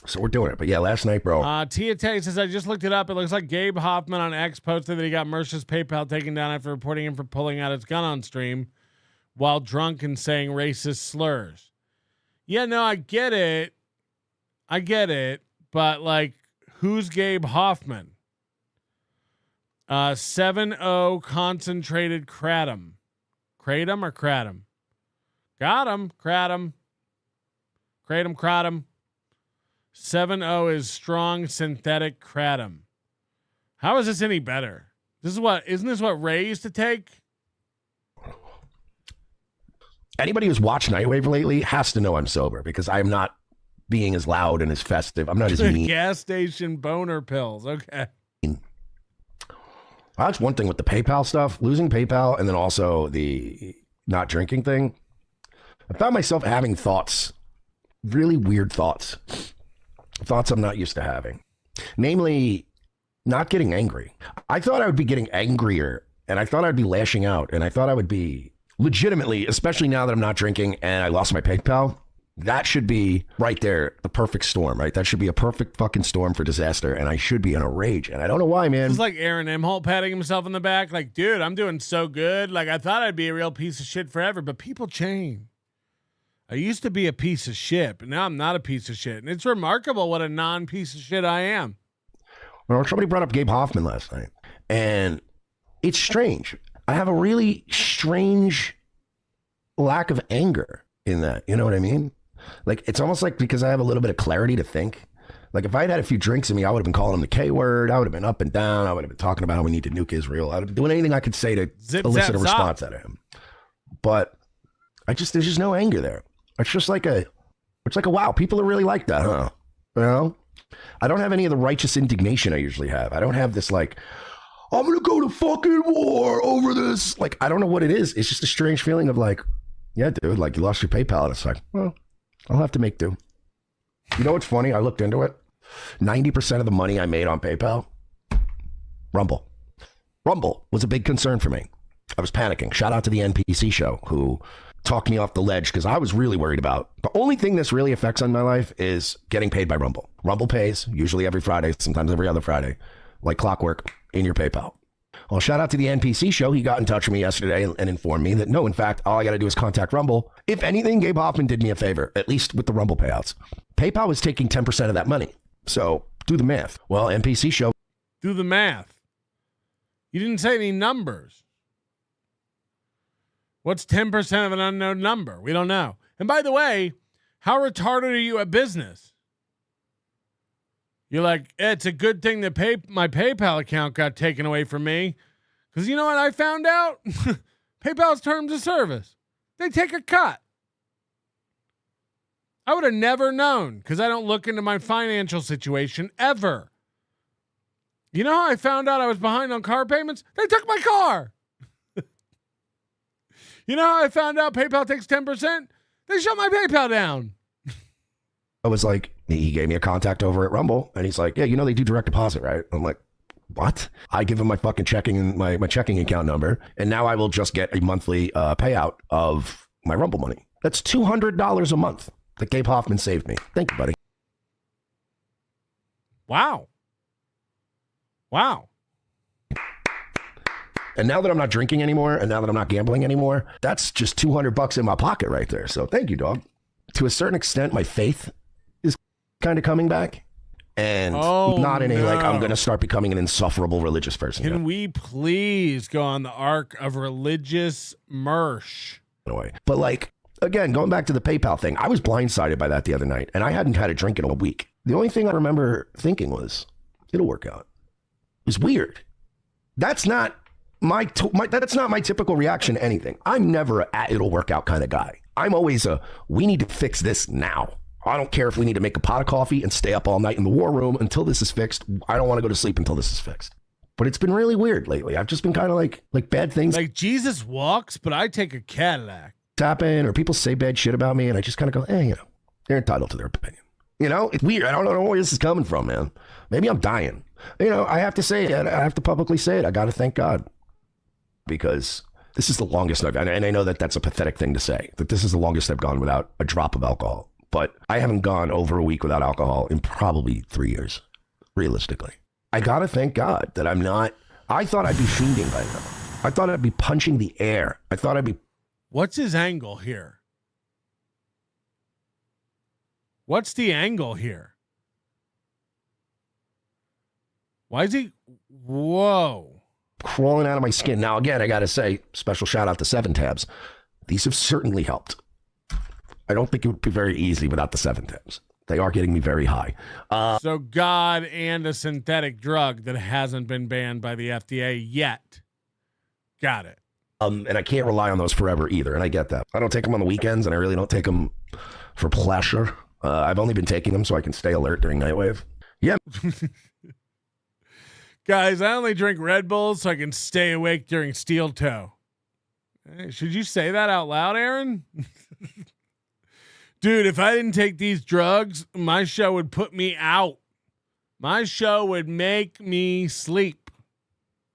So we're doing it. But yeah, last night, bro. Tia Tay says, I just looked it up. It looks like Gabe Hoffman on X posted that he got Mersh's PayPal taken down after reporting him for pulling out his gun on stream while drunk and saying racist slurs. Yeah, no, I get it. But like, who's Gabe Hoffman? 7-0 concentrated kratom. Kratom or kratom? Got him. Kratom. Kratom. 7-0 is strong synthetic kratom. How is this any better? Isn't this what Ray used to take? Anybody who's watched Nightwave lately has to know I'm sober because I'm not being as loud and as festive. I'm not as mean. Gas station boner pills. Okay. That's one thing with the PayPal stuff, losing PayPal, and then also the not drinking thing. I found myself having thoughts, really weird thoughts I'm not used to having. Namely, not getting angry. I thought I would be getting angrier, and I thought I'd be lashing out, and I thought I would be legitimately, especially now that I'm not drinking and I lost my PayPal. That should be right there, the perfect storm, right? That should be a perfect fucking storm for disaster, and I should be in a rage, and I don't know why, man. It's like Aaron Imholte patting himself in the back, like, dude, I'm doing so good. Like, I thought I'd be a real piece of shit forever, but people change. I used to be a piece of shit, but now I'm not a piece of shit, and it's remarkable what a non-piece of shit I am. Well, somebody brought up Gabe Hoffman last night, and it's strange. I have a really strange lack of anger in that. You know what I mean? Like, it's almost like because I have a little bit of clarity to think. Like, if I'd had a few drinks in me, I would have been calling him the K word. I would have been up and down. I would have been talking about how we need to nuke Israel. I would have been doing anything I could say to elicit a response out of him. But there's just no anger there. It's just like wow, people are really like that, huh? You know? I don't have any of the righteous indignation I usually have. I don't have this like, I'm going to go to fucking war over this. Like, I don't know what it is. It's just a strange feeling of like, yeah, dude, like you lost your PayPal. And it's like, well, I'll have to make do. You know what's funny? I looked into it. 90% of the money I made on PayPal, Rumble. Rumble was a big concern for me. I was panicking. Shout out to the NPC show who talked me off the ledge because I was really worried about. The only thing this really affects on my life is getting paid by Rumble. Rumble pays, usually every Friday, sometimes every other Friday, like clockwork, in your PayPal. Well, shout out to the NPC show. He got in touch with me yesterday and informed me that no, in fact, all I got to do is contact Rumble. If anything, Gabe Hoffman did me a favor, at least with the Rumble payouts. PayPal was taking 10% of that money. So do the math. Well, NPC show. Do the math. You didn't say any numbers. What's 10% of an unknown number? We don't know. And by the way, how retarded are you at business? You're like, it's a good thing that my PayPal account got taken away from me. Because you know what I found out? PayPal's terms of service. They take a cut. I would have never known because I don't look into my financial situation ever. You know how I found out I was behind on car payments? They took my car. You know how I found out PayPal takes 10%? They shut my PayPal down. I was like, he gave me a contact over at Rumble, and he's like, yeah, you know they do direct deposit, right? I'm like, what? I give him my fucking checking, my checking account number, and now I will just get a monthly payout of my Rumble money. That's $200 a month that Gabe Hoffman saved me. Thank you, buddy. Wow. Wow. And now that I'm not drinking anymore, and now that I'm not gambling anymore, that's just $200 in my pocket right there. So thank you, dog. To a certain extent, my faith is kind of coming back. And not in a, like, I'm going to start becoming an insufferable religious person. Can we please go on the arc of religious mersh? But like, again, going back to the PayPal thing, I was blindsided by that the other night, and I hadn't had a drink in a week. The only thing I remember thinking was, it'll work out. It was weird. That's not that's not my typical reaction to anything. I'm never a it'll work out kind of guy. I'm always a, we need to fix this now. I don't care if we need to make a pot of coffee and stay up all night in the war room until this is fixed. I don't want to go to sleep until this is fixed. But it's been really weird lately. I've just been kind of like bad things. Like Jesus walks, but I take a Cadillac. Happen, or people say bad shit about me, and I just kind of go, you know, they're entitled to their opinion. You know, it's weird. I don't know where this is coming from, man. Maybe I'm dying. You know, I have to say it. I have to publicly say it. I got to thank God. Because this is the longest I've, and I know that that's a pathetic thing to say, that this is the longest I've gone without a drop of alcohol. But I haven't gone over a week without alcohol in probably 3 years, realistically. I got to thank God that I'm not, I thought I'd be fiending by now. I thought I'd be punching the air. I thought I'd be. What's his angle here? What's the angle here? Why is he? Whoa. Crawling out of my skin. Now, again, I got to say, special shout out to 7 tabs. These have certainly helped. I don't think it would be very easy without the 7 tabs. They are getting me very high. So God and a synthetic drug that hasn't been banned by the FDA yet. Got it. And I can't rely on those forever either, and I get that. I don't take them on the weekends, and I really don't take them for pleasure. I've only been taking them so I can stay alert during Nightwave. Yeah. Guys, I only drink Red Bulls so I can stay awake during Steel Toe. Hey, should you say that out loud, Aaron? Dude, if I didn't take these drugs, my show would put me out. My show would make me sleep.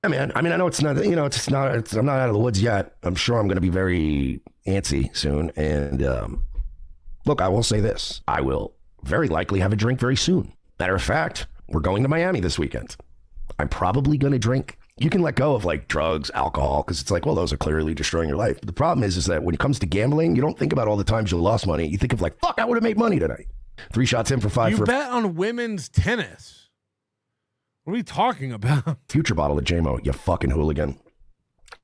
Yeah, man. I mean, I know it's not, you know, I'm not out of the woods yet. I'm sure I'm going to be very antsy soon. And look, I will say this. I will very likely have a drink very soon. Matter of fact, we're going to Miami this weekend. I'm probably going to drink. You can let go of like drugs, alcohol, because it's like, well, those are clearly destroying your life. But the problem is that when it comes to gambling, you don't think about all the times you lost money. You think of like, fuck, I would have made money tonight. 3 shots in for 5. You bet on women's tennis. What are we talking about? Future bottle of JMO, you fucking hooligan.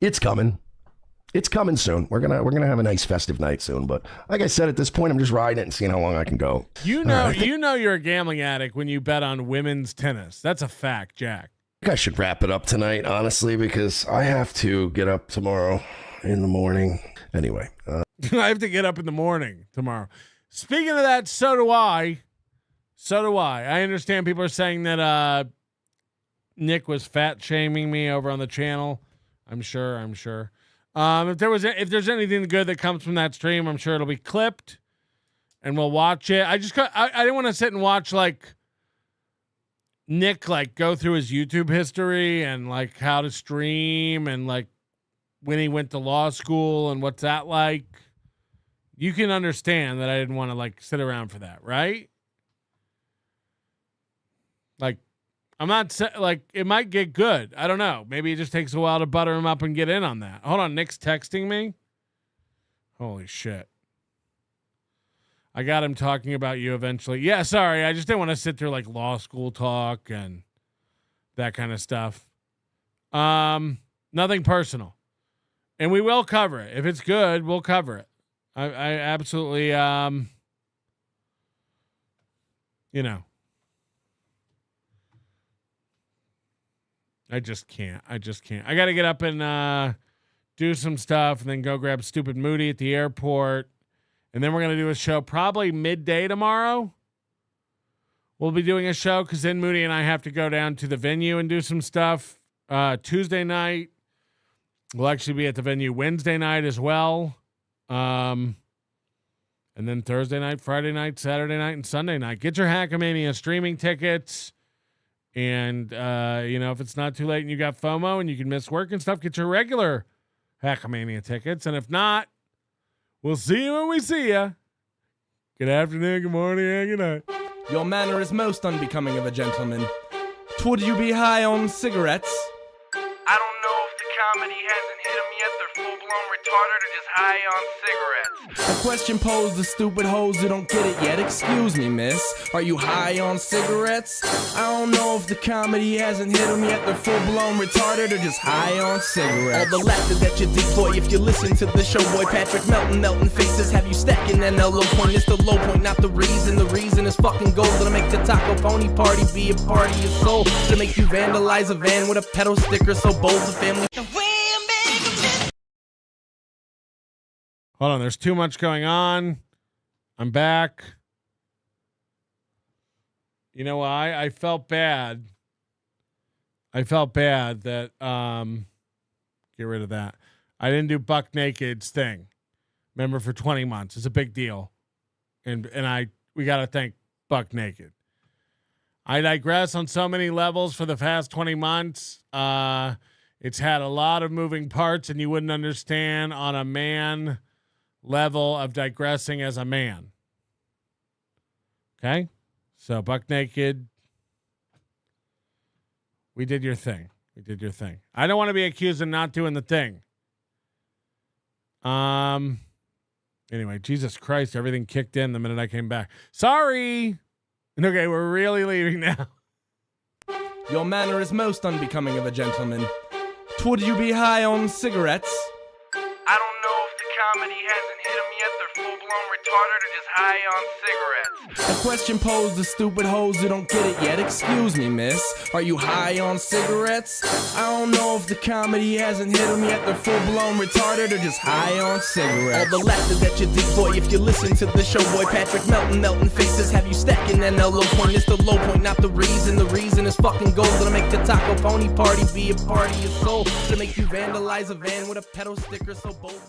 It's coming. It's coming soon. We're gonna have a nice festive night soon. But like I said, at this point, I'm just riding it and seeing how long I can go. You know, you're a gambling addict when you bet on women's tennis. That's a fact, Jack. I think I should wrap it up tonight, honestly, because I have to get up tomorrow in the morning. Anyway, I have to get up in the morning tomorrow. Speaking of that, so do I. I understand people are saying that Nick was fat shaming me over on the channel. I'm sure. If there's anything good that comes from that stream, I'm sure it'll be clipped, and we'll watch it. I didn't want to sit and watch like Nick like go through his YouTube history and like how to stream and like when he went to law school and what's that like. You can understand that I didn't want to like sit around for that, right? Like, I'm not like it might get good. I don't know. Maybe it just takes a while to butter him up and get in on that. Hold on, Nick's texting me. Holy shit. I got him talking about you eventually. Yeah, sorry. I just didn't want to sit through like law school talk and that kind of stuff. Nothing personal. And we will cover it. If it's good, we'll cover it. I absolutely, you know. I just can't. I got to get up and do some stuff and then go grab stupid Moody at the airport. And then we're going to do a show probably midday tomorrow. We'll be doing a show because then Moody and I have to go down to the venue and do some stuff. Tuesday night, we'll actually be at the venue Wednesday night as well. And then Thursday night, Friday night, Saturday night, and Sunday night. Get your Hackamania streaming tickets. And, if it's not too late and you got FOMO and you can miss work and stuff, get your regular Hackamania tickets. And if not, we'll see you when we see you. Good afternoon, good morning, and good night. Your manner is most unbecoming of a gentleman. Would you be high on cigarettes? I don't know if the comedy hasn't hit them yet. They're full-blown retarded or just high on cigarettes. A question posed to stupid hoes who don't get it yet. Excuse me, miss. Are you high on cigarettes? I don't know if the comedy hasn't hit them yet. They're full-blown retarded or just high on cigarettes. All the laughter that you deploy if you listen to the show, boy. Patrick melting faces. Have you stacking that low point? It's the low point, not the reason. The reason is fucking gold. Gonna make the taco pony party be a party of soul. To make you vandalize a van with a pedal sticker so bold the family. Hold on, there's too much going on. I'm back. You know why? I felt bad. That get rid of that. I didn't do Buck Naked's thing. Remember, for 20 months. It's a big deal. And we gotta thank Buck Naked. I digress on so many levels for the past 20 months. It's had a lot of moving parts, and you wouldn't understand on a man level of digressing as a man. Okay? So, Buck Naked, we did your thing. I don't want to be accused of not doing the thing. Anyway, Jesus Christ, everything kicked in the minute I came back. Sorry. Okay, we're really leaving now. Your manner is most unbecoming of a gentleman. Would you be high on cigarettes? I don't know if the comedy hasn't hit them yet. They're full-blown retarded or just high on cigarettes. A question posed to stupid hoes who don't get it yet. Excuse me, miss. Are you high on cigarettes? I don't know if the comedy hasn't hit them yet. They're full-blown retarded or just high on cigarettes. All the laughter that you deploy if you listen to the show, boy. Patrick melting faces. Have you stacking that low point? It's the low point, not the reason. The reason is fucking gold. Gonna make the taco pony party be a party of soul. To make you vandalize a van with a pedal sticker so bold.